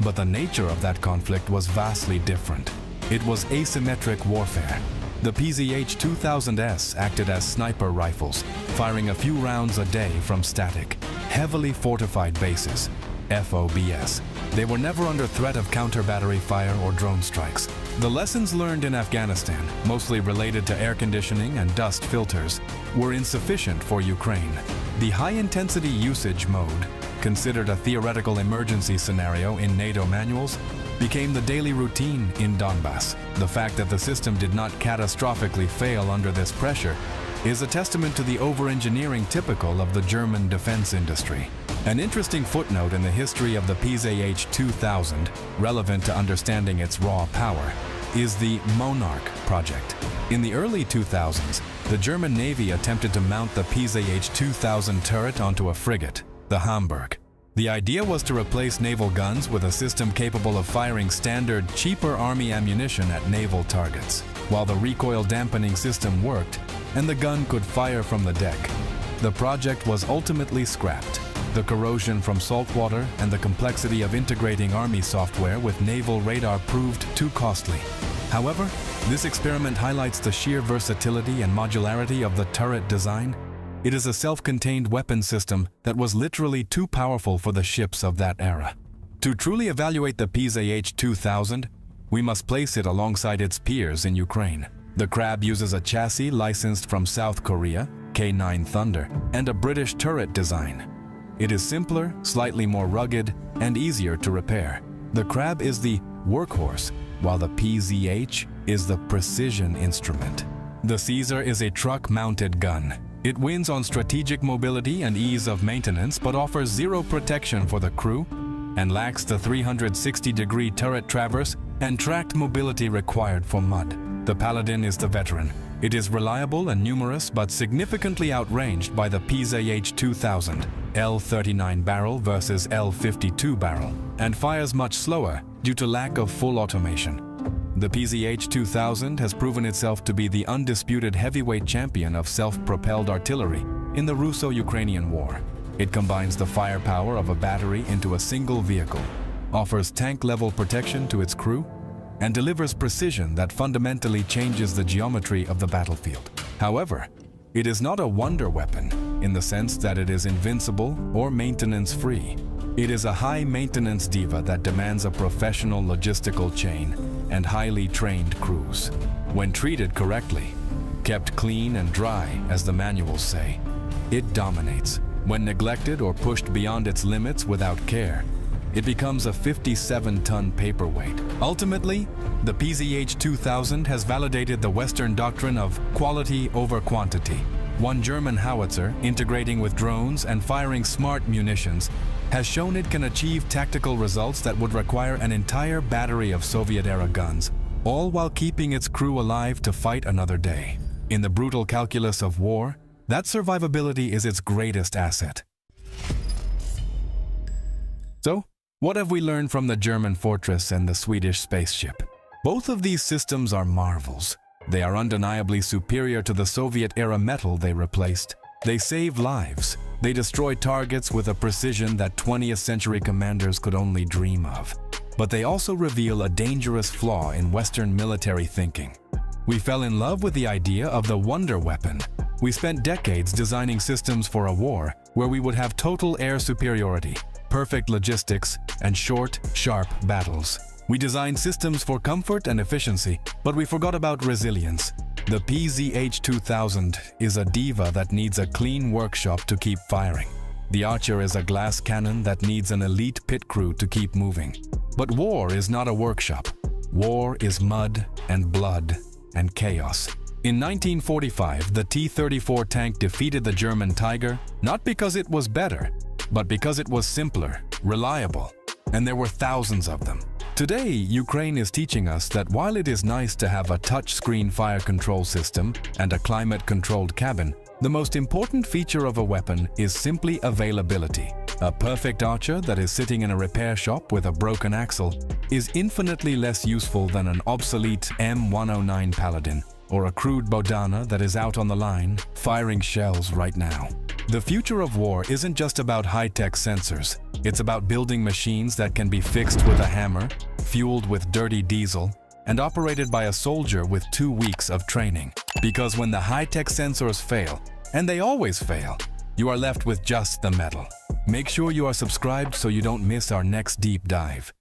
but the nature of that conflict was vastly different. It was asymmetric warfare. The PZH-2000S acted as sniper rifles, firing a few rounds a day from static, heavily fortified bases, FOBS. They were never under threat of counter-battery fire or drone strikes. The lessons learned in Afghanistan, mostly related to air conditioning and dust filters, were insufficient for Ukraine. The high-intensity usage mode, considered a theoretical emergency scenario in NATO manuals, became the daily routine in Donbass. The fact that the system did not catastrophically fail under this pressure is a testament to the over-engineering typical of the German defense industry. An interesting footnote in the history of the PZH-2000, relevant to understanding its raw power, is the Monarch project. In the early 2000s, the German Navy attempted to mount the PZH-2000 turret onto a frigate, the Hamburg. The idea was to replace naval guns with a system capable of firing standard, cheaper Army ammunition at naval targets, while the recoil dampening system worked and the gun could fire from the deck. The project was ultimately scrapped. The corrosion from salt water and the complexity of integrating Army software with naval radar proved too costly. However, this experiment highlights the sheer versatility and modularity of the turret design. It is a self-contained weapon system that was literally too powerful for the ships of that era. To truly evaluate the PZH-2000, we must place it alongside its peers in Ukraine. The Crab uses a chassis licensed from South Korea, K9 Thunder, and a British turret design. It is simpler, slightly more rugged, and easier to repair. The Crab is the workhorse, while the PZH is the precision instrument. The Caesar is a truck-mounted gun. It wins on strategic mobility and ease of maintenance, but offers zero protection for the crew and lacks the 360-degree turret traverse and tracked mobility required for mud. The Paladin is the veteran. It is reliable and numerous, but significantly outranged by the PZH-2000, L39 barrel versus L52 barrel, and fires much slower due to lack of full automation. The PZH-2000 has proven itself to be the undisputed heavyweight champion of self-propelled artillery in the Russo-Ukrainian War. It combines the firepower of a battery into a single vehicle, offers tank-level protection to its crew, and delivers precision that fundamentally changes the geometry of the battlefield. However, it is not a wonder weapon in the sense that it is invincible or maintenance-free. It is a high-maintenance diva that demands a professional logistical chain and highly trained crews. When treated correctly, kept clean and dry, as the manuals say, it dominates. When neglected or pushed beyond its limits without care, it becomes a 57-ton paperweight. Ultimately, the PZH-2000 has validated the Western doctrine of quality over quantity. One German howitzer, integrating with drones and firing smart munitions, has shown it can achieve tactical results that would require an entire battery of Soviet-era guns, all while keeping its crew alive to fight another day. In the brutal calculus of war, that survivability is its greatest asset. So, what have we learned from the German fortress and the Swedish spaceship? Both of these systems are marvels. They are undeniably superior to the Soviet-era metal they replaced. They save lives. They destroy targets with a precision that 20th century commanders could only dream of. But they also reveal a dangerous flaw in Western military thinking. We fell in love with the idea of the wonder weapon. We spent decades designing systems for a war where we would have total air superiority, perfect logistics, and short, sharp battles. We designed systems for comfort and efficiency, but we forgot about resilience. The PZH-2000 is a diva that needs a clean workshop to keep firing. The Archer is a glass cannon that needs an elite pit crew to keep moving. But war is not a workshop. War is mud and blood and chaos. In 1945, the T-34 tank defeated the German Tiger, not because it was better, but because it was simpler, reliable, and there were thousands of them. Today, Ukraine is teaching us that while it is nice to have a touchscreen fire control system and a climate-controlled cabin, the most important feature of a weapon is simply availability. A perfect Archer that is sitting in a repair shop with a broken axle is infinitely less useful than an obsolete M109 Paladin or a crude Bodana that is out on the line firing shells right now. The future of war isn't just about high-tech sensors. It's about building machines that can be fixed with a hammer, fueled with dirty diesel, and operated by a soldier with 2 weeks of training. Because when the high-tech sensors fail, and they always fail, you are left with just the metal. Make sure you are subscribed so you don't miss our next deep dive.